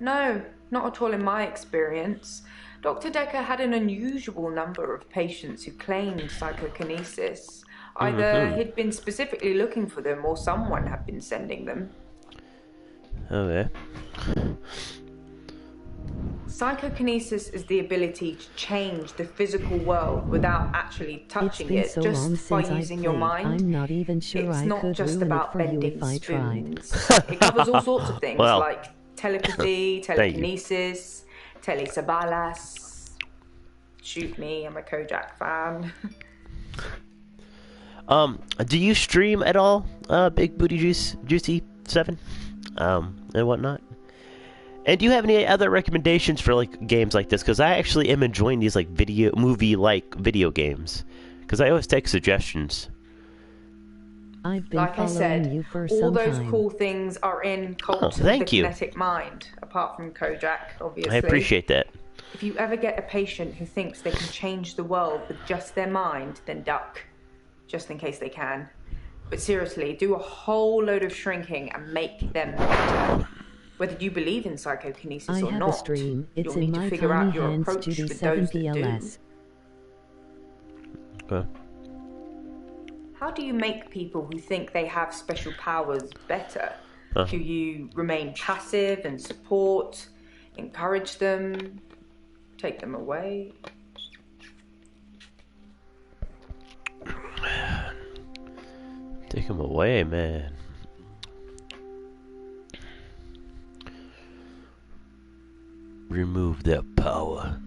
No, not at all in my experience. Dr. Dekker had an unusual number of patients who claimed psychokinesis. Either he'd been specifically looking for them or someone had been sending them. Okay. Psychokinesis is the ability to change the physical world without actually touching been it, so long just by since I've using your played, mind. I'm not even sure It's I not could just ruin it about for you bending if I tried. spoons. It covers all sorts of things Well. like telepathy, telekinesis, telesabalas. Shoot me, I'm a Kojak fan. Do you stream at all, Big Booty Juicy 7, and whatnot? And do you have any other recommendations for like games like this? Because I actually am enjoying these like movie-like video games. Because I always take suggestions. I've been Like I following said, you for all some those time. cool things are in Cult of the thank you. Kinetic Mind, apart from Kojak, obviously. I appreciate that. If you ever get a patient who thinks they can change the world with just their mind, then duck. Just in case they can. But seriously, do a whole load of shrinking and make them better. Whether you believe in psychokinesis I or have not, a stream. It's you'll in need to my figure out tiny your hands approach to do with 7 those that do. PLS. Okay. How do you make people who think they have special powers better? Do you remain passive and support, encourage them, take them away? Take him away, man. Remove that power.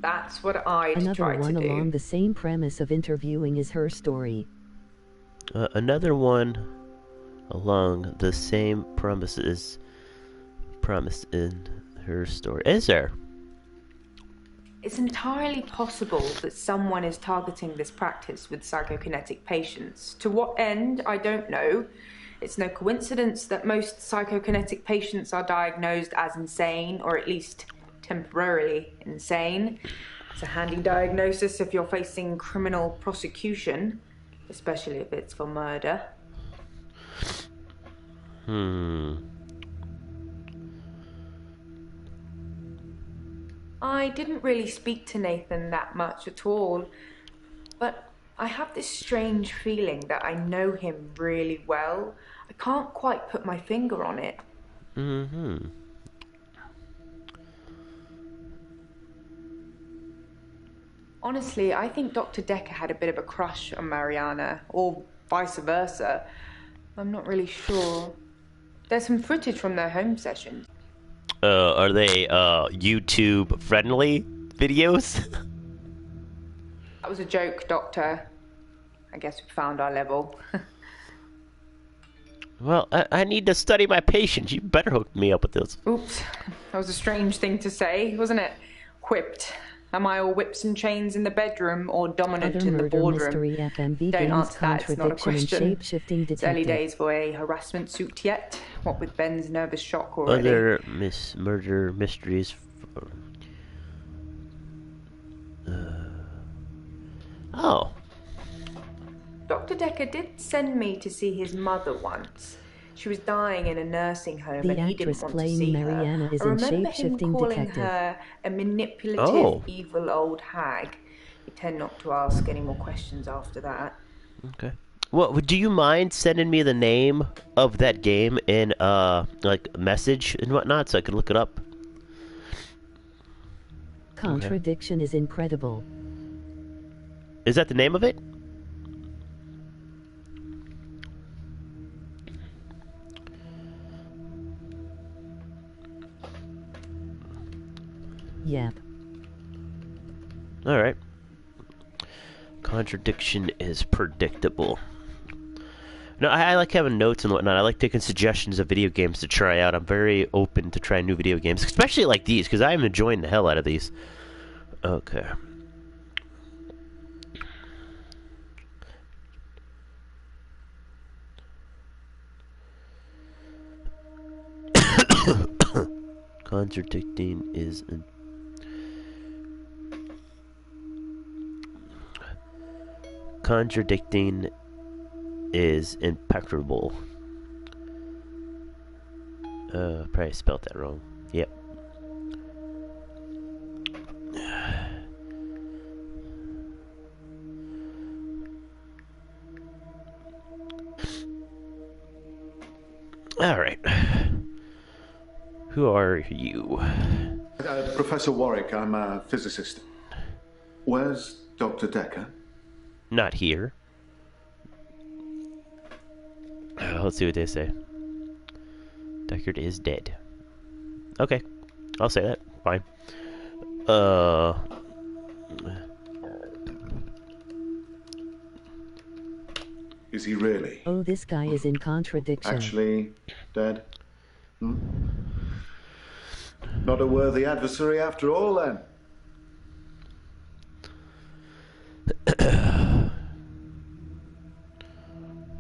That's what I'd Another try one to do. along the same premise of interviewing is Her Story. Another one along the same premise in Her Story. Is there? It's entirely possible that someone is targeting this practice with psychokinetic patients. To what end, I don't know. It's no coincidence that most psychokinetic patients are diagnosed as insane, or at least temporarily insane. It's a handy diagnosis if you're facing criminal prosecution, especially if it's for murder. I didn't really speak to Nathan that much at all, but I have this strange feeling that I know him really well. I can't quite put my finger on it. Honestly, I think Dr. Dekker had a bit of a crush on Mariana, or vice versa. I'm not really sure. There's some footage from their home sessions. Are they YouTube friendly videos? That was a joke, Doctor. I guess we found our level. Well, I need to study my patients. You better hook me up with this. Oops. That was a strange thing to say, wasn't it? Whipped. Am I all whips and chains in the bedroom or dominant Other in the murder boardroom? mystery FMV Don't games, answer that, it's not a contradiction, and question. shape-shifting It's early detective. days for a harassment suit yet. What with Ben's nervous shock already. Other murder mysteries. Oh. Dr. Dekker did send me to see his mother once. She was dying in a nursing home The and he didn't actress want to playing see Mariana her. is I in remember him Shape-Shifting calling Detective. her a manipulative, Oh. evil old hag. You tend not to ask any more questions after that. Okay. Well, do you mind sending me the name of that game in like a message and whatnot so I can look it up? Contradiction is incredible. Is that the name of it? Yep. Alright. Contradiction is predictable. No, I like having notes and whatnot. I like taking suggestions of video games to try out. I'm very open to trying new video games, especially like these, because I'm enjoying the hell out of these. Okay. Contradicting is Contradicting is impeccable. Probably spelled that wrong. Yep. All right. Who are you? Professor Warwick, I'm a physicist. Where's Dr. Dekker? Not here. Let's see what they say. Deckard is dead. Okay. I'll say that. Fine. Is he really? Oh, this guy is in contradiction. Actually dead? Not a worthy adversary after all, then?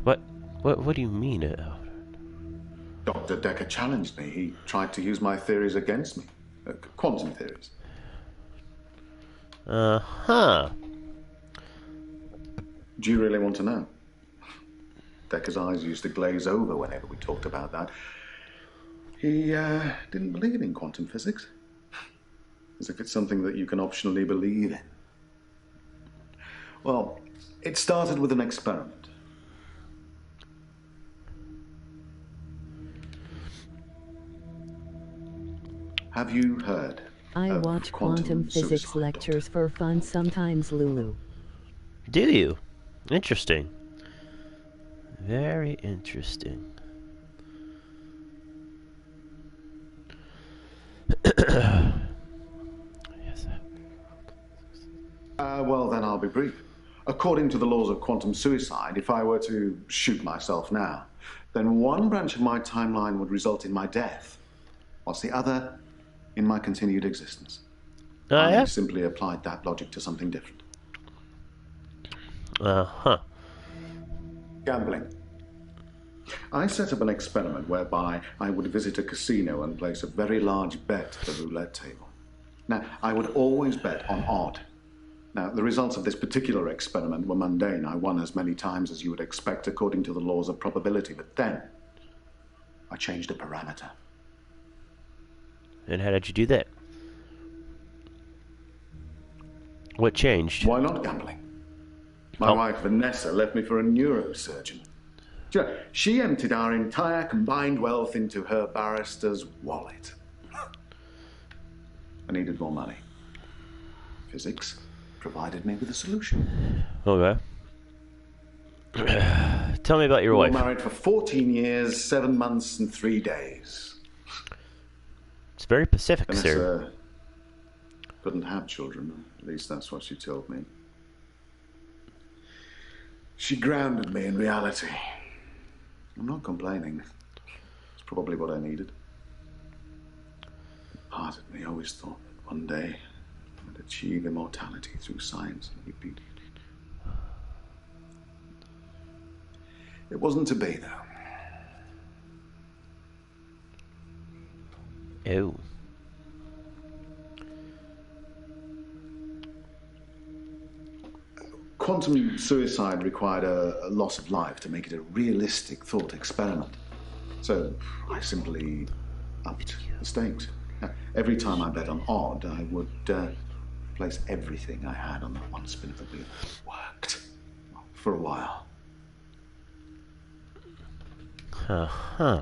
What? What do you mean? Dr. Dekker challenged me. He tried to use my theories against me. Quantum theories. Uh-huh. Do you really want to know? Dekker's eyes used to glaze over whenever we talked about that. He didn't believe in quantum physics. As if it's something that you can optionally believe in. Well, it started with an experiment. Have you heard I of watch quantum physics suicide, lectures for fun sometimes, Lulu. Do you? Interesting. Very interesting. Yes. Well, then I'll be brief. According to the laws of quantum suicide, if I were to shoot myself now, then one branch of my timeline would result in my death, whilst the other in my continued existence. I simply applied that logic to something different. Uh-huh. Gambling. I set up an experiment whereby I would visit a casino and place a very large bet at the roulette table. Now, I would always bet on odd. Now, the results of this particular experiment were mundane. I won as many times as you would expect according to the laws of probability, but then I changed a parameter. And how did you do that? What changed? Why not gambling? My wife Vanessa left me for a neurosurgeon. She emptied our entire combined wealth into her barrister's wallet. I needed more money. Physics provided me with a solution. Okay. Tell me about your wife. We were married for 14 years, 7 months, and 3 days. It's very Pacific, Vanessa sir. couldn't have children. At least that's what she told me. She grounded me in reality. I'm not complaining. It's probably what I needed. Part of me always thought that one day I'd achieve immortality through science and we'd be... It wasn't to be, though. Oh. Quantum suicide required a loss of life to make it a realistic thought experiment. So I simply upped the stakes. Every time I bet on odd, I would place everything I had on that one spin of the wheel. It worked. For a while. Uh-huh.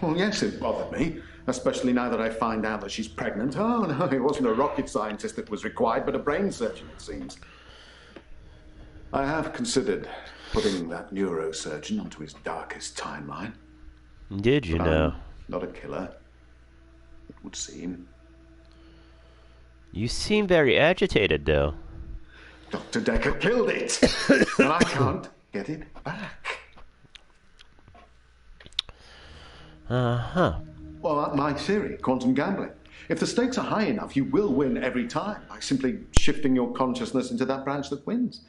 Well, yes, it bothered me. Especially now that I find out that she's pregnant. Oh, no, it wasn't a rocket scientist that was required, but a brain surgeon, it seems. I have considered putting that neurosurgeon onto his darkest timeline. Did you know? I'm not a killer, it would seem. You seem very agitated, though. Dr. Dekker killed it, and I can't get it back. Uh-huh. Well, that's my theory, quantum gambling. If the stakes are high enough, you will win every time by simply shifting your consciousness into that branch that wins.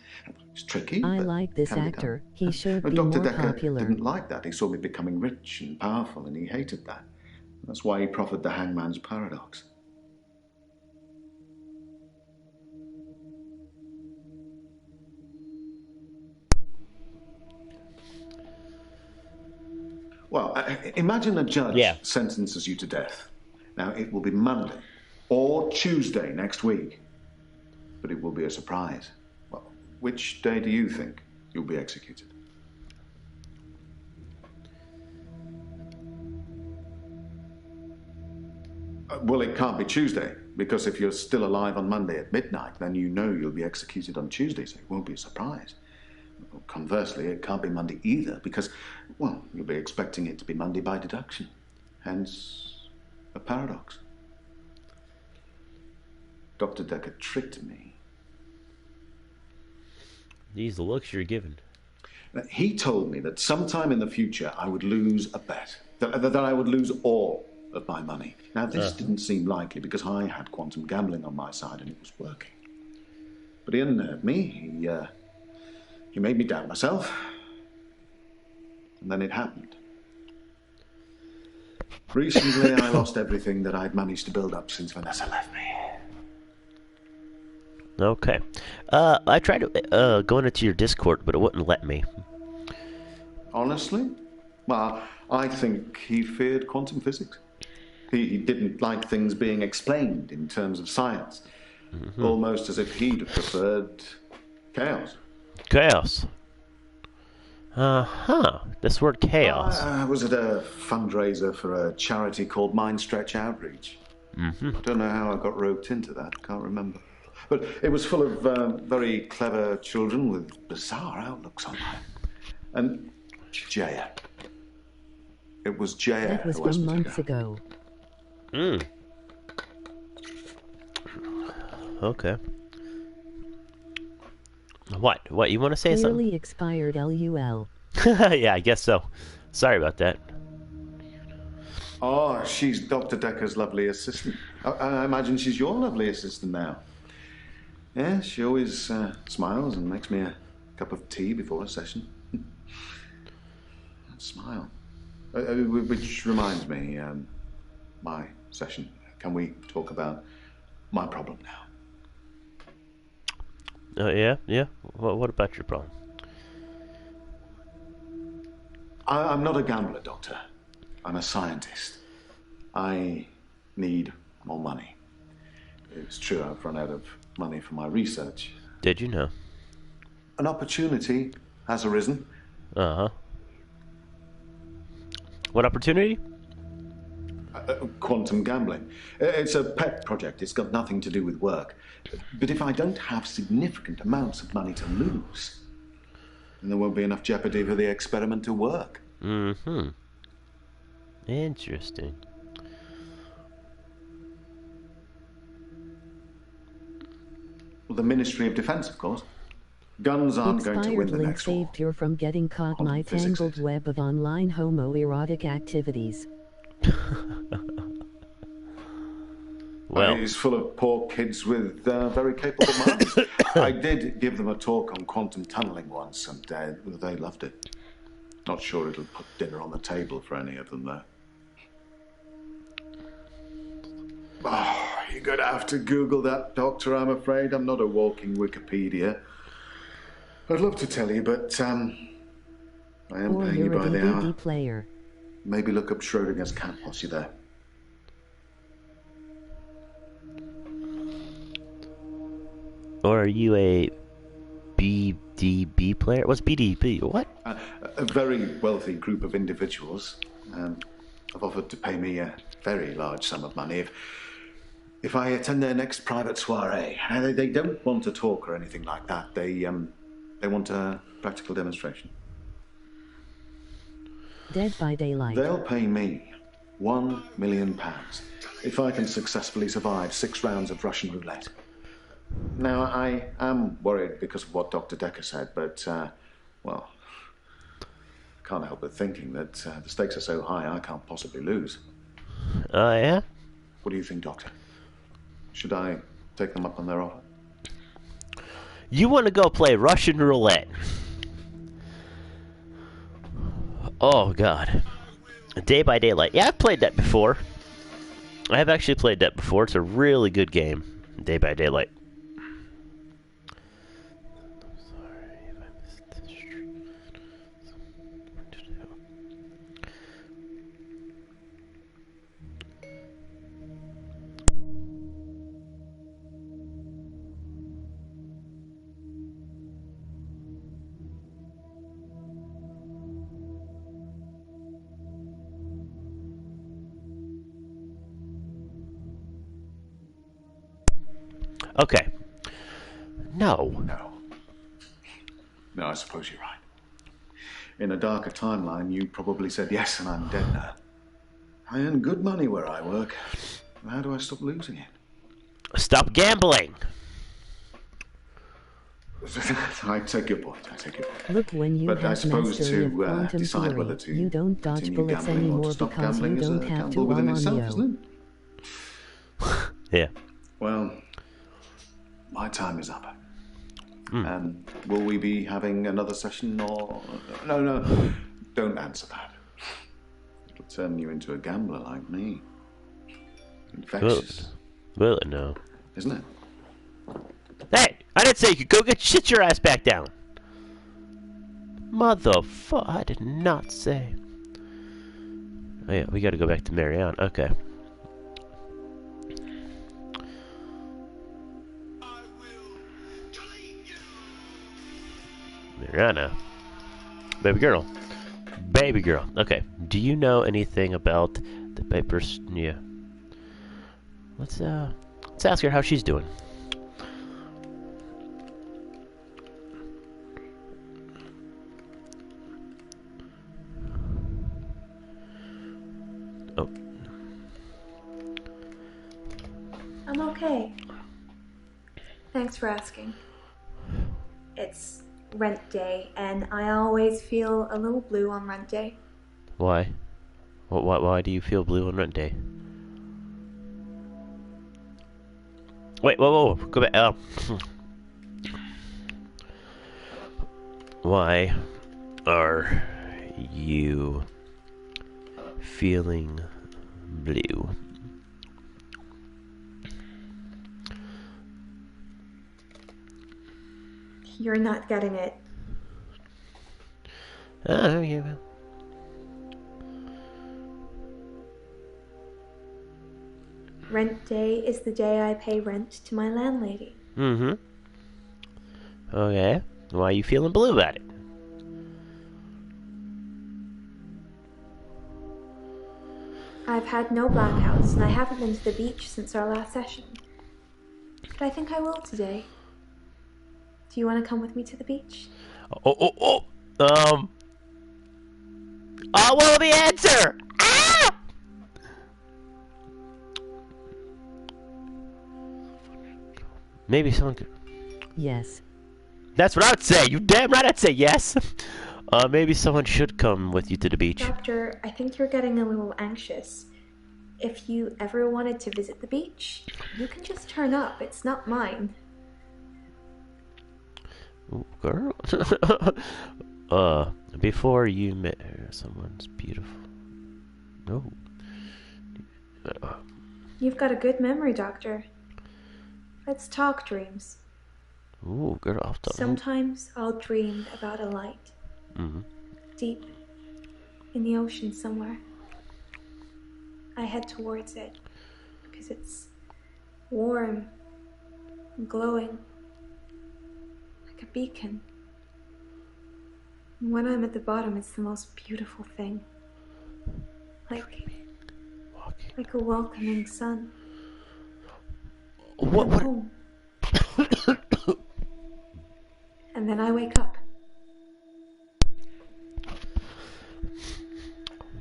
It's tricky. I but like this can be actor. done. He should be Dr. more Dekker popular. didn't like that. He saw me becoming rich and powerful, and he hated that. That's why he proffered the hangman's paradox. Well, imagine a judge sentences you to death. Now, it will be Monday or Tuesday next week, but it will be a surprise. Well, which day do you think you'll be executed? Well, it can't be Tuesday, because if you're still alive on Monday at midnight, then you know you'll be executed on Tuesday, so it won't be a surprise. Conversely, it can't be Monday either, because, well, you'll be expecting it to be Monday by deduction. Hence, a paradox. Dr. Dekker tricked me. These looks you're given. He told me that sometime in the future I would lose a bet, that I would lose all of my money. Now, this didn't seem likely because I had quantum gambling on my side and it was working. But he unnerved me. He made me doubt myself. and then it happened. Recently, I lost everything that I'd managed to build up since Vanessa left me. Okay. I tried going into your Discord, but it wouldn't let me. Honestly? Well, I think he feared quantum physics. He didn't like things being explained in terms of science. Mm-hmm. Almost as if he'd have preferred chaos. Chaos? This word chaos. I was at a fundraiser for a charity called Mind Stretch Outreach. Mm-hmm. I don't know how I got roped into that. Can't remember. But it was full of very clever children with bizarre outlooks on life. And Jaya. It was Jaya. That was from months ago. Okay. What? You want to say something? Clearly expired LUL. Yeah, I guess so. Sorry about that. Oh, she's Dr. Dekker's lovely assistant. I imagine she's your lovely assistant now. Yeah, she always smiles and makes me a cup of tea before a session. Smile. Which reminds me, my session. Can we talk about my problem now? Yeah. What about your problem? I'm not a gambler, Doctor. I'm a scientist. I need more money. It's true I've run out of money for my research. Did you know? An opportunity has arisen. Uh-huh. What opportunity? Quantum gambling. It's a pet project. It's got nothing to do with work. But if I don't have significant amounts of money to lose, then there won't be enough jeopardy for the experiment to work. Mm-hmm. Interesting. Well, the Ministry of Defense, of course. Guns aren't going to win the next war. Saved you from getting caught in my tangled web of online homoerotic activities. Well, he's full of poor kids with very capable minds. I did give them a talk on quantum tunneling once, and they loved it. Not sure it'll put dinner on the table for any of them, though. Oh, you're going to have to Google that, Doctor, I'm afraid. I'm not a walking Wikipedia. I'd love to tell you, but I am paying you by the hour. Player. Maybe look up Schrodinger's cat whilst you're there. Or are you a BDB player? What's BDB? What? A very wealthy group of individuals have offered to pay me a very large sum of money if I attend their next private soiree. They don't want to talk or anything like that. They want a practical demonstration. Dead by Daylight. They'll pay me £1 million if I can successfully survive 6 rounds of Russian roulette. Now, I am worried because of what Dr. Dekker said, but, well, I can't help but thinking that the stakes are so high I can't possibly lose. Yeah? What do you think, Doctor? Should I take them up on their offer? You want to go play Russian roulette? Oh, God. Day by Daylight. Yeah, I've played that before. I have actually played that before. It's a really good game. Day by Daylight. Okay. No, I suppose you're right. In a darker timeline, you probably said yes, and I'm dead now. I earn good money where I work. How do I stop losing it? Stop gambling! I take your point. Look, when you but have I suppose mastery of quantum decide theory, whether to you don't dodge bullets anymore because you don't have to within run itself, on isn't it? Yeah. Well, my time is up. Will we be having another session or... No. Don't answer that. It'll turn you into a gambler like me. Infectious. Will it no? Isn't it? Hey! I didn't say you could go sit your ass back down! Motherfucker, I did not say. Oh yeah, we gotta go back to Marianne. Okay. Mariana. Baby girl. Baby girl. Okay. Do you know anything about the papers? Yeah. Let's ask her how she's doing. Oh. I'm okay. Thanks for asking. It's rent day, and I always feel a little blue on rent day. Why? Why do you feel blue on rent day? Wait, whoa, go back. Why are you feeling blue? You're not getting it. Oh, yeah. Rent day is the day I pay rent to my landlady. Mm-hmm. Okay. Why are you feeling blue about it? I've had no blackouts, and I haven't been to the beach since our last session. But I think I will today. Do you want to come with me to the beach? Oh, what will the answer? Ah! Maybe someone could... Yes. That's what I would say. You damn right I'd say yes. Maybe someone should come with you to the beach. Doctor, I think you're getting a little anxious. If you ever wanted to visit the beach, you can just turn up. It's not mine. Ooh, girl. Before you met her, someone's beautiful. No. You've got a good memory, Doctor. Let's talk dreams. Ooh, girl, I'll talk. Sometimes I'll dream about a light. Mm-hmm. Deep in the ocean somewhere. I head towards it because it's warm and glowing like a beacon. And when I'm at the bottom, it's the most beautiful thing. Like a welcoming sun. What? Home. And then I wake up.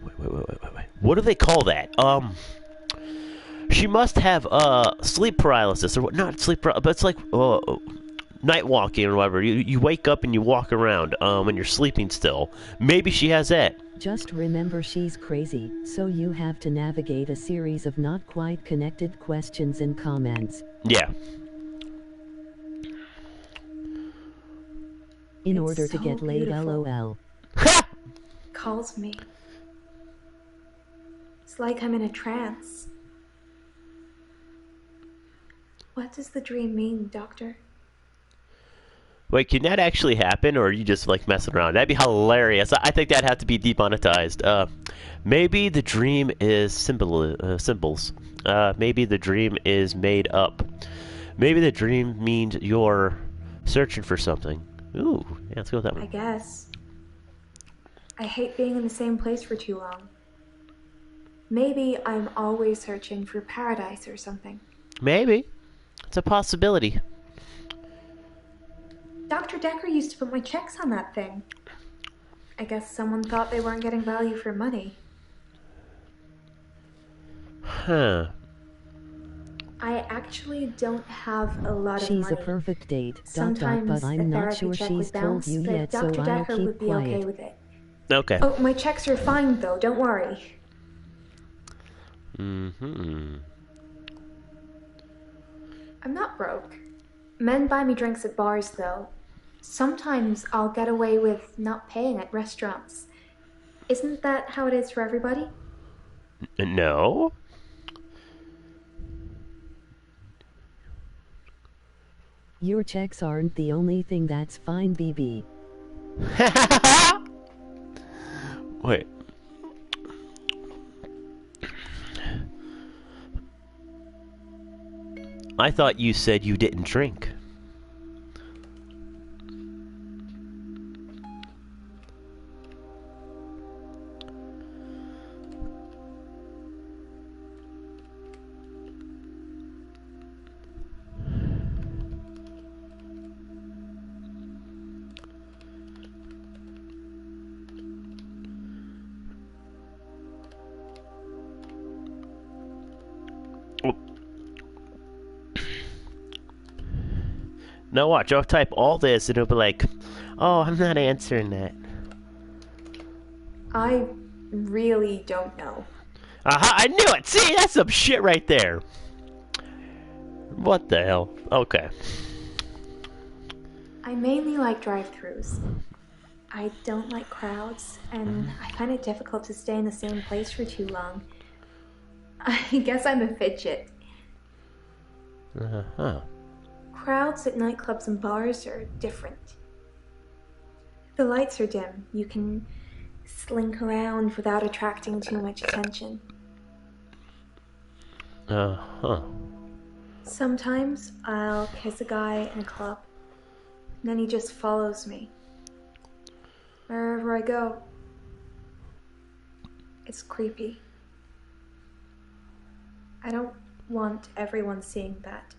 Wait. What do they call that? She must have sleep paralysis or what? Not sleep paralysis, but it's like night walking or whatever. You wake up and you walk around when you're sleeping still. Maybe she has that. Just remember she's crazy, so you have to navigate a series of not quite connected questions and comments. Yeah. In order to so get laid, beautiful. LOL. Calls me. It's like I'm in a trance. What does the dream mean, Doctor? Wait, can that actually happen, or are you just like messing around? That'd be hilarious. I think that'd have to be demonetized. Maybe the dream is symbols. Maybe the dream is made up. Maybe the dream means you're searching for something. Ooh, yeah, let's go with that one. I guess. I hate being in the same place for too long. Maybe I'm always searching for paradise or something. Maybe. It's a possibility. Dr. Dekker used to put my checks on that thing. I guess someone thought they weren't getting value for money. Huh. I actually don't have a lot of She's money. a perfect date. Sometimes But I'm a not therapy sure check she's would bounce, told you but yet, so Dr. I'll Dekker would keep be okay quiet. with it. Okay. Oh, my checks are fine though, don't worry. Mm-hmm. I'm not broke. Men buy me drinks at bars though. Sometimes I'll get away with not paying at restaurants. Isn't that how it is for everybody? No. Your checks aren't the only thing that's fine, BB. Wait. I thought you said you didn't drink. Now watch, I'll type all this and it'll be like, oh, I'm not answering that. I really don't know. Aha, I knew it! See, that's some shit right there. What the hell? Okay. I mainly like drive-thrus. I don't like crowds, and I find it difficult to stay in the same place for too long. I guess I'm a fidget. Uh-huh. Crowds at nightclubs and bars are different. The lights are dim. You can slink around without attracting too much attention. Uh-huh. Sometimes I'll kiss a guy in a club, and then he just follows me. Wherever I go. It's creepy. I don't want everyone seeing that.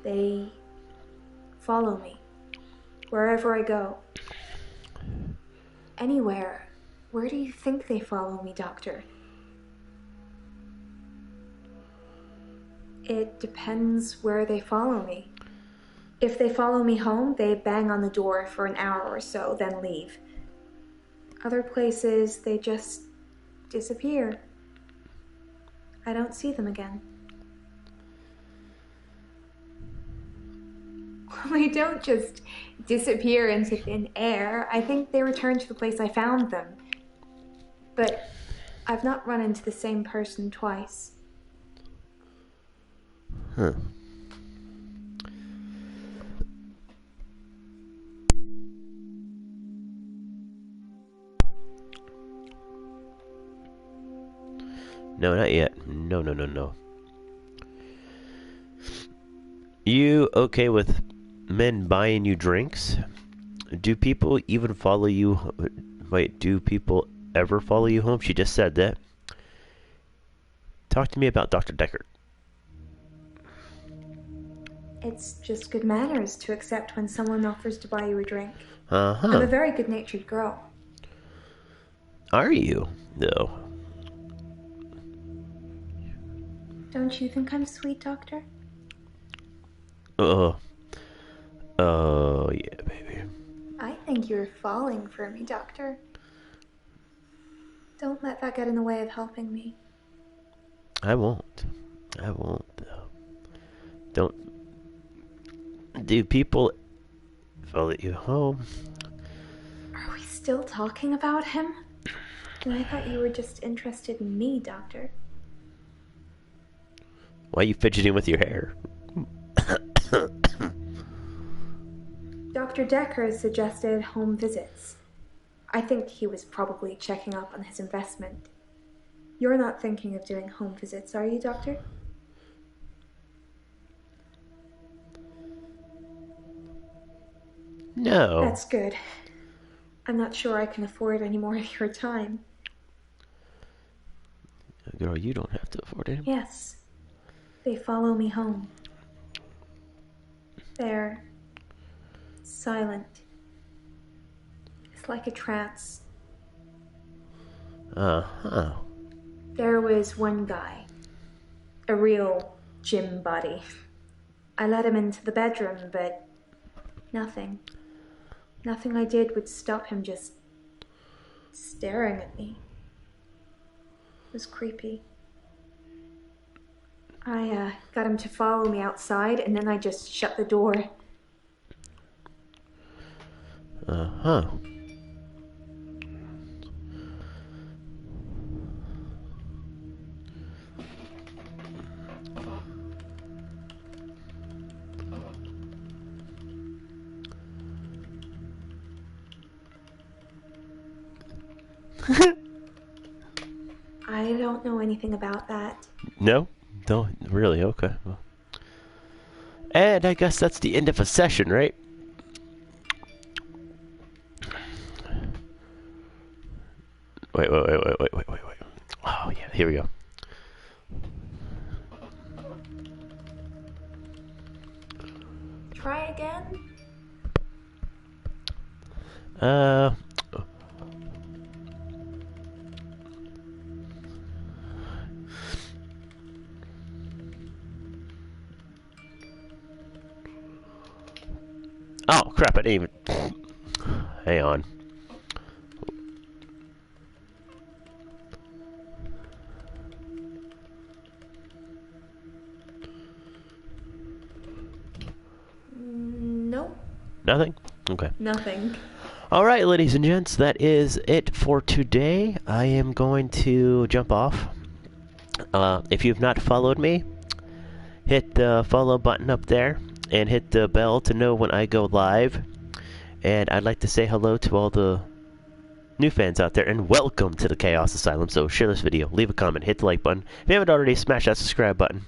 They follow me wherever I go. Anywhere. Where do you think they follow me, Doctor? It depends where they follow me. If they follow me home, they bang on the door for an hour or so, then leave. Other places, they just disappear. I don't see them again. They don't just disappear into thin air. I think they return to the place I found them. But I've not run into the same person twice. Huh. No, not yet. No, no, no, no. You okay with men buying you drinks? Do people even follow you? Wait, do people ever follow you home? She just said that. Talk to me about Dr. Dekker. It's just good manners to accept when someone offers to buy you a drink. Uh-huh. I'm a very good-natured girl. Are you, though? Don't you think I'm sweet, Doctor? Oh, yeah, baby. I think you're falling for me, Doctor. Don't let that get in the way of helping me. I won't. I won't, though. Don't. Do people follow you home? Are we still talking about him? I thought you were just interested in me, Doctor. Why are you fidgeting with your hair? Dr. Dekker suggested home visits. I think he was probably checking up on his investment. You're not thinking of doing home visits, are you, Doctor? No. That's good. I'm not sure I can afford any more of your time. Girl, you don't have to afford it. Yes. They follow me home. They're silent. It's like a trance. Uh-huh. There was one guy. A real gym buddy. I let him into the bedroom, but nothing. Nothing I did would stop him just staring at me. It was creepy. I got him to follow me outside, and then I just shut the door. Uh-huh. I don't know anything about that. No? No, really? Okay. Well. And I guess that's the end of a session, right? Wait. Oh, yeah, here we go. Try again? Oh, crap, I didn't even... Hang on. Nope. Nothing? Okay. Nothing. Alright, ladies and gents, that is it for today. I am going to jump off. If you've not followed me, hit the follow button up there and hit the bell to know when I go live. And I'd like to say hello to all the new fans out there and welcome to the Chaos Asylum. So share this video, leave a comment, hit the like button. If you haven't already, smash that subscribe button.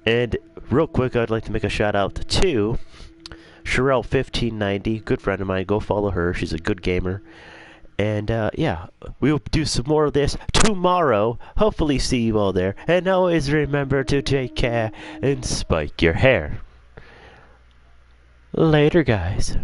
And real quick, I'd like to make a shout out to Sherelle1590, good friend of mine. Go follow her. She's a good gamer. And yeah, we'll do some more of this tomorrow. Hopefully see you all there. And always remember to take care and spike your hair. Later, guys.